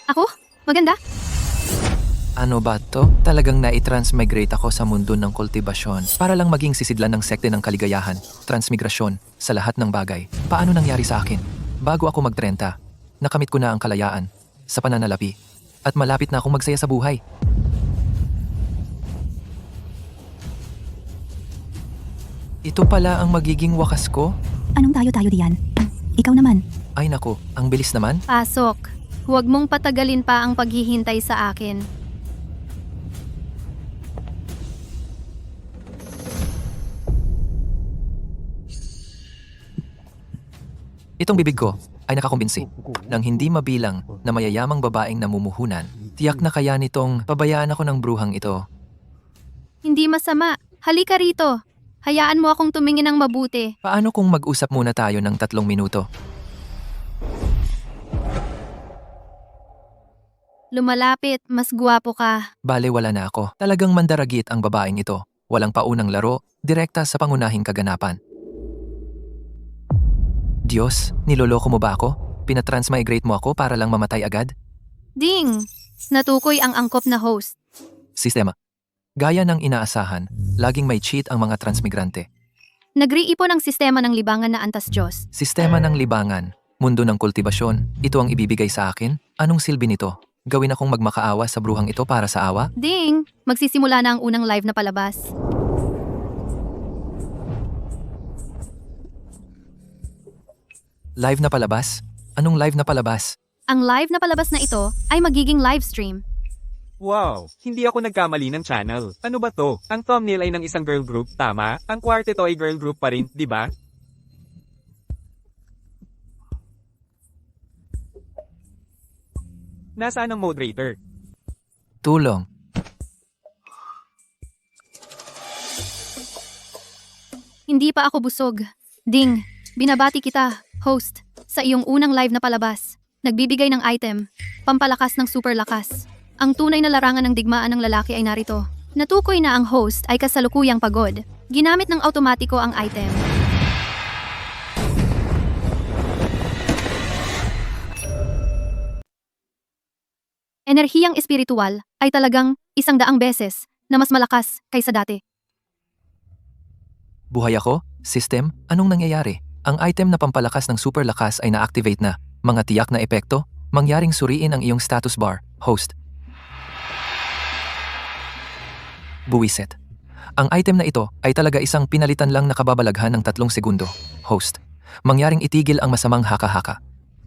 Ako? Maganda? Ano ba to? Talagang nai-transmigrate ako sa mundo ng kultibasyon para lang maging sisidlan ng sekte ng kaligayahan, transmigrasyon, sa lahat ng bagay. Paano nangyari sa akin? Bago ako mag-30, nakamit ko na ang kalayaan sa pananalapi at malapit na akong magsaya sa buhay. Ito pala ang magiging wakas ko? Anong tayo-tayo diyan? Ikaw naman. Ay nako, ang bilis naman. Pasok. Huwag mong patagalin pa ang paghihintay sa akin. Itong bibig ko ay nakakumbinsi nang hindi mabilang na mayayamang babaeng namumuhunan. Tiyak na kaya nitong pabayaan ako ng bruhang ito. Hindi masama. Halika rito. Hayaan mo akong tumingin ng mabuti. Paano kung mag-usap muna tayo ng 3 minuto? Lumalapit, mas guwapo ka. Bale wala na ako. Talagang mandaragit ang babaeng ito. Walang paunang laro, direkta sa pangunahing kaganapan. Diyos, niloloko mo ba ako? Pinatransmigrate mo ako para lang mamatay agad? Ding! Natukoy ang angkop na host. Sistema. Gaya ng inaasahan, laging may cheat ang mga transmigrante. Nagriipon ang sistema ng libangan na antas Diyos. Sistema ng libangan, mundo ng kultibasyon, ito ang ibibigay sa akin? Anong silbi nito? Gawin akong magmakaawa sa bruhang ito para sa awa? Ding! Magsisimula na ang unang live na palabas. Live na palabas? Anong live na palabas? Ang live na palabas na ito ay magiging live stream. Wow! Hindi ako nagkamali ng channel. Ano ba to? Ang thumbnail ay ng isang girl group, tama? Ang kwarteto ay girl group pa rin, di ba? Nasaan ang moderator? Tulong. Hindi pa ako busog. Ding! Binabati kita, host, sa iyong unang live na palabas. Nagbibigay ng item, pampalakas ng super lakas. Ang tunay na larangan ng digmaan ng lalaki ay narito. Natukoy na ang host ay kasalukuyang pagod. Ginamit ng automatiko ang item. Enerhiyang espiritual ay talagang 100 beses na mas malakas kaysa dati. Buhay ako? System? Anong nangyayari? Ang item na pampalakas ng super lakas ay na-activate na. Mga tiyak na epekto? Mangyaring suriin ang iyong status bar, host. Buwiset. Ang item na ito ay talaga isang pinalitan lang na kababalaghan ng 3 segundo, host. Mangyaring itigil ang masamang haka-haka.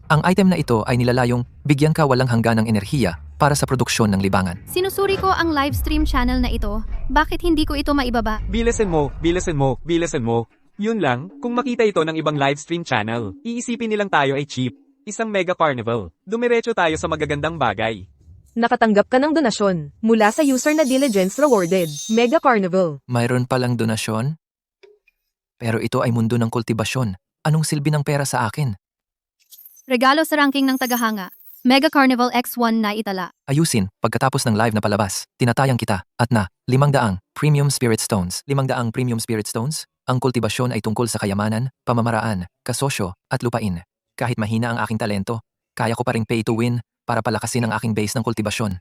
Ang item na ito ay nilalayong bigyan ka walang hangganang enerhiya para sa produksyon ng libangan. Sinusuri ko ang live stream channel na ito. Bakit hindi ko ito maibaba? Bilasan mo, bilasan mo, bilasan mo. Yun lang, kung makita ito ng ibang livestream channel, iisipin nilang tayo ay cheap. Isang mega carnival. Dumiretso tayo sa magagandang bagay. Nakatanggap ka ng donasyon mula sa user na Diligence Rewarded, Mega Carnival. Mayroon palang donasyon? Pero ito ay mundo ng kultibasyon. Anong silbi ng pera sa akin? Regalo sa ranking ng tagahanga. Mega Carnival X1 na itala. Ayusin, pagkatapos ng live na palabas, tinatayang kita, at na, 500 Premium Spirit Stones. 500 Premium Spirit Stones? Ang kultibasyon ay tungkol sa kayamanan, pamamaraan, kasosyo, at lupain. Kahit mahina ang aking talento, kaya ko pa ring pay to win para palakasin ang aking base ng kultibasyon.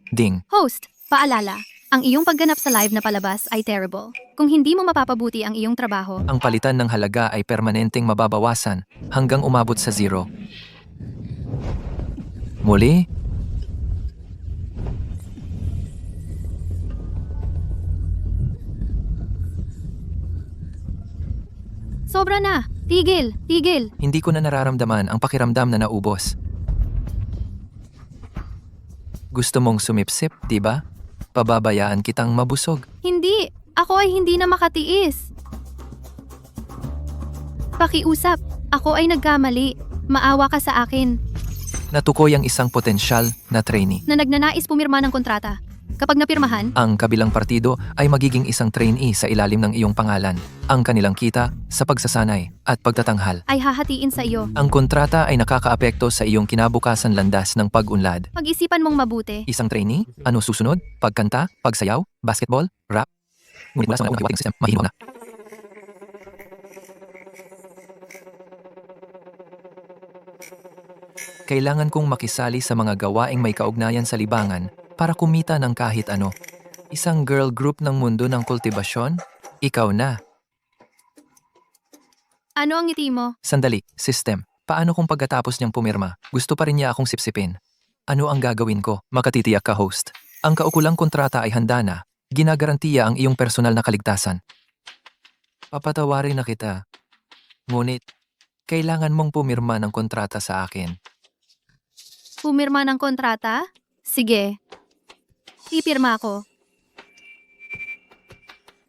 Ding. Host, paalala, ang iyong pagganap sa live na palabas ay terrible. Kung hindi mo mapapabuti ang iyong trabaho, Ang palitan ng halaga ay permanenteng mababawasan hanggang umabot sa 0. Muli, sobra na. Tigil, tigil. hindi ko na nararamdaman ang pakiramdam na naubos. Gusto mong sumipsip, di ba? Pababayaan kitang mabusog. Hindi, ako ay hindi na makatiis. Pakiusap, ako ay nagkamali. Maawa ka sa akin Natukoy ang isang potensyal na trainee. na nagnanais pumirma ng kontrata. Kapag napirmahan, Ang kabilang partido ay magiging isang trainee sa ilalim ng iyong pangalan. Ang kanilang kita sa pagsasanay at pagtatanghal. ay hahatiin sa iyo. Ang kontrata ay nakakaapekto sa iyong kinabukasan landas ng pag-unlad. Pag-isipan mong mabuti. Isang trainee? Ano susunod? Pagkanta? Pagsayaw? Basketball? Rap? Ngunit mula sa mga unang system, mahimo na. Kailangan kong makisali sa mga gawaing may kaugnayan sa libangan para kumita ng kahit ano. Isang girl group ng mundo ng kultibasyon? Ikaw na. Ano ang ngiti mo? Sandali, system. Paano kung pagkatapos niyang pumirma, gusto pa rin niya akong sipsipin? Ano ang gagawin ko? Makatitiyak ka, host. Ang kaukulang kontrata ay handa na. Ginagarantiya ang iyong personal na kaligtasan. Papatawarin na kita. Ngunit, kailangan mong pumirma ng kontrata sa akin. Pumirma ng kontrata? Sige. Pipirma ako.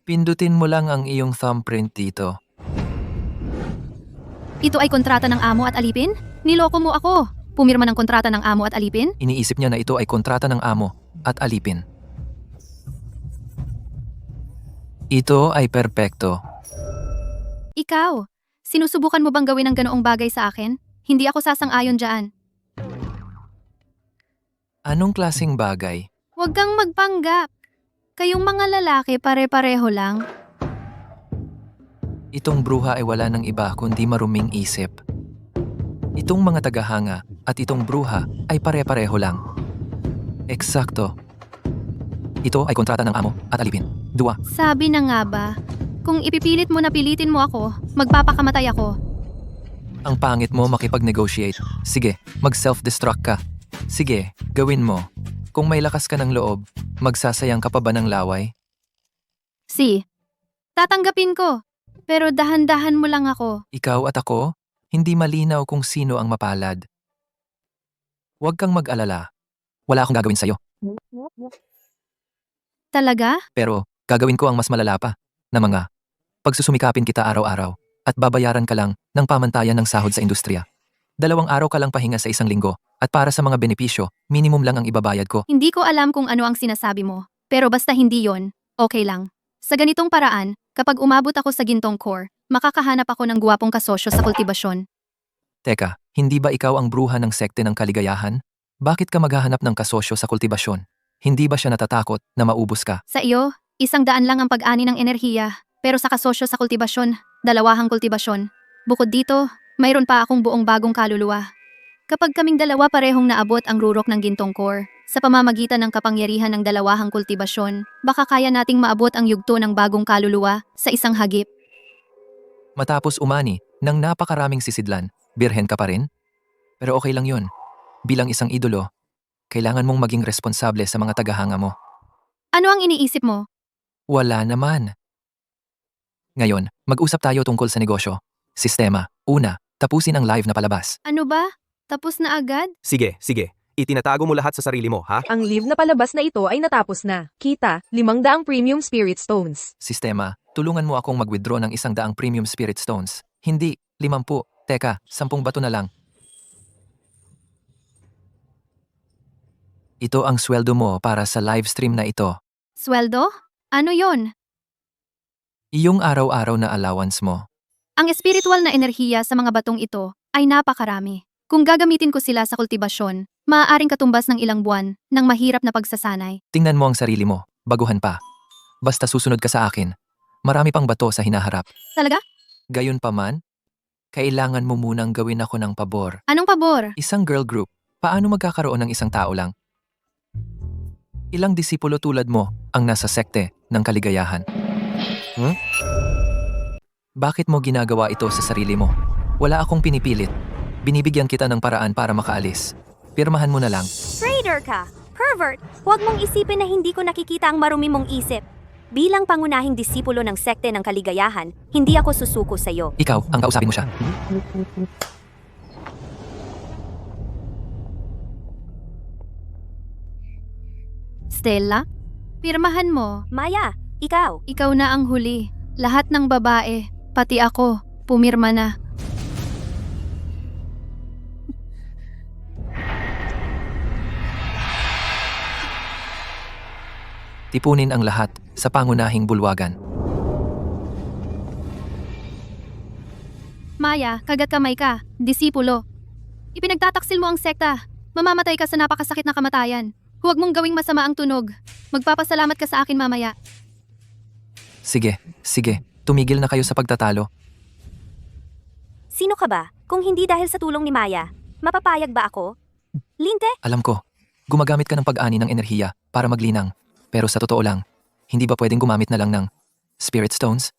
Pindutin mo lang ang iyong thumbprint dito. Ito ay kontrata ng amo at alipin? Niloko mo ako. Pumirma ng kontrata ng amo at alipin? Iniisip niya na ito ay kontrata ng amo at alipin. Ito ay perpekto. Ikaw, sinusubukan mo bang gawin ang ganoong bagay sa akin? Hindi ako sasang-ayon dyan. Anong klaseng bagay? Huwag kang magpanggap. Kayong mga lalaki pare-pareho lang. Itong bruha ay wala ng iba kundi maruming isip. Itong mga tagahanga at itong bruha ay pare-pareho lang. Eksakto. Ito ay kontrata ng amo at alipin. Dua. Sabi na nga ba, kung ipipilit mo na pilitin mo ako, magpapakamatay ako. Ang pangit mo makipag-negotiate. Sige, mag-self-destruct ka. Sige, gawin mo. Kung may lakas ka ng loob, magsasayang ka pa ba ng laway? Tatanggapin ko. Pero dahan-dahan mo lang ako. Ikaw at ako, hindi malinaw kung sino ang mapalad. Huwag kang mag-alala. Wala akong gagawin sa'yo. Talaga? Pero, gagawin ko ang mas malala pa, na mga pagsusumikapin kita araw-araw at babayaran ka lang ng pamantayan ng sahod sa industriya. 2 araw ka lang pahinga sa 1 linggo at para sa mga benepisyo, minimum lang ang ibabayad ko. Hindi ko alam kung ano ang sinasabi mo. Pero basta hindi yon, okay lang. Sa ganitong paraan, kapag umabot ako sa gintong core, makakahanap ako ng guwapong kasosyo sa kultibasyon. Teka, hindi ba ikaw ang bruha ng sekte ng kaligayahan? Bakit ka maghahanap ng kasosyo sa kultibasyon? Hindi ba siya natatakot na maubos ka? Sa iyo, 100 lang ang pag-ani ng enerhiya. Pero sa kasosyo sa kultibasyon, 2 kultibasyon. Bukod dito, mayroon pa akong buong bagong kaluluwa. Kapag kaming dalawa parehong naabot ang rurok ng gintong core, sa pamamagitan ng kapangyarihan ng 2 kultibasyon, baka kaya nating maabot ang yugto ng bagong kaluluwa sa isang hagip. Matapos umani ng napakaraming sisidlan, birhen ka pa rin? Pero okay lang yun. Bilang isang idolo, kailangan mong maging responsable sa mga tagahanga mo. Ano ang iniisip mo? Wala naman. Ngayon, mag-usap tayo tungkol sa negosyo. Sistema. Una, tapusin ang live na palabas. Ano ba? Tapos na agad? Sige. Itinatago mo lahat sa sarili mo, ha? Ang live na palabas na ito ay natapos na. Kita, 500 premium spirit stones. Sistema, tulungan mo akong mag-withdraw ng 100 premium spirit stones. Hindi, 50. Teka, 10 bato na lang. Ito ang sweldo mo para sa live stream na ito. Sweldo? Ano yon? Iyong araw-araw na allowance mo. Ang espiritual na enerhiya sa mga batong ito ay napakarami. Kung gagamitin ko sila sa kultibasyon, maaaring katumbas ng ilang buwan ng mahirap na pagsasanay. Tingnan mo ang sarili mo, baguhan pa. Basta susunod ka sa akin. Marami pang bato sa hinaharap. Talaga? Gayon pa man, kailangan mo munang gawin ako ng pabor. Anong pabor? Isang girl group, paano magkakaroon ng isang tao lang? Ilang disipulo tulad mo ang nasa sekte ng kaligayahan? Bakit mo ginagawa ito sa sarili mo? Wala akong pinipilit. Binibigyan kita ng paraan para makaalis. Pirmahan mo na lang. Traitor ka! Pervert! Huwag mong isipin na hindi ko nakikita ang marumi mong isip. Bilang pangunahing disipulo ng sekte ng kaligayahan, hindi ako susuko sa'yo. Ikaw ang kausapin mo siya. Stella? Pirmahan mo. Maya, ikaw. Ikaw na ang huli. Lahat ng babae, pati ako, pumirma na. Tipunin ang lahat sa pangunahing bulwagan. Maya, kagat kamay ka. Disipulo. Ipinagtataksil mo ang sekta. Mamamatay ka sa napakasakit na kamatayan. Huwag mong gawing masama ang tunog. Magpapasalamat ka sa akin mamaya. Sige. Tumigil na kayo sa pagtatalo. Sino ka ba? Kung hindi dahil sa tulong ni Maya, Mapapayag ba ako? Linte, Alam ko, gumagamit ka ng pag-ani ng enerhiya para maglinang. Pero sa totoo lang, hindi ba pwedeng gumamit na lang ng Spirit Stones?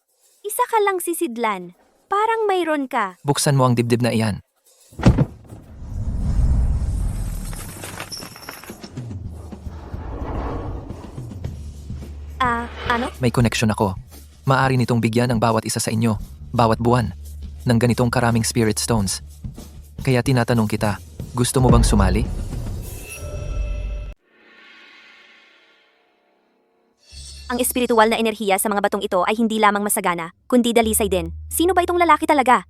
isa ka lang sisidlan. Parang mayroon ka. Buksan mo ang dibdib na iyan. Ano? May koneksyon ako. Maari nitong bigyan ng bawat isa sa inyo, bawat buwan, ng ganitong karaming Spirit Stones. Kaya tinatanong kita, gusto mo bang sumali? Ang espiritual na enerhiya sa mga batong ito ay hindi lamang masagana, kundi dalisay din. Sino ba itong lalaki talaga?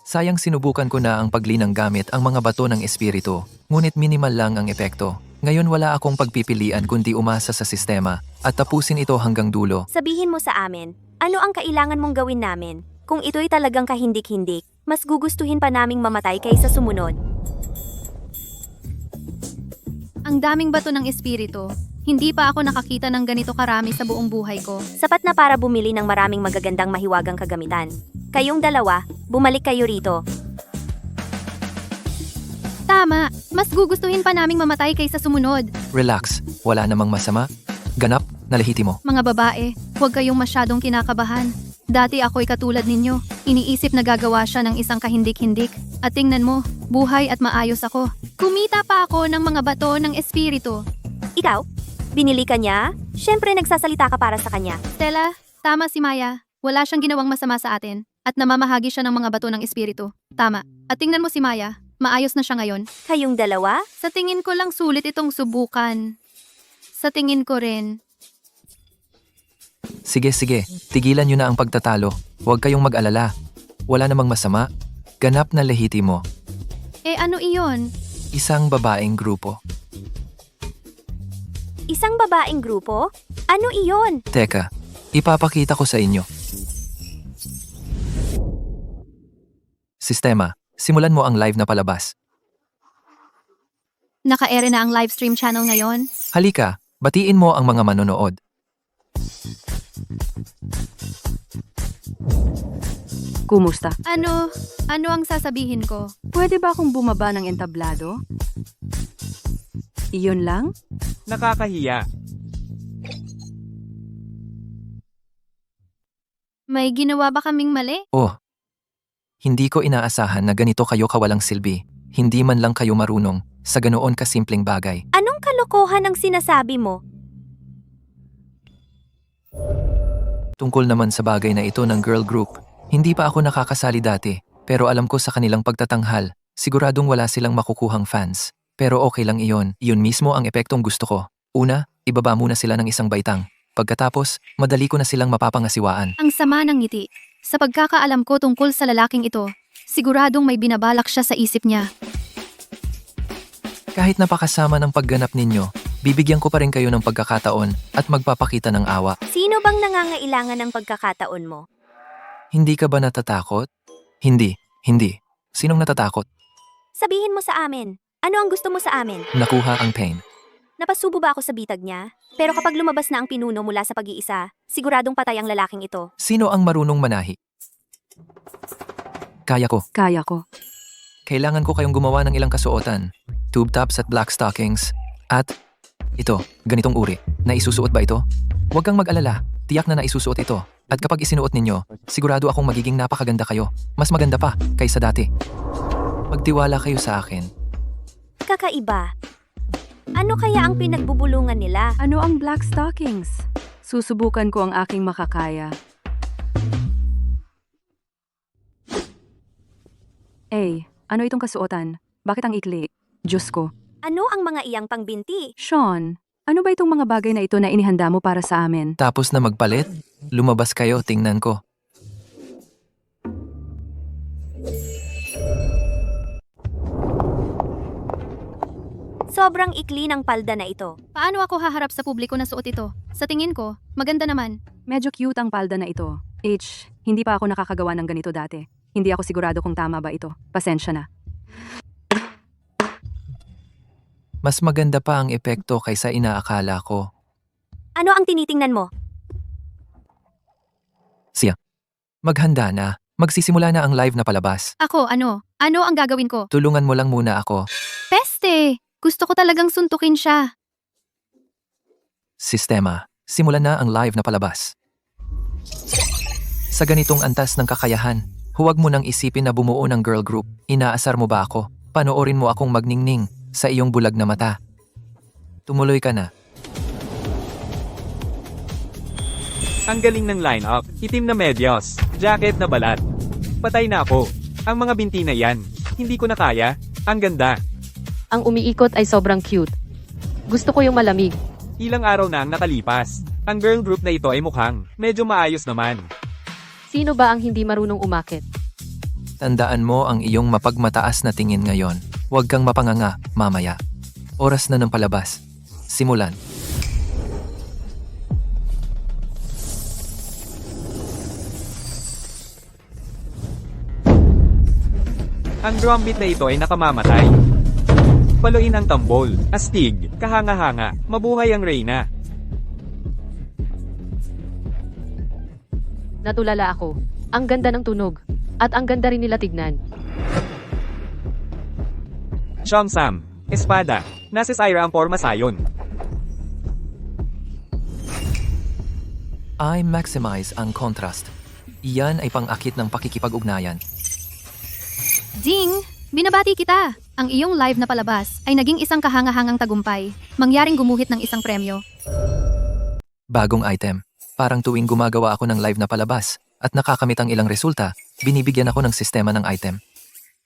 Sayang sinubukan ko na ang paglinang gamit ang mga bato ng espiritu, ngunit minimal lang ang epekto. Ngayon wala akong pagpipilian kundi umasa sa sistema at tapusin ito hanggang dulo. Sabihin mo sa amin, ano ang kailangan mong gawin namin? Kung ito'y talagang kahindik-hindik, mas gugustuhin pa naming mamatay kaysa sumunod. Ang daming bato ng espiritu. Hindi pa ako nakakita ng ganito karami sa buong buhay ko. Sapat na para bumili ng maraming magagandang mahiwagang kagamitan. Kayong dalawa, bumalik kayo rito. Tama, mas gugustuhin pa naming mamatay kaysa sumunod. Relax, wala namang masama. Ganap na lehitimo. Mga babae, huwag kayong masyadong kinakabahan. Dati ako'y katulad ninyo. Iniisip na gagawa siya ng isang kahindik-hindik. At tingnan mo, buhay at maayos ako. Kumita pa ako ng mga bato ng espiritu. Ikaw? Binili ka niya? Siyempre nagsasalita ka para sa kanya. Stella, tama si Maya. Wala siyang ginawang masama sa atin. At namamahagi siya ng mga bato ng espiritu. Tama. At tingnan mo si Maya. Maayos na siya ngayon. Kayong dalawa? Sa tingin ko lang sulit itong subukan. Sa tingin ko rin. Sige, tigilan nyo na ang pagtatalo. Huwag kayong mag-alala. Wala namang masama. Ganap na lehitimo. Ano iyon? Isang babaeng grupo. Isang babaeng grupo? Ano iyon? Teka, ipapakita ko sa inyo. Sistema, simulan mo ang live na palabas. Naka-ere na ang live stream channel ngayon? Halika, batiin mo ang mga manonood. Kumusta? Ano ang sasabihin ko? Pwede ba akong bumaba ng entablado? Iyon lang? Nakakahiya. May ginawa ba kaming mali? Oh, hindi ko inaasahan na ganito kayo kawalang silbi. Hindi man lang kayo marunong sa ganoon kasimpleng bagay. Anong kalokohan ang sinasabi mo? Tungkol naman sa bagay na ito ng girl group, hindi pa ako nakakasali dati, pero alam ko sa kanilang pagtatanghal, siguradong wala silang makukuhang fans. Pero okay lang iyon, iyon mismo ang epektong gusto ko. Una, ibaba muna sila ng isang baitang. Pagkatapos, madali ko na silang mapapangasiwaan. Ang sama ng ngiti. Sa pagkakaalam ko tungkol sa lalaking ito, siguradong may binabalak siya sa isip niya. Kahit napakasama ng pagganap ninyo, bibigyan ko pa rin kayo ng pagkakataon at magpapakita ng awa. Sino bang nangangailangan ng pagkakataon mo? Hindi ka ba natatakot? Hindi. Sinong natatakot? Sabihin mo sa amin. Ano ang gusto mo sa amin? Nakuha ang pain. Napasubo ba ako sa bitag niya? Pero kapag lumabas na ang pinuno mula sa pag-iisa, siguradong patay ang lalaking ito. Sino ang marunong manahi? Kaya ko. Kaya ko. Kailangan ko kayong gumawa ng ilang kasuotan. Tube tops at black stockings. At ito, ganitong uri. Naisusuot ba ito? Huwag kang mag-alala. Tiyak na naisusuot ito. At kapag isinuot ninyo, sigurado akong magiging napakaganda kayo. Mas maganda pa kaysa dati. Magtiwala kayo sa akin. Kakaiba. Ano kaya ang pinagbubulungan nila? Ano ang black stockings? Susubukan ko ang aking makakaya. Ano itong kasuotan? Bakit ang ikli? Diyos ko. Ano ang mga iyang pangbinti? Sean, ano ba itong mga bagay na ito na inihanda mo para sa amin? Tapos na magpalit, lumabas kayo, tingnan ko. Sobrang ikli ng palda na ito. Paano ako haharap sa publiko na suot ito? Sa tingin ko, maganda naman. Medyo cute ang palda na ito. Hindi pa ako nakakagawa ng ganito dati. Hindi ako sigurado kung tama ba ito. Pasensya na. Mas maganda pa ang epekto kaysa inaakala ko. Ano ang tinitingnan mo? Maghanda na. Magsisimula na ang live na palabas. Ako, ano? Ano ang gagawin ko? Tulungan mo lang muna ako. Peste! Gusto ko talagang suntukin siya. Sistema. Simulan na ang live na palabas. Sa ganitong antas ng kakayahan, huwag mo nang isipin na bumuo ng girl group. Inaasar mo ba ako? Panoorin mo akong magningning sa iyong bulag na mata. Tumuloy ka na. Ang galing ng lineup. Itim na medyas, jacket na balat. Patay na ako. Ang mga binti na yan. Hindi ko na kaya. Ang ganda. Ang umiikot ay sobrang cute. Gusto ko yung malamig. Ilang araw na ang nakalipas. Ang girl group na ito ay mukhang medyo maayos naman. Sino ba ang hindi marunong umakit? Tandaan mo ang iyong mapagmataas na tingin ngayon. Huwag kang mapanganga, mamaya. Oras na ng palabas. Simulan. Ang drum beat na ito ay nakamamatay. Paluin ang tambol, astig, kahanga-hanga, mabuhay ang Reyna. Natulala ako. Ang ganda ng tunog. At ang ganda rin nila tignan. Sean Sam, espada, nasa Syra ang forma sayon. I maximize ang contrast. Iyan ay pang-akit ng pakikipag-ugnayan. Ding! Binabati kita! Ang iyong live na palabas ay naging isang kahangahangang tagumpay. Mangyaring gumuhit ng isang premyo. Bagong item. Parang tuwing gumagawa ako ng live na palabas at nakakamit ang ilang resulta, binibigyan ako ng sistema ng item.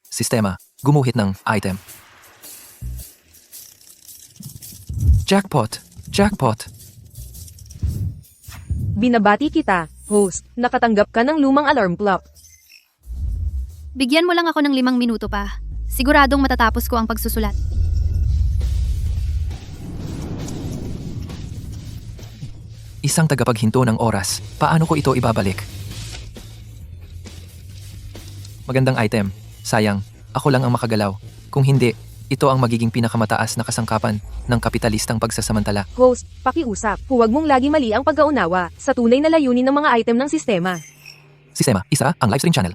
Sistema, gumuhit ng item. Jackpot! Jackpot! Binabati kita, host. Nakatanggap ka ng lumang alarm clock. Bigyan mo lang ako ng 5 minuto pa. Siguradong matatapos ko ang pagsusulat. Isang tagapaghinto ng oras. Paano ko ito ibabalik? Magandang item. Sayang, ako lang ang makagalaw. Kung hindi, ito ang magiging pinakamataas na kasangkapan ng kapitalistang pagsasamantala. Host, pakiusap. Huwag mong lagi mali ang pagkaunawa sa tunay na layunin ng mga item ng sistema. Sistema, isa ang livestream channel.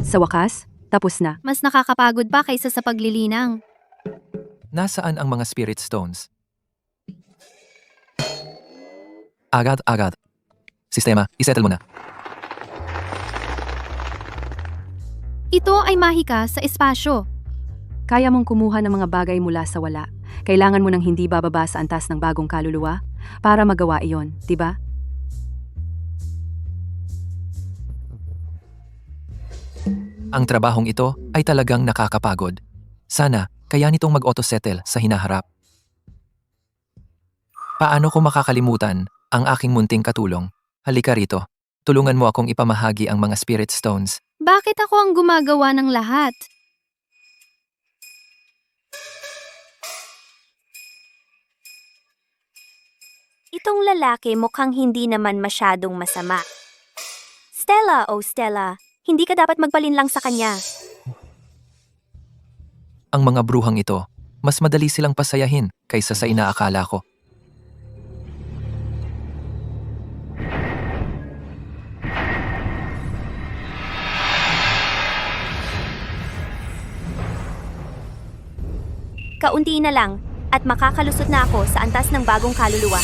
Sa wakas, tapos na. Mas nakakapagod pa kaysa sa paglilinang. Nasaan ang mga spirit stones? Agad-agad. Sistema, isettle mo na. Ito ay mahika sa espasyo. Kaya mong kumuha ng mga bagay mula sa wala. Kailangan mo ng hindi bababa sa antas ng bagong kaluluwa para magawa iyon, di ba? Ang trabahong ito ay talagang nakakapagod. Sana, kaya nitong mag-auto-settle sa hinaharap. Paano ko makakalimutan ang aking munting katulong? Halika rito. Tulungan mo akong ipamahagi ang mga spirit stones. Bakit ako ang gumagawa ng lahat? Itong lalaki mukhang hindi naman masyadong masama. Stella, oh Stella, hindi ka dapat magpalinlang sa kanya. Ang mga bruhang ito, mas madali silang pasayahin kaysa sa inaakala ko. Kaunti na lang, at makakalusot na ako sa antas ng bagong kaluluwa.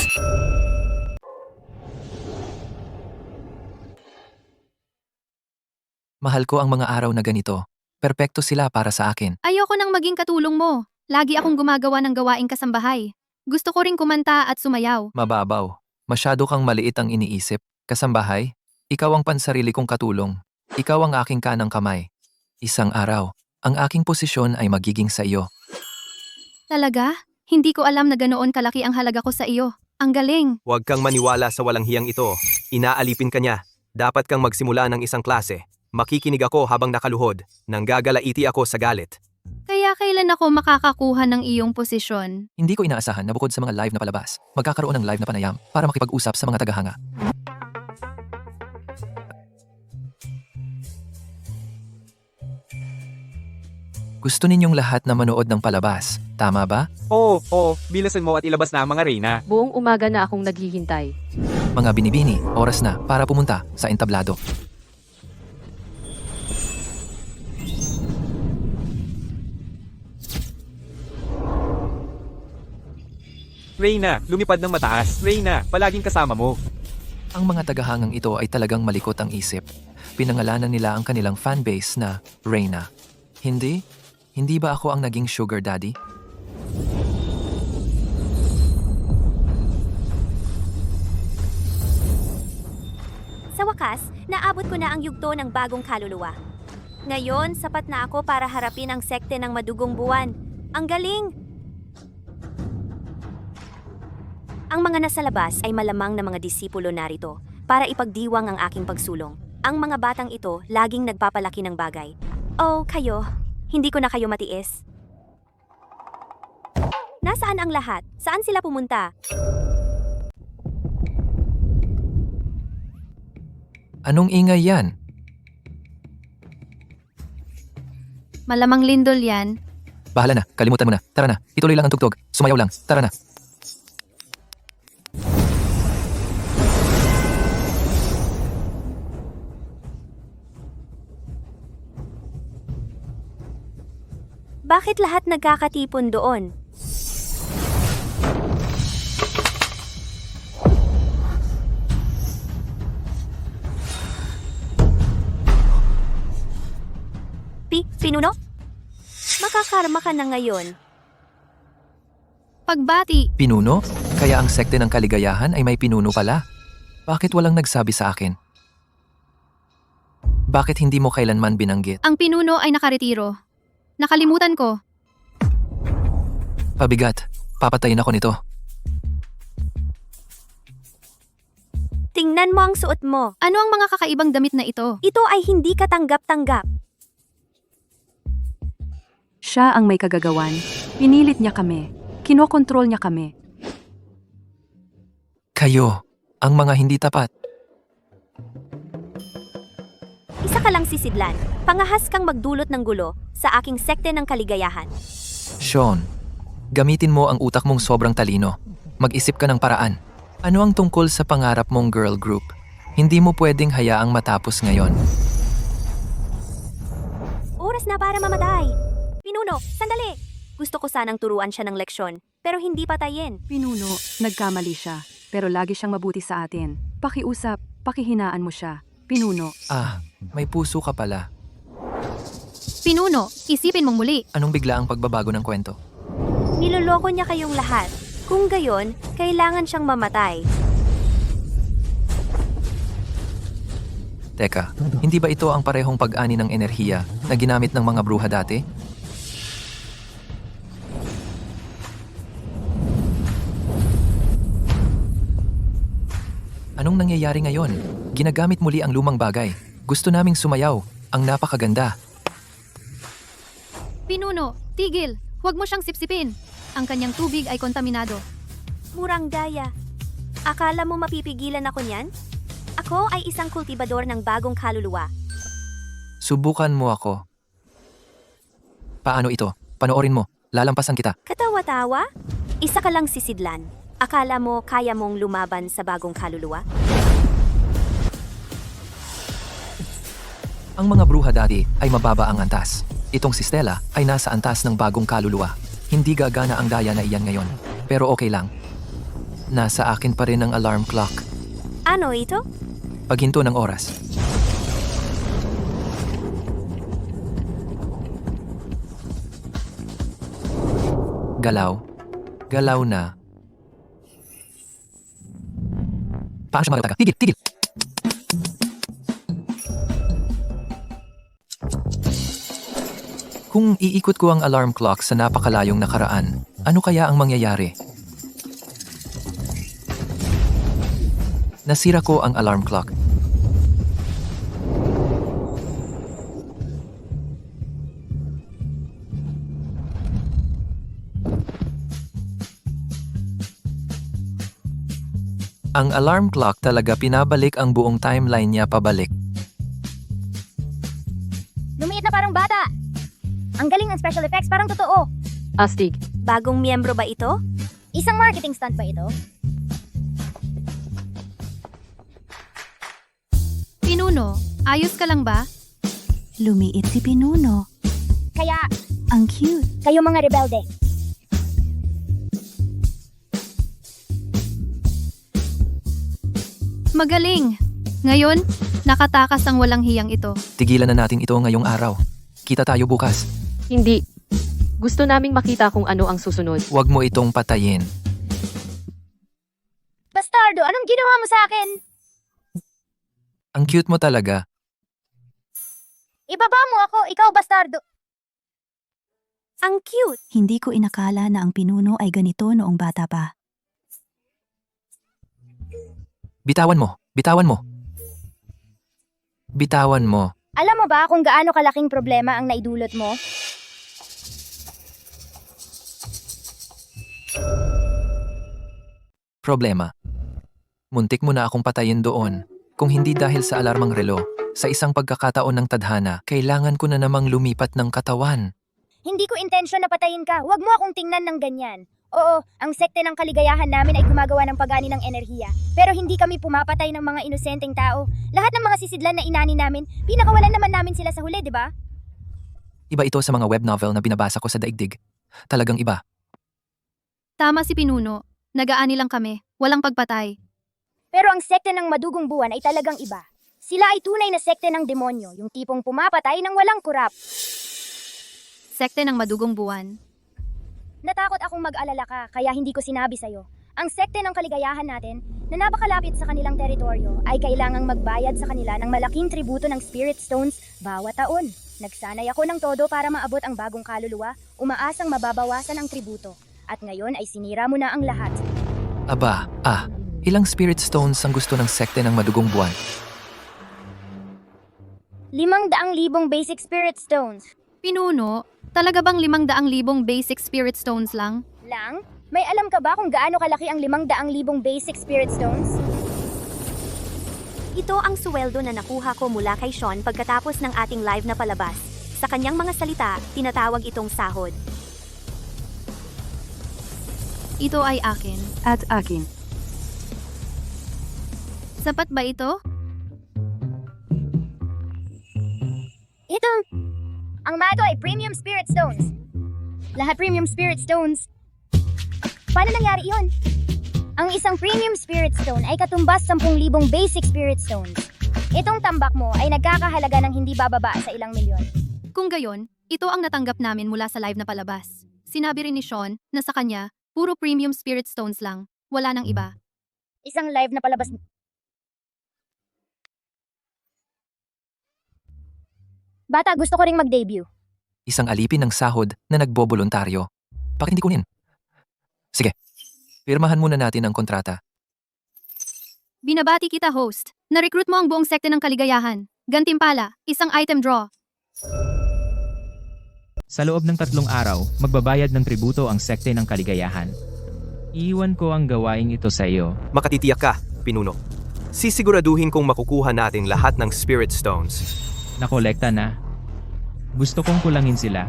Mahal ko ang mga araw na ganito. Perpekto sila para sa akin. Ayoko nang maging katulong mo. Lagi akong gumagawa ng gawaing kasambahay. Gusto ko ring kumanta at sumayaw. Mababaw. Masyado kang maliit ang iniisip. Kasambahay, ikaw ang pansarili kong katulong. Ikaw ang aking kanang kamay. Isang araw, ang aking posisyon ay magiging sa iyo. Talaga? Hindi ko alam na ganoon kalaki ang halaga ko sa iyo. Ang galing. Huwag kang maniwala sa walang hiyang ito. Inaalipin ka niya. Dapat kang magsimula ng isang klase. Makikinig ako habang nakaluhod. Nanggagalaiti ako sa galit. Kaya kailan ako makakakuha ng iyong posisyon? Hindi ko inaasahan na bukod sa mga live na palabas, magkakaroon ng live na panayam para makipag-usap sa mga tagahanga. Gusto ninyong lahat na manood ng palabas, tama ba? Oo, bilisan mo at ilabas na ang mga Reyna. Buong umaga na akong naghihintay. Mga binibini, oras na para pumunta sa entablado. Reyna, lumipad ng mataas. Reyna, palaging kasama mo. Ang mga tagahangang ito ay talagang malikot ang isip. Pinangalanan nila ang kanilang fanbase na Reyna. Hindi? Hindi ba ako ang naging sugar daddy? Sa wakas, naabot ko na ang yugto ng bagong kaluluwa. Ngayon, sapat na ako para harapin ang sekte ng madugong buwan. Ang galing! Ang mga nasa labas ay malamang na mga disipulo narito para ipagdiwang ang aking pagsulong. Ang mga batang ito laging nagpapalaki ng bagay. Oh, kayo, hindi ko na kayo matiis. Nasaan ang lahat? Saan sila pumunta? Anong ingay yan? Malamang lindol yan. Bahala na, kalimutan mo na. Tara na, ituloy lang ang tugtog. Sumayaw lang, tara na. Bakit lahat nagkakatipon doon? Pinuno? Makakarma ka na ngayon. Pagbati, Pinuno? Kaya ang sekte ng kaligayahan ay may pinuno pala. Bakit walang nagsabi sa akin? Bakit hindi mo kailanman binanggit? ang pinuno ay nakaretiro. Nakalimutan ko. Pabigat, papatayin ako nito. Tingnan mo ang suot mo. Ano ang mga kakaibang damit na ito? Ito ay hindi katanggap-tanggap. Siya ang may kagagawan. Pinilit niya kami. Kinokontrol niya kami. Kayo, ang mga hindi tapat. Isa ka lang sisidlan. Pangahas kang magdulot ng gulo sa aking sekte ng kaligayahan. Sean, gamitin mo ang utak mong sobrang talino. Mag-isip ka ng paraan. Ano ang tungkol sa pangarap mong girl group? Hindi mo pwedeng hayaang matapos ngayon. Oras na para mamatay. Pinuno, sandali! Gusto ko sanang turuan siya ng leksyon, pero hindi patayin. Pinuno, nagkamali siya. Pero lagi siyang mabuti sa atin. Pakiusap, pakihinaan mo siya. Pinuno, Ah, may puso ka pala. Pinuno, isipin mong muli. Anong bigla ang pagbabago ng kwento? Niloloko niya kayong lahat. Kung gayon, kailangan siyang mamatay. Teka, hindi ba ito ang parehong pag-ani ng enerhiya na ginamit ng mga bruha dati? Anong nangyayari ngayon? Ginagamit muli ang lumang bagay. Gusto naming sumayaw. Ang napakaganda. Pinuno, tigil. Huwag mo siyang sipsipin. Ang kanyang tubig ay kontaminado. Murang daya. Akala mo mapipigilan ako niyan? Ako ay isang kultibador ng bagong kaluluwa. Subukan mo ako. Paano ito? Panoorin mo. Lalampasan kita. Katawa-tawa? Isa ka lang sisidlan. Akala mo kaya mong lumaban sa bagong kaluluwa? Ang mga bruha dati ay mababa ang antas. Itong si Stella ay nasa antas ng bagong kaluluwa. Hindi gagana ang daya na iyan ngayon. Pero okay lang. Nasa akin pa rin ang alarm clock. Ano ito? Paghinto ng oras. Galaw. Galaw na. Paano siya magataga? Tigil! Tigil! Kung iikot ko ang alarm clock sa napakalayong nakaraan, ano kaya ang mangyayari? Nasira ko ang alarm clock. Ang alarm clock talaga pinabalik ang buong timeline niya pabalik. Lumiit na parang bata! Ang galing ng special effects, parang totoo. Astig. Bagong miyembro ba ito? Isang marketing stunt ba ito? Pinuno, ayos ka lang ba? Lumiit si Pinuno. Kaya, Ang cute. kayo mga rebelde. Magaling! Ngayon, nakatakas ang walang hiyang ito. Tigilan na natin ito ngayong araw. Kita tayo bukas. Hindi. Gusto naming makita kung ano ang susunod. Huwag mo itong patayin. Bastardo, anong ginawa mo sa akin? Ang cute mo talaga. Ibaba mo ako, ikaw bastardo. Ang cute. Hindi ko inakala na ang Pinuno ay ganito noong bata pa. Bitawan mo. Bitawan mo. Bitawan mo. Alam mo ba kung gaano kalaking problema ang naidulot mo? Problema. Muntik mo na akong patayin doon. Kung hindi dahil sa alarmang relo, sa isang pagkakataon ng tadhana, kailangan ko na namang lumipat ng katawan. Hindi ko intensyon na patayin ka. Huwag mo akong tingnan ng ganyan. Oo, ang sekte ng kaligayahan namin ay gumagawa ng pagani ng enerhiya. Pero hindi kami pumapatay ng mga inosenteng tao. Lahat ng mga sisidlan na inani namin, pinakawalan naman namin sila sa huli, di ba? Iba ito sa mga web novel na binabasa ko sa daigdig. Talagang iba. Tama si Pinuno. Nagaani lang kami. Walang pagpatay. Pero ang sekte ng madugong buwan ay talagang iba. Sila ay tunay na sekte ng demonyo, yung tipong pumapatay ng walang kurap. Sekte ng madugong buwan. Natakot akong mag-alala ka, kaya hindi ko sinabi sa'yo. Ang sekte ng kaligayahan natin, na napakalapit sa kanilang teritoryo, ay kailangang magbayad sa kanila ng malaking tributo ng Spirit Stones bawat taon. Nagsanay ako ng todo para maabot ang bagong kaluluwa, umaasang mababawasan ang tributo. At ngayon ay sinira mo na ang lahat. Aba, ilang spirit stones ang gusto ng sekte ng madugong buwan? 500,000 basic Spirit Stones. Pinuno, talaga bang 500,000 basic spirit stones lang? Lang? May alam ka ba kung gaano kalaki ang 500,000 basic Spirit Stones? Ito ang suweldo na nakuha ko mula kay Sean pagkatapos ng ating live na palabas. Sa kanyang mga salita, tinatawag itong sahod. Ito ay akin. At akin. Sapat ba ito? Ito! Ang mga ito ay Premium Spirit Stones. Lahat Premium Spirit Stones. Paano nangyari iyon? Ang isang Premium Spirit Stone ay katumbas 10,000 Basic Spirit Stones. Itong tambak mo ay nagkakahalaga ng hindi bababa sa ilang milyon. Kung gayon, ito ang natanggap namin mula sa live na palabas. Sinabi rin ni Sean na sa kanya, puro premium spirit stones lang. Wala nang iba. Isang live na palabas. Bata, gusto ko ring mag-debut. Isang alipin ng sahod na nagboboluntaryo. Bakit hindi kunin? Sige, pirmahan muna natin ang kontrata. Binabati kita, host. Na-recruit mo ang buong sekte ng kaligayahan. Gantimpala, isang item draw. Sa loob ng 3 araw, magbabayad ng tributo ang sekte ng kaligayahan. Iiwan ko ang gawaing ito sa iyo. Makatitiyak ka, Pinuno. Sisiguraduhin kong makukuha natin lahat ng Spirit Stones. Nakolekta na. Gusto kong kulangin sila.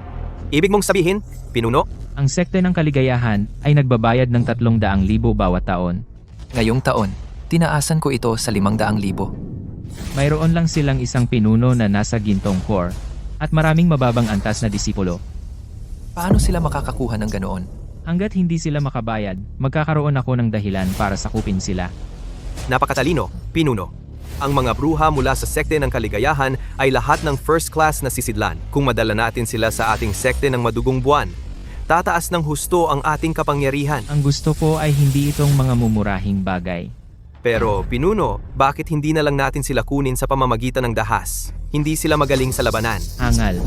Ibig mong sabihin, Pinuno? Ang sekte ng kaligayahan ay nagbabayad ng 300,000 bawat taon. Ngayong taon, tinaasan ko ito sa 500,000. Mayroon lang silang isang pinuno na nasa gintong core at maraming mababang antas na disipulo. Paano sila makakakuha ng ganoon? Hanggat hindi sila makabayad, magkakaroon ako ng dahilan para sakupin sila. Napakatalino, Pinuno. Ang mga bruha mula sa sekte ng kaligayahan ay lahat ng first class na sisidlan. Kung madala natin sila sa ating sekte ng madugong buwan, tataas ng husto ang ating kapangyarihan. Ang gusto ko ay hindi itong mga mumurahing bagay. Pero, Pinuno, bakit hindi na lang natin sila kunin sa pamamagitan ng dahas? Hindi sila magaling sa labanan. Angal.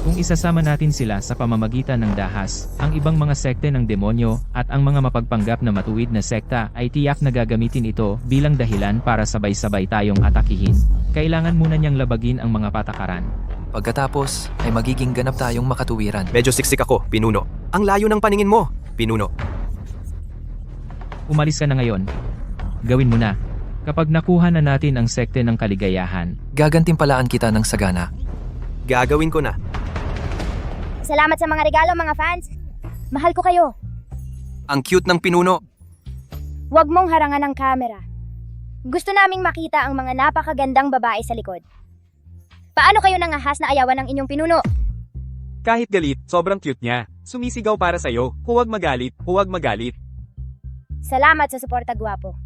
Kung isasama natin sila sa pamamagitan ng dahas, ang ibang mga sekte ng demonyo at ang mga mapagpanggap na matuwid na sekta ay tiyak na gagamitin ito bilang dahilan para sabay-sabay tayong atakihin. Kailangan muna niyang labagin ang mga patakaran. Pagkatapos, ay magiging ganap tayong makatuwiran. Medyo siksik ako, Pinuno. Ang layo ng paningin mo, Pinuno. Umalis ka na ngayon. Gawin mo na. Kapag nakuha na natin ang sekte ng kaligayahan, Gagantimpalaan kita ng sagana. Gagawin ko na. Salamat sa mga regalo, mga fans. Mahal ko kayo. Ang cute ng pinuno. Huwag mong harangan ng camera. Gusto naming makita ang mga napakagandang babae sa likod. Paano kayo nangahas na ayawan ng inyong pinuno? Kahit galit, sobrang cute niya. Sumisigaw para sa'yo. Huwag magalit, huwag magalit. Salamat sa suporta, gwapo.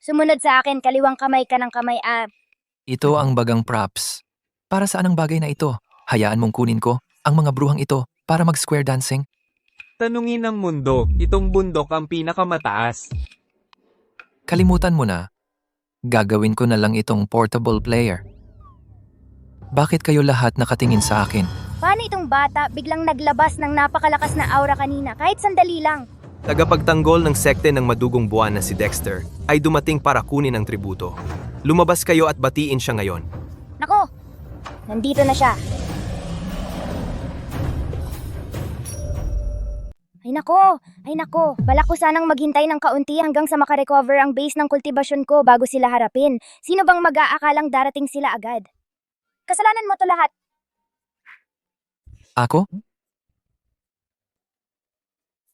Sumunod sa akin, kaliwang kamay ka ng kamay, Ito ang bagang props. Para saan ang bagay na ito? Hayaan mong kunin ko ang mga bruhang ito para mag-square dancing. Tanungin ng mundo, itong bundok ang pinakamataas. Kalimutan mo na. Gagawin ko na lang itong portable player. Bakit kayo lahat nakatingin sa akin? Paano itong bata biglang naglabas ng napakalakas na aura kanina kahit sandali lang? Tagapagtanggol ng sekte ng madugong buwan na si Dexter ay dumating para kunin ang tributo. Lumabas kayo at batiin siya ngayon. Nako, nandito na siya. Ay nako, balak ko sanang maghintay ng kaunti hanggang sa makarecover ang base ng kultibasyon ko bago sila harapin. Sino bang mag-aakalang darating sila agad? Kasalanan mo to lahat. Ako?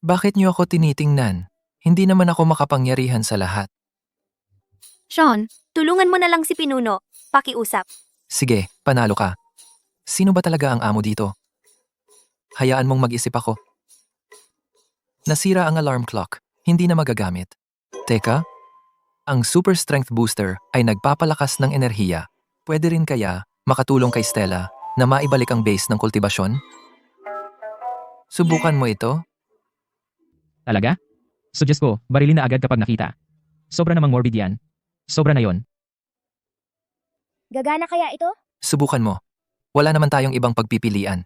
Bakit niyo ako tinitingnan? Hindi naman ako makapangyarihan sa lahat. Sean, tulungan mo na lang si Pinuno. Pakiusap. Sige, panalo ka. Sino ba talaga ang amo dito? Hayaan mong mag-isip ako. Nasira ang alarm clock. Hindi na magagamit. Teka, ang super strength booster ay nagpapalakas ng enerhiya. Pwede rin kaya makatulong kay Stella na maibalik ang base ng kultibasyon? Subukan mo ito? Talaga? Suggest ko, barilin na agad kapag nakita. Sobra namang morbid yan. Sobra na yon. Gagana kaya ito? Subukan mo. Wala naman tayong ibang pagpipilian.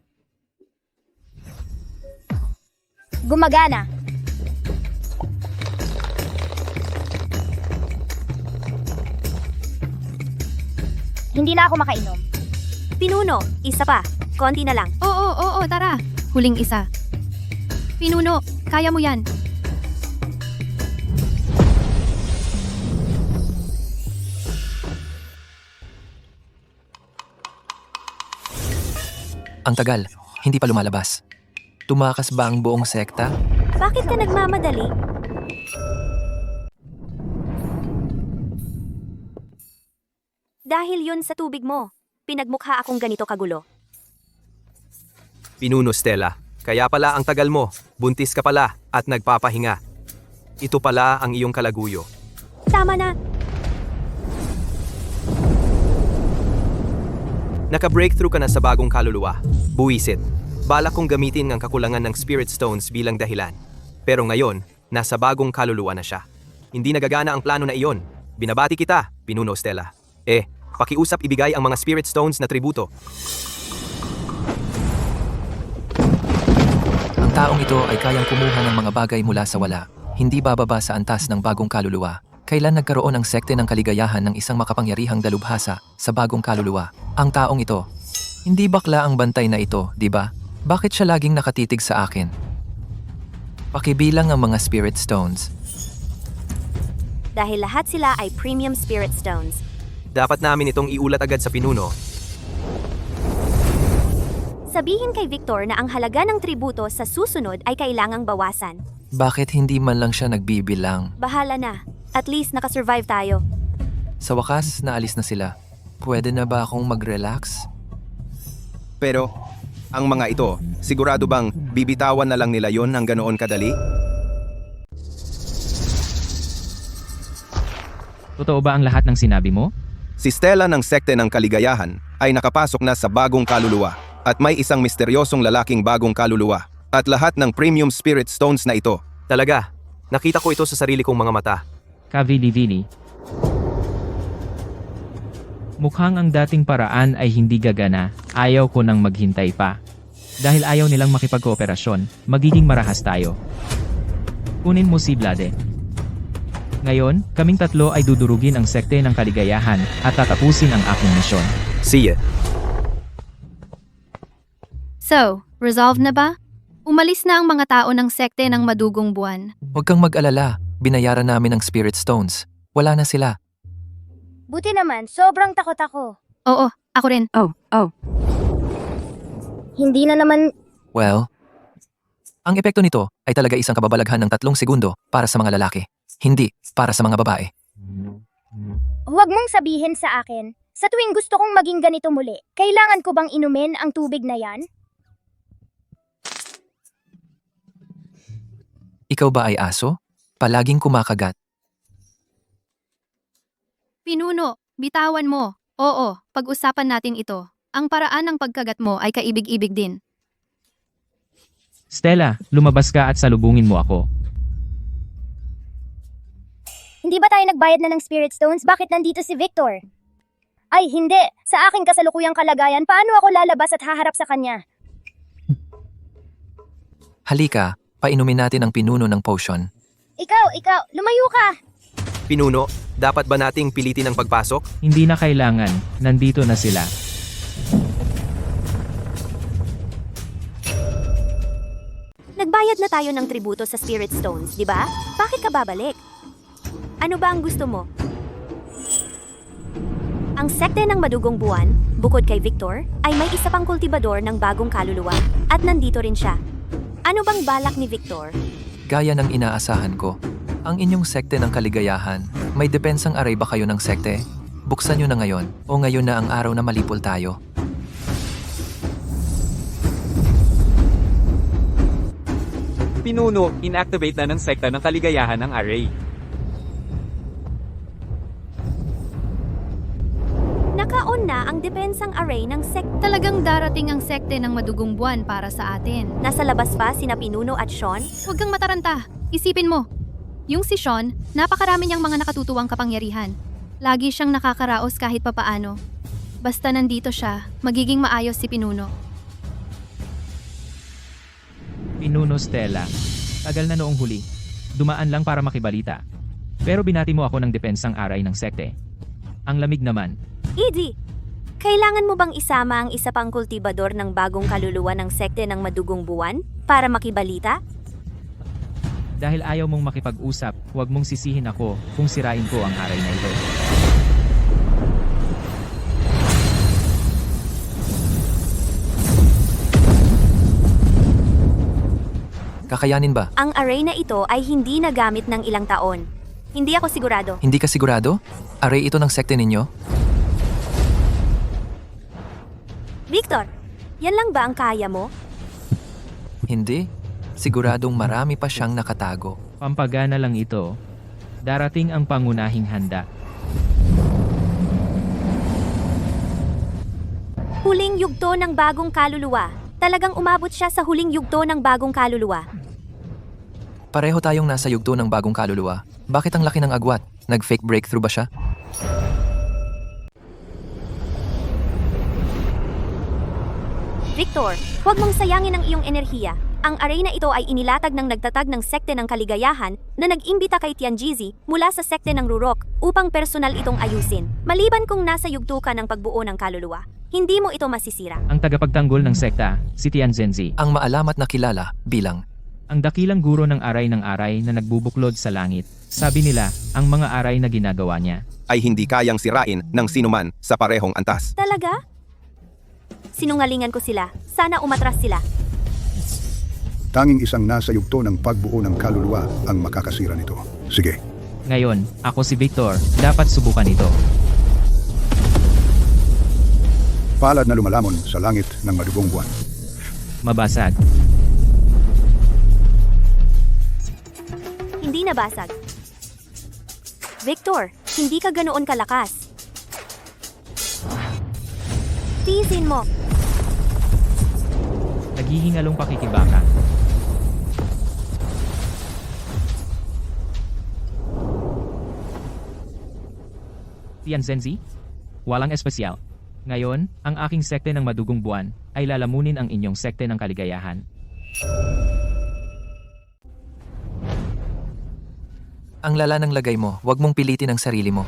Gumagana. Hindi na ako makainom. Pinuno, isa pa. Konti na lang. Oo, tara. Huling isa. Pinuno, kaya mo yan. Ang tagal, hindi pa lumalabas. Tumakas ba ang buong sekta? Bakit ka nagmamadali? Dahil yun sa tubig mo. Pinagmukha akong ganito kagulo. Pinuno, Stella. Kaya pala ang tagal mo. Buntis ka pala at nagpapahinga. Ito pala ang iyong kalaguyo. Tama na. Naka-breakthrough ka na sa bagong kaluluwa. Buwisit. Balak kong gamitin ang kakulangan ng Spirit Stones bilang dahilan. Pero ngayon, nasa bagong kaluluwa na siya. Hindi nagagana ang plano na iyon. Binabati kita, Pinuno, Stella. Pakiusap ibigay ang mga Spirit Stones na tributo. Ang taong ito ay kayang kumuha ng mga bagay mula sa wala. Hindi bababa sa antas ng bagong kaluluwa. Kailan nagkaroon ang sekte ng kaligayahan ng isang makapangyarihang dalubhasa sa bagong kaluluwa? Ang taong ito. Hindi bakla ang bantay na ito, di ba? Bakit siya laging nakatitig sa akin? Pakibilang ang mga Spirit Stones. Dahil lahat sila ay Premium Spirit Stones. Dapat namin itong iulat agad sa Pinuno. Sabihin kay Victor na ang halaga ng tributo sa susunod ay kailangang bawasan. Bakit hindi man lang siya nagbibilang? Bahala na. At least nakasurvive tayo. Sa wakas, naalis na sila. Pwede na ba akong mag-relax? Pero, ang mga ito, sigurado bang bibitawan na lang nila yon ng ganoon kadali? Totoo ba ang lahat ng sinabi mo? Si Stella ng sekte ng kaligayahan ay nakapasok na sa bagong kaluluwa at may isang misteryosong lalaking bagong kaluluwa at lahat ng Premium Spirit Stones na ito. Talaga, nakita ko ito sa sarili kong mga mata. Kavili-vili. Mukhang ang dating paraan ay hindi gagana. Ayaw ko nang maghintay pa. Dahil ayaw nilang makipagkooperasyon, magiging marahas tayo. Kunin mo si Vlade. Ngayon, kaming tatlo ay dudurugin ang sekte ng kaligayahan at tatapusin ang aking misyon. See ya. So, resolved na ba? Umalis na ang mga tao ng sekte ng madugong buwan. Huwag kang mag-alala. Binayaran namin ang Spirit Stones. Wala na sila. Buti naman, sobrang takot ako. Oo, ako rin. Oh. Hindi na naman Well, ang epekto nito ay talaga isang kababalaghan ng 3 segundo para sa mga lalaki, hindi para sa mga babae. Huwag mong sabihin sa akin, sa tuwing gusto kong maging ganito muli, kailangan ko bang inumin ang tubig na yan? Ikaw ba ay aso? Palaging kumakagat. Pinuno, bitawan mo. Oo, pag-usapan natin ito. Ang paraan ng pagkagat mo ay kaibig-ibig din. Stella, lumabas ka at salubungin mo ako. Hindi ba tayo nagbayad na ng Spirit Stones? Bakit nandito si Victor? Ay, hindi. Sa aking kasalukuyang kalagayan, paano ako lalabas at haharap sa kanya? Halika, painumin natin ang pinuno ng potion. Ikaw, lumayo ka! Pinuno, dapat ba nating pilitin ang pagpasok? Hindi na kailangan, nandito na sila. Nagbayad na tayo ng tributo sa Spirit Stones, di ba? Bakit ka babalik? Ano ba ang gusto mo? Ang sekte ng Madugong Buwan, bukod kay Victor, ay may isa pang kultibador ng bagong kaluluwa, at nandito rin siya. Ano bang balak ni Victor? Gaya ng inaasahan ko, ang inyong sekte ng kaligayahan, may depensang aray ba kayo ng sekte? Buksan nyo na ngayon, o ngayon na ang araw na malipol tayo. Pinuno, inactivate na ng sekta ng kaligayahan ng array. Naka-on na ang depensang array ng sekte. Talagang darating ang sekte ng Madugong Buwan para sa atin. Nasa labas pa sina Pinuno at Sean? Huwag kang mataranta. Isipin mo. Yung si Sean, napakarami niyang mga nakatutuwang kapangyarihan. Lagi siyang nakakaraos kahit papaano. Basta nandito siya, magiging maayos si Pinuno. Pinuno Stella. Tagal na noong huli. Dumaan lang para makibalita. Pero binati mo ako ng depensang aray ng sekte. Ang lamig naman. Edie, kailangan mo bang isama ang isa pang kultibador ng bagong kaluluwa ng sekte ng Madugong Buwan para makibalita? Dahil ayaw mong makipag-usap, huwag mong sisihin ako kung sirain ko ang aray na ito. Kakayanin ba? Ang array na ito ay hindi nagamit ng ilang taon. Hindi ako sigurado. Hindi ka sigurado? Aray ito ng sekte ninyo? Victor, yan lang ba ang kaya mo? Hindi. Siguradong marami pa siyang nakatago. Pampagana lang ito. Darating ang pangunahing handa. Huling yugto ng bagong kaluluwa. Talagang umabot siya sa huling yugto ng bagong kaluluwa. Pareho tayong nasa yugto ng bagong kaluluwa. Bakit ang laki ng agwat? Nag-fake breakthrough ba siya? Victor, huwag mong sayangin ang iyong enerhiya. Ang array na ito ay inilatag ng nagtatag ng sekte ng kaligayahan na nag-imbita kay Tianjizi mula sa sekte ng Rurok upang personal itong ayusin. Maliban kung nasa yugto ka ng pagbuo ng kaluluwa, hindi mo ito masisira. Ang tagapagtanggol ng sekta, si Tianzenzi. Ang maalamat na kilala bilang Ang dakilang guro ng aray na nagbubuklod sa langit. Sabi nila, ang mga aray na ginagawa niya ay hindi kayang sirain ng sinuman sa parehong antas. Talaga? Sinungalingan ko sila. Sana umatras sila. Tanging isang nasa yugto ng pagbuo ng kaluluwa ang makakasira nito. Sige. Ngayon, ako si Victor, dapat subukan ito. Palad na lumalamon sa langit ng madugong buwan. Mabasag. Hindi nabasag. Victor, hindi ka ganoon kalakas. Tiisin mo. Naghihingalong pakikibaka. Tianzenzi? Walang espesyal. Ngayon, ang aking sekte ng Madugong Buwan ay lalamunin ang inyong sekte ng kaligayahan. ang lala ng lagay mo. Huwag mong pilitin ang sarili mo.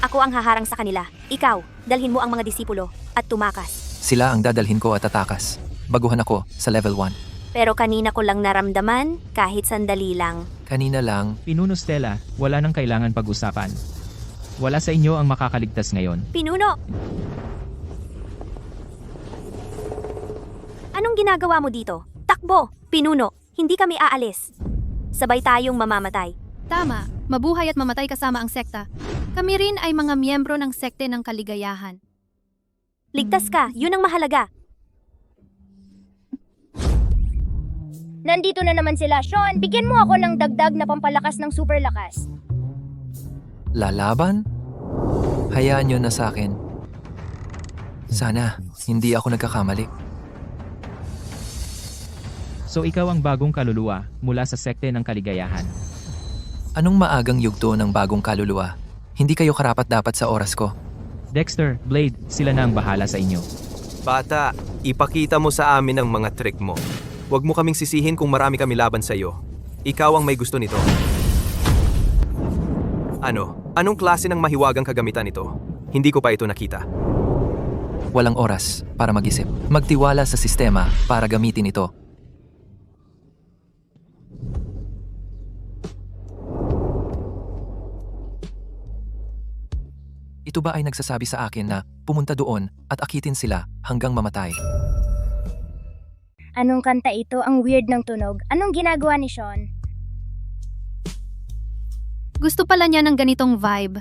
Ako ang haharang sa kanila. Ikaw, dalhin mo ang mga disipulo at tumakas. Sila ang dadalhin ko at tatakas. Baguhan ako sa level 1. Pero kanina ko lang naramdaman, kahit sandali lang. Kanina lang, Pinuno Stella, wala nang kailangan pag-usapan. Wala sa inyo ang makakaligtas ngayon. Pinuno! Anong ginagawa mo dito? Takbo! Pinuno! Hindi kami aalis. Sabay tayong mamamatay. Tama, mabuhay at mamatay kasama ang sekta. Kami rin ay mga miyembro ng sekte ng kaligayahan. Ligtas ka, yun ang mahalaga. Nandito na naman sila, Sean. Bigyan mo ako ng dagdag na pampalakas ng super lakas. Lalaban? Hayaan nyo na sa akin. Sana, hindi ako nagkakamali. So ikaw ang bagong kaluluwa mula sa sekte ng kaligayahan. Anong maagang yugto ng bagong kaluluwa? Hindi kayo karapat-dapat sa oras ko. Dexter, Blade, sila na ang bahala sa inyo. Bata, ipakita mo sa amin ang mga trick mo. Huwag mo kaming sisihin kung marami kami laban sa iyo. Ikaw ang may gusto nito. Ano? Anong klase ng mahiwagang kagamitan ito? Hindi ko pa ito nakita. Walang oras para mag-isip. Magtiwala sa sistema para gamitin ito. Ito ba ay nagsasabi sa akin na pumunta doon at akitin sila hanggang mamatay? Anong kanta ito? Ang weird ng tunog. Anong ginagawa ni Sean? Gusto pala niya ng ganitong vibe.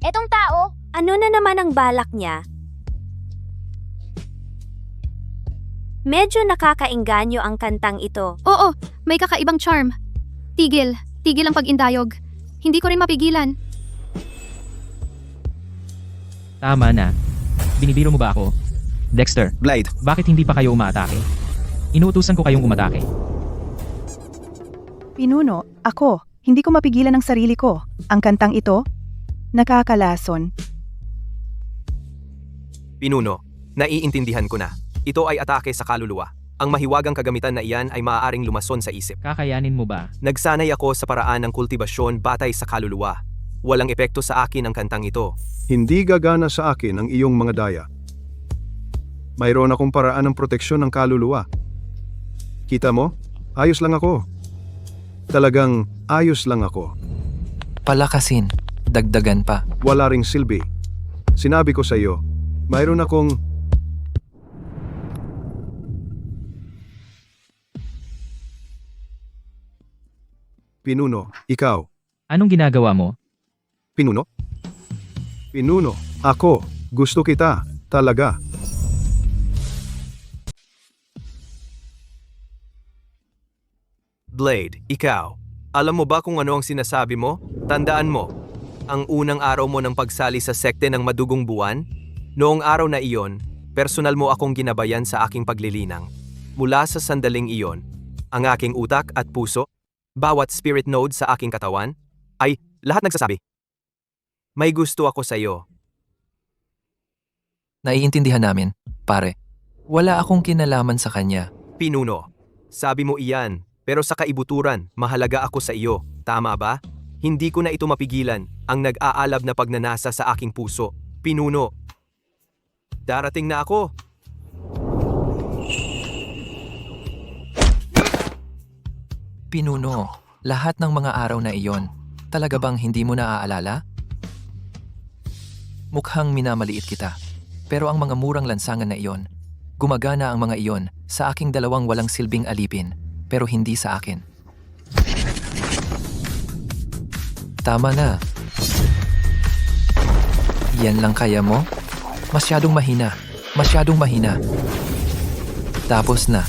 Etong tao? Ano na naman ang balak niya? Medyo nakakaengganyo ang kantang ito. Oo, may kakaibang charm. Tigil ang pag-indayog. Hindi ko rin mapigilan. Tama na. Binibiro mo ba ako? Dexter, Blade, bakit hindi pa kayo umaatake? Inuutusan ko kayong umatake. Pinuno, ako, hindi ko mapigilan ang sarili ko. Ang kantang ito, nakakalason. Pinuno, naiintindihan ko na. Ito ay atake sa kaluluwa. Ang mahiwagang kagamitan na iyan ay maaaring lumason sa isip. Kakayanin mo ba? Nagsanay ako sa paraan ng kultibasyon batay sa kaluluwa. Walang epekto sa akin ang kantang ito. Hindi gagana sa akin ang iyong mga daya. Mayroon akong paraan ng proteksyon ng kaluluwa. Kita mo? Ayos lang ako. Talagang ayos lang ako. Palakasin, dagdagan pa. Wala ring silbi. Sinabi ko sa iyo, mayroon akong... Pinuno, ikaw. Anong ginagawa mo? Pinuno? Pinuno, ako. Gusto kita. Talaga. Blade, ikaw. Alam mo ba kung ano ang sinasabi mo? Tandaan mo, ang unang araw mo ng pagsali sa sekte ng madugong buwan? Noong araw na iyon, personal mo akong ginabayan sa aking paglilinang. Mula sa sandaling iyon, ang aking utak at puso, bawat spirit node sa aking katawan, ay lahat nagsasabi, may gusto ako sa iyo. Naiintindihan namin, pare. Wala akong kinalaman sa kanya. Pinuno, sabi mo iyan, pero sa kaibuturan, mahalaga ako sa iyo. Tama ba? Hindi ko na ito mapigilan, ang nag-aalab na pagnanasa sa aking puso. Pinuno, darating na ako. Pinuno, lahat ng mga araw na iyon, talaga bang hindi mo naaalala? Mukhang minamaliit kita. Pero ang mga murang lansangan na iyon, gumagana ang mga iyon sa aking dalawang walang silbing alipin, pero hindi sa akin. Tama na. Yan lang kaya mo? Masyadong mahina. Masyadong mahina. Tapos na.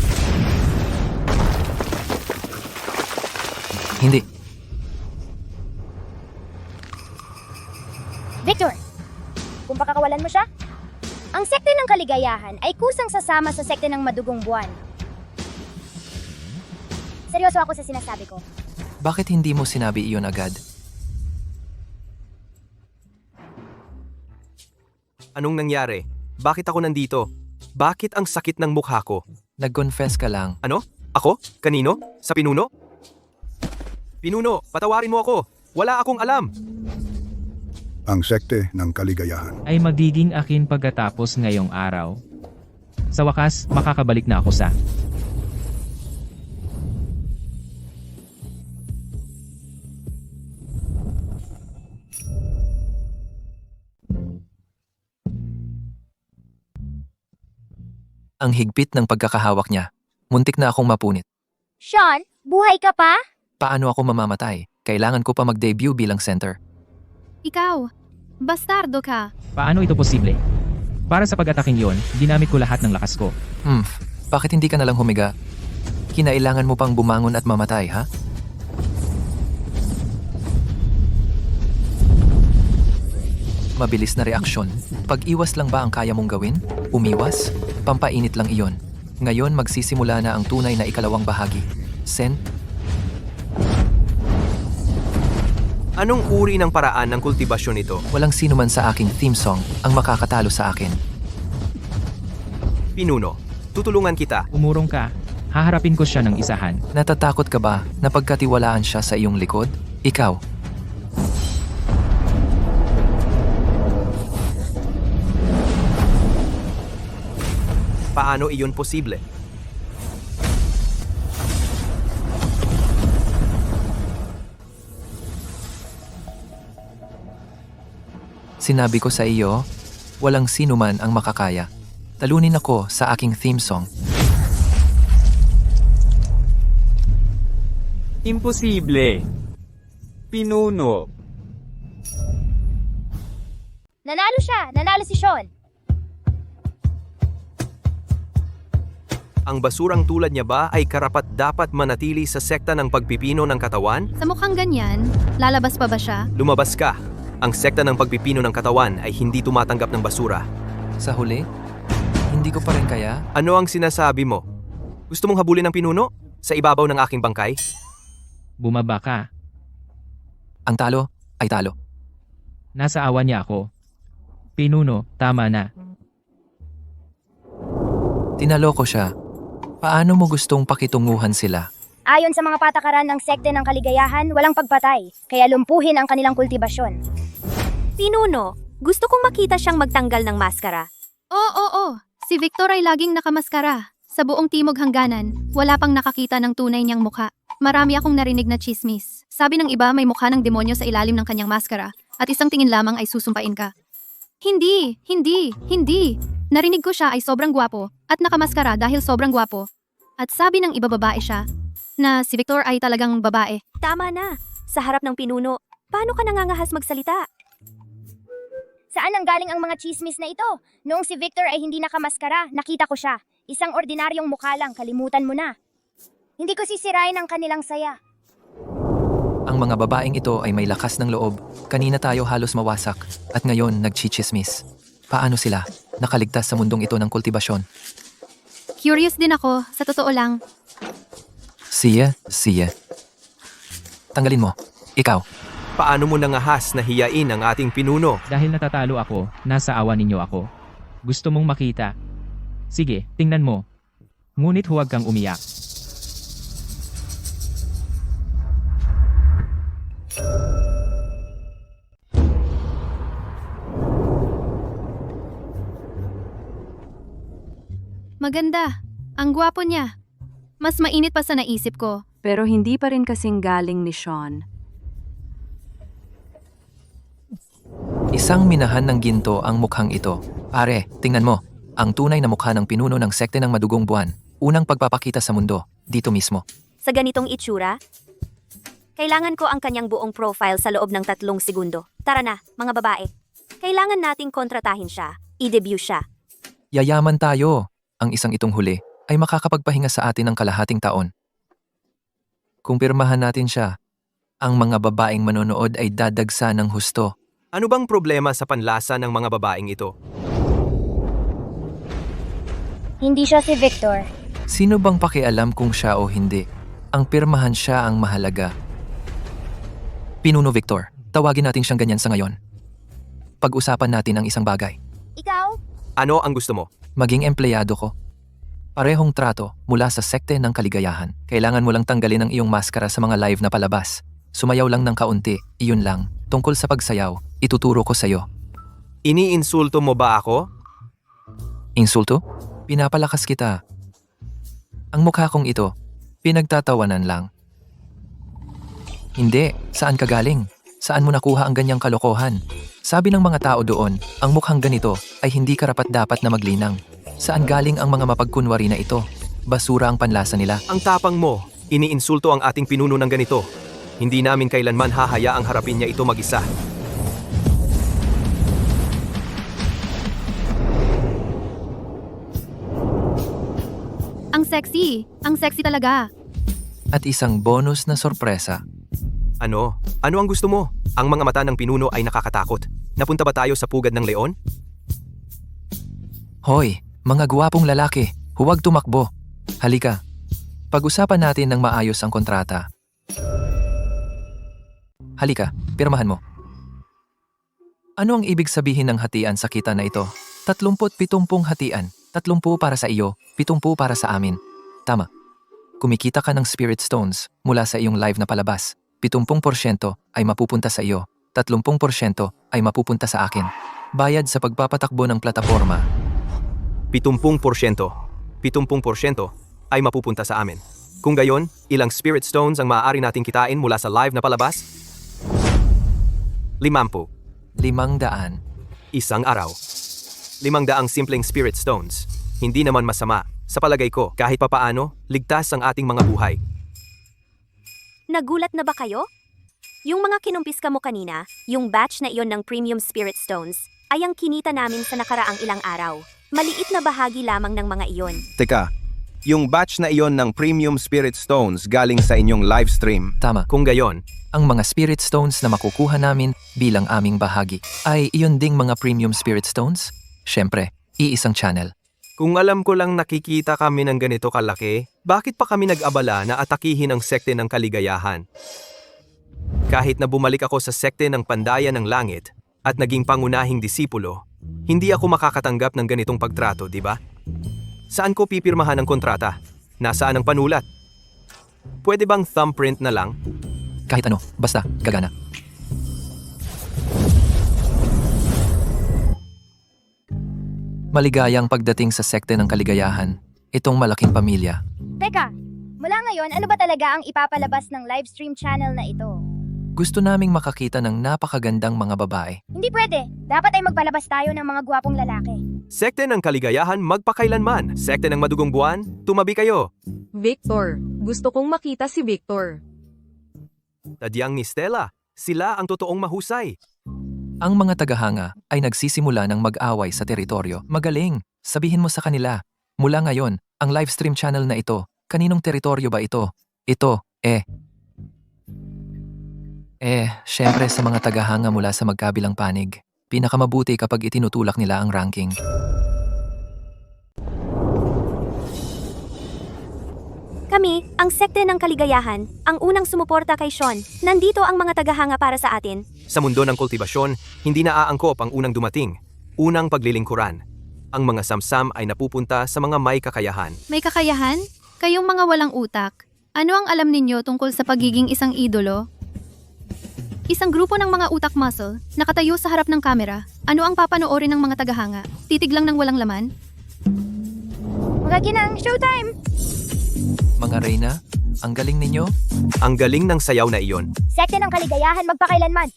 Hindi. Victor, kung pakakawalan mo siya, ang sekte ng kaligayahan ay kusang sasama sa sekte ng madugong buwan. Seryoso ako sa sinasabi ko. Bakit hindi mo sinabi iyon agad? Anong nangyari? Bakit ako nandito? Bakit ang sakit ng mukha ko? Nag-confess ka lang. Ano? Ako? Kanino? Sa pinuno? Pinuno, patawarin mo ako. Wala akong alam. Ang sekte ng kaligayahan. Ay magiging akin pagkatapos ngayong araw. Sa wakas, makakabalik na ako sa... Ang higpit ng pagkakahawak niya. Muntik na akong mapunit. Sean, buhay ka pa? Paano ako mamamatay? Kailangan ko pa mag-debut bilang center. Ikaw, bastardo ka. Paano ito posible? Para sa pag-ataking yon, ginamit ko lahat ng lakas ko. Bakit hindi ka nalang humiga? Kinailangan mo pang bumangon at mamatay, ha? Mabilis na reaksyon. Pag-iwas lang ba ang kaya mong gawin? Umiwas? Pampainit lang iyon. Ngayon magsisimula na ang tunay na ikalawang bahagi. Sen, Anong uri ng paraan ng kultibasyon ito? walang sino man sa aking theme song ang makakatalo sa akin. Pinuno, tutulungan kita. Umurong ka. Haharapin ko siya ng isahan. Natatakot ka ba na pagkatiwalaan siya sa iyong likod? Ikaw, Paano iyon posible? sinabi ko sa iyo, walang sino man ang makakaya. Talunin ako sa aking theme song. Imposible. Pinuno. Nanalo siya! Nanalo si Sean! Ang basurang tulad niya ba ay karapat-dapat manatili sa sekta ng pagpipino ng katawan? Sa mukhang ganyan, lalabas pa ba siya? Lumabas ka. Ang sekta ng pagpipino ng katawan ay hindi tumatanggap ng basura. Sa huli, hindi ko pa rin kaya. Ano ang sinasabi mo? Gusto mong habulin ng pinuno? Sa ibabaw ng aking bangkay? Bumaba ka. Ang talo ay talo. Nasa awa niya ako. Pinuno, tama na. Tinalo ko siya. Paano mo gustong pakitunguhan sila? Ayon sa mga patakaran ng sekte ng kaligayahan, walang pagpatay, kaya lumpuhin ang kanilang kultibasyon. Pinuno, gusto kong makita siyang magtanggal ng maskara. Oo. Si Victor ay laging nakamaskara. Sa buong Timog Hangganan, wala pang nakakita ng tunay niyang mukha. Marami akong narinig na chismis. Sabi ng iba may mukha ng demonyo sa ilalim ng kanyang maskara at isang tingin lamang ay susumpain ka. Hindi. Narinig ko siya ay sobrang gwapo at nakamaskara dahil sobrang gwapo. At sabi ng iba babae siya, na si Victor ay talagang babae. Tama na. Sa harap ng pinuno, paano ka nangangahas magsalita? Saan ang galing ang mga chismis na ito? Noong si Victor ay hindi nakamaskara, nakita ko siya. Isang ordinaryong mukha lang, kalimutan mo na. Hindi ko sisirain ang kanilang saya. Ang mga babaeng ito ay may lakas ng loob. Kanina tayo halos mawasak at ngayon nagchichismis. Paano sila nakaligtas sa mundong ito ng kultibasyon? Curious din ako, sa totoo lang. Siya. Tanggalin mo. Ikaw. Paano mo nangahas na hiyain ang ating pinuno? Dahil natatalo ako, nasa awa ninyo ako. Gusto mong makita? Sige, tingnan mo. Ngunit huwag kang umiyak. Maganda. Ang gwapo niya. Mas mainit pa sa naisip ko. Pero hindi pa rin kasing galing ni Sean. Isang minahan ng ginto ang mukhang ito. Pare, tingnan mo. Ang tunay na mukha ng pinuno ng sekte ng madugong buwan. Unang pagpapakita sa mundo. Dito mismo. Sa ganitong itsura, kailangan ko ang kanyang buong profile sa loob ng 3 segundo. Tara na, mga babae. Kailangan nating kontratahin siya. I-debut siya. Yayaman tayo. Ang isang itong huli ay makakapagpahinga sa atin ng kalahating taon. Kung pirmahan natin siya, ang mga babaeng manonood ay dadagsa ng husto. Ano bang problema sa panlasa ng mga babaeng ito? Hindi siya si Victor. Sino bang pakialam kung siya o hindi? Ang pirmahan siya ang mahalaga. Pinuno Victor, tawagin natin siyang ganyan sa ngayon. Pag-usapan natin ang isang bagay. Ikaw? Ano ang gusto mo? Maging empleyado ko. Parehong trato mula sa sekte ng kaligayahan. Kailangan mo lang tanggalin ang iyong maskara sa mga live na palabas. Sumayaw lang ng kaunti, iyon lang. Tungkol sa pagsayaw, ituturo ko sa'yo. Iniinsulto mo ba ako? Insulto? Pinapalakas kita. Ang mukha kong ito, pinagtatawanan lang. Hindi, saan ka galing? Saan mo nakuha ang ganyang kalokohan? Sabi ng mga tao doon, ang mukhang ganito ay hindi karapat-dapat na maglinang. Saan galing ang mga mapagkunwari na ito? Basura ang panlasa nila. Ang tapang mo, iniinsulto ang ating pinuno ng ganito. Hindi namin kailanman hahayaang harapin niya ito mag-isa. Ang sexy! Ang sexy talaga! At isang bonus na sorpresa. Ano? Ano ang gusto mo? Ang mga mata ng pinuno ay nakakatakot. Napunta ba tayo sa pugad ng leon? Hoy, mga guwapong lalaki, huwag tumakbo. Halika. Pag-usapan natin ng maayos ang kontrata. Halika, pirmahan mo. Ano ang ibig sabihin ng hatian sa kita na ito? 30-70 hatian. 30 para sa iyo, 70 para sa amin. Tama. Kumikita ka ng spirit stones mula sa iyong live na palabas. 70% ay mapupunta sa iyo, 30% ay mapupunta sa akin. Bayad sa pagpapatakbo ng plataforma. 70%. 70% ay mapupunta sa amin. Kung gayon, ilang spirit stones ang maaari nating kitain mula sa live na palabas? 50. 500. Isang araw. 500 simpleng spirit stones. Hindi naman masama. Sa palagay ko, kahit papaano, ligtas ang ating mga buhay. Nagulat na ba kayo? Yung mga kinumpiska mo kanina, yung batch na iyon ng Premium Spirit Stones, ay ang kinita namin sa nakaraang ilang araw. Maliit na bahagi lamang ng mga iyon. Teka, yung batch na iyon ng Premium Spirit Stones galing sa inyong live stream. Tama. Kung gayon, Ang mga spirit stones na makukuha namin bilang aming bahagi ay iyon ding mga premium spirit stones? Syempre, iisang channel. kung alam ko lang nakikita kami ng ganito kalaki, bakit pa kami nag-abala na atakihin ang sekte ng kaligayahan? Kahit na bumalik ako sa sekte ng Pandayan ng Langit at naging pangunahing disipulo, hindi ako makakatanggap ng ganitong pagtrato, di ba? Saan ko pipirmahan ang kontrata? Nasaan ang panulat? Pwede bang thumbprint na lang? Kahit ano, basta, gagana. Maligayang pagdating sa sekte ng kaligayahan, itong malaking pamilya. Teka, mula ngayon, ano ba talaga ang ipapalabas ng livestream channel na ito? Gusto naming makakita ng napakagandang mga babae. Hindi pwede. Dapat ay magpalabas tayo ng mga gwapong lalaki. Sekte ng kaligayahan magpakailanman. Sekte ng madugong buwan, tumabi kayo. Victor, gusto kong makita si Victor. Tadyang ni Stella, sila ang totoong mahusay. Ang mga tagahanga ay nagsisimula ng mag-away sa teritoryo. Magaling! Sabihin mo sa kanila, mula ngayon, ang livestream channel na ito, kaninong teritoryo ba ito? Ito, syempre sa mga tagahanga mula sa magkabilang panig. Pinakamabuti kapag itinutulak nila ang ranking. Kami, ang sekte ng kaligayahan, ang unang sumuporta kay Sean. Nandito ang mga tagahanga para sa atin. Sa mundo ng kultibasyon, hindi naaangkop ang unang dumating. Unang paglilingkuran. Ang mga samsam ay napupunta sa mga may kakayahan. May kakayahan? Kayong mga walang utak. Ano ang alam ninyo tungkol sa pagiging isang idolo? Isang grupo ng mga utak muscle, nakatayo sa harap ng kamera. Ano ang papanoorin ng mga tagahanga? Titig lang ng walang laman? Mga ginang, showtime! Mga Reyna, ang galing ninyo? Ang galing ng sayaw na iyon. Sekte ng kaligayahan magpakailanman.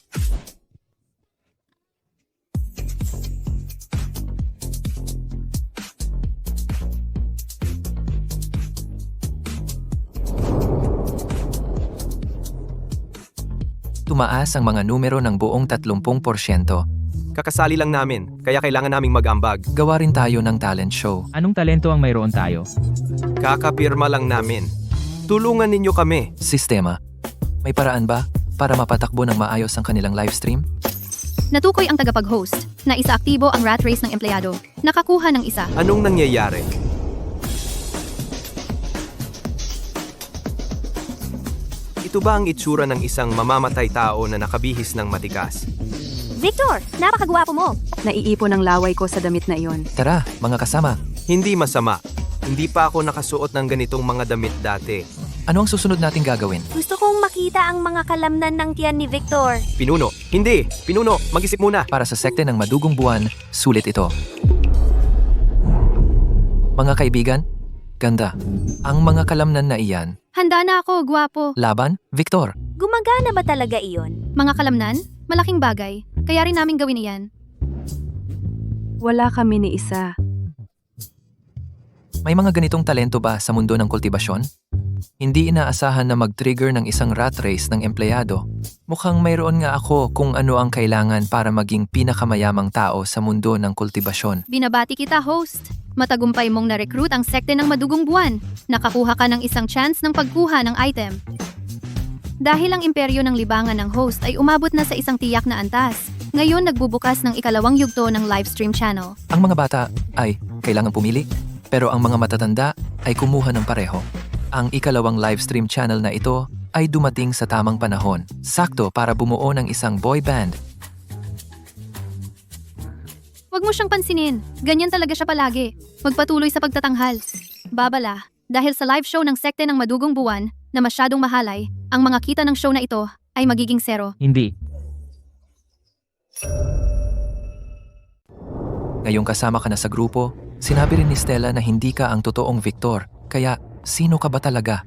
Tumaas ang mga numero ng buong 30%. Kakasali lang namin, kaya kailangan naming mag-ambag. Gawa rin tayo ng talent show. Anong talento ang mayroon tayo? Kakapirma lang namin. Tulungan ninyo kami. Sistema. May paraan ba para mapatakbo ng maayos ang kanilang livestream? Natukoy ang tagapag-host na isaaktibo ang rat race ng empleyado. Nakakuha ng isa. Anong nangyayari? Ito ba ang itsura ng isang mamamatay tao na nakabihis ng matikas? Victor, napakagwapo mo. Naiipon ang laway ko sa damit na iyon. Tara, mga kasama. Hindi masama. Hindi pa ako nakasuot ng ganitong mga damit dati. Ano ang susunod nating gagawin? Gusto kong makita ang mga kalamnan ng tiyan ni Victor. Pinuno. Hindi. Pinuno, mag-isip muna. Para sa sekte ng madugong buwan, sulit ito. Mga kaibigan, ganda. Ang mga kalamnan na iyan. Handa na ako, gwapo. Laban, Victor. Gumagana ba talaga iyon? Mga kalamnan, malaking bagay. Kaya rin namin gawin iyan. Wala kami ni isa. May mga ganitong talento ba sa mundo ng kultibasyon? Hindi inaasahan na mag-trigger ng isang rat race ng empleyado. Mukhang mayroon nga ako kung ano ang kailangan para maging pinakamayamang tao sa mundo ng kultibasyon. Binabati kita, host. Matagumpay mong na-recruit ang sekte ng madugong buwan. Nakakuha ka ng isang chance ng pagkuha ng item. Dahil ang imperyo ng libangan ng host ay umabot na sa isang tiyak na antas, ngayon nagbubukas ng ikalawang yugto ng livestream channel. Ang mga bata ay kailangang pumili, pero ang mga matatanda ay kumuha ng pareho. Ang ikalawang livestream channel na ito ay dumating sa tamang panahon, sakto para bumuo ng isang boy band. Huwag mo siyang pansinin, ganyan talaga siya palagi. Magpatuloy sa pagtatanghal. Babala, dahil sa live show ng sekte ng madugong buwan na masyadong mahalay, ang mga kita ng show na ito ay magiging 0. Hindi. Ngayong kasama ka na sa grupo, sinabi rin ni Stella na hindi ka ang totoong Victor, kaya sino ka ba talaga?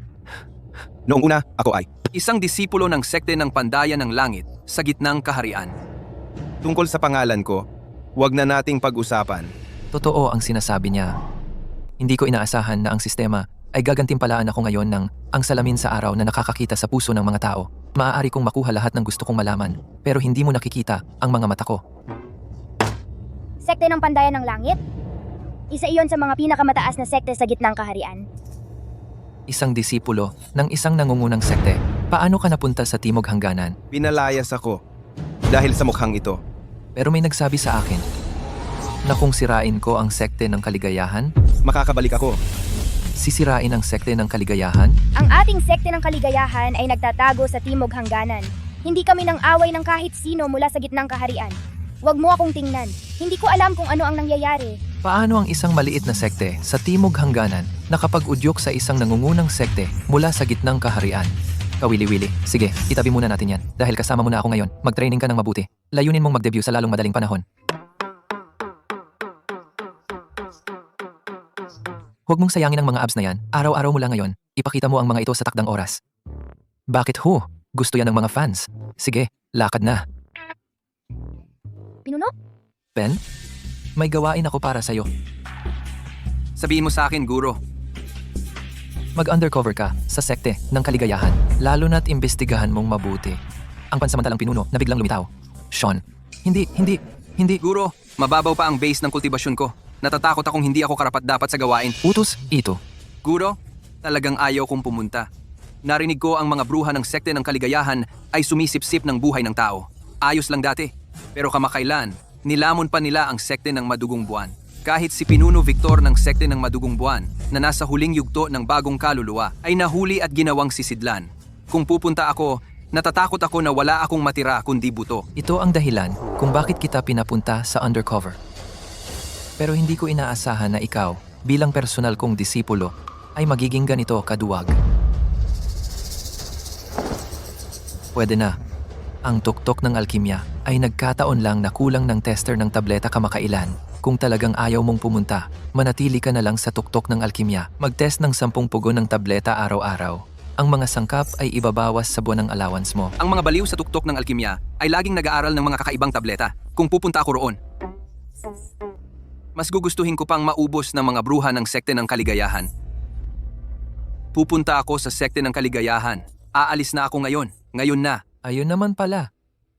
Noong una, ako ay Isang disipulo ng sekte ng Pandayan ng Langit sa gitnang kaharian. tungkol sa pangalan ko. Huwag na nating pag-usapan. Totoo ang sinasabi niya. Hindi ko inaasahan na ang sistema ay gagantimpalaan ako ngayon ng ang salamin sa araw na nakakakita sa puso ng mga tao. Maaari kong makuha lahat ng gusto kong malaman, pero hindi mo nakikita ang mga mata ko. Sekte ng Pandayan ng Langit? Isa iyon sa mga pinakamataas na sekte sa gitnang kaharian. Isang disipulo ng isang nangungunang sekte. Paano ka napunta sa Timog Hangganan? Pinalayas ako dahil sa mukhang ito. Pero may nagsabi sa akin na kung sirain ko ang sekte ng kaligayahan, Makakabalik ako. sisirain ang sekte ng kaligayahan? Ang ating sekte ng kaligayahan ay nagtatago sa Timog Hangganan. Hindi kami nang away ng kahit sino mula sa gitnang kaharian. Huwag mo akong tingnan. Hindi ko alam kung ano ang nangyayari. Paano ang isang maliit na sekte sa Timog Hangganan nakapag-udyok sa isang nangungunang sekte mula sa gitnang kaharian? Kawili-wili. Sige, itabi muna natin yan. Dahil kasama mo na ako ngayon, mag-training ka ng mabuti. Layunin mong mag-debut sa lalong madaling panahon. Huwag mong sayangin ang mga abs na yan. Araw-araw mula ngayon, ipakita mo ang mga ito sa takdang oras. Bakit ho? Gusto yan ng mga fans. Sige, lakad na. Pinuno? Ben, may gawain ako para sa'yo. Sabihin mo sa akin, Guro. Mag-undercover ka sa sekte ng kaligayahan, lalo na't imbestigahan mong mabuti. Ang pansamantalang pinuno na biglang lumitaw. Sean, hindi. Guro, mababaw pa ang base ng kultibasyon ko. Natatakot akong hindi ako karapat-dapat sa gawain. Utos, ito. Guro, talagang ayaw kong pumunta. Narinig ko ang mga bruha ng sekte ng kaligayahan ay sumisip-sip ng buhay ng tao. Ayos lang dati. Pero kamakailan, nilamon pa nila ang sekte ng madugong buwan. Kahit si Pinuno Victor ng sekte ng madugong buwan na nasa huling yugto ng bagong kaluluwa ay nahuli at ginawang sisidlan. Kung pupunta ako, natatakot ako na wala akong matira kundi buto. Ito ang dahilan kung bakit kita pinapunta sa undercover. Pero hindi ko inaasahan na ikaw, bilang personal kong disipulo, ay magiging ganito kaduwag. Pwede na. Ang tuktok ng alkimya ay nagkataon lang na kulang ng tester ng tableta kamakailan. Kung talagang ayaw mong pumunta, manatili ka na lang sa tuktok ng alkimya. Mag-test ng 10 pugon ng tableta araw-araw. Ang mga sangkap ay ibabawas sa buwan ng allowance mo. Ang mga baliw sa tuktok ng alkimya ay laging nag-aaral ng mga kakaibang tableta. Kung pupunta ako roon, mas gugustuhin ko pang maubos ng mga bruha ng sekte ng kaligayahan. Pupunta ako sa sekte ng kaligayahan. Aalis na ako ngayon. Ngayon na. Ayun naman pala.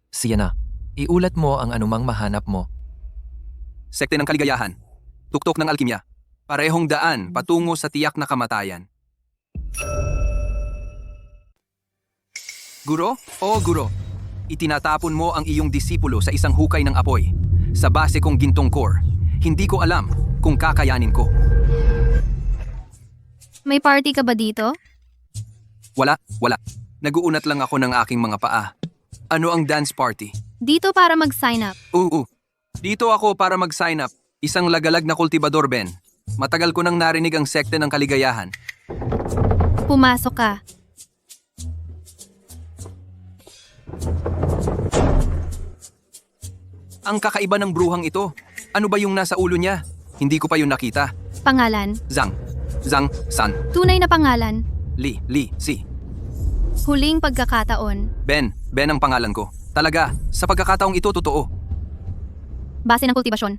Siya na. Iulat mo ang anumang mahanap mo. Sekte ng kaligayahan. Tuktok ng alkimya. Parehong daan patungo sa tiyak na kamatayan. Guro? Oo, Guro. Itinatapon mo ang iyong disipulo sa isang hukay ng apoy. Sa base kong gintong core. Hindi ko alam kung kakayanin ko. May party ka ba dito? Wala. Naguunat lang ako ng aking mga paa. Ano ang dance party? Dito para mag-sign up. Dito ako para mag-sign up. Isang lagalag na kultibador, Ben. Matagal ko nang narinig ang sekte ng kaligayahan. Pumasok ka. Ang kakaiba ng bruhang ito. Ano ba yung nasa ulo niya? Hindi ko pa yun nakita. Pangalan. Zhang San. Tunay na pangalan. Si. Huling pagkakataon. Ben ang pangalan ko. Talaga, sa pagkakataong ito totoo. Base ng kultibasyon.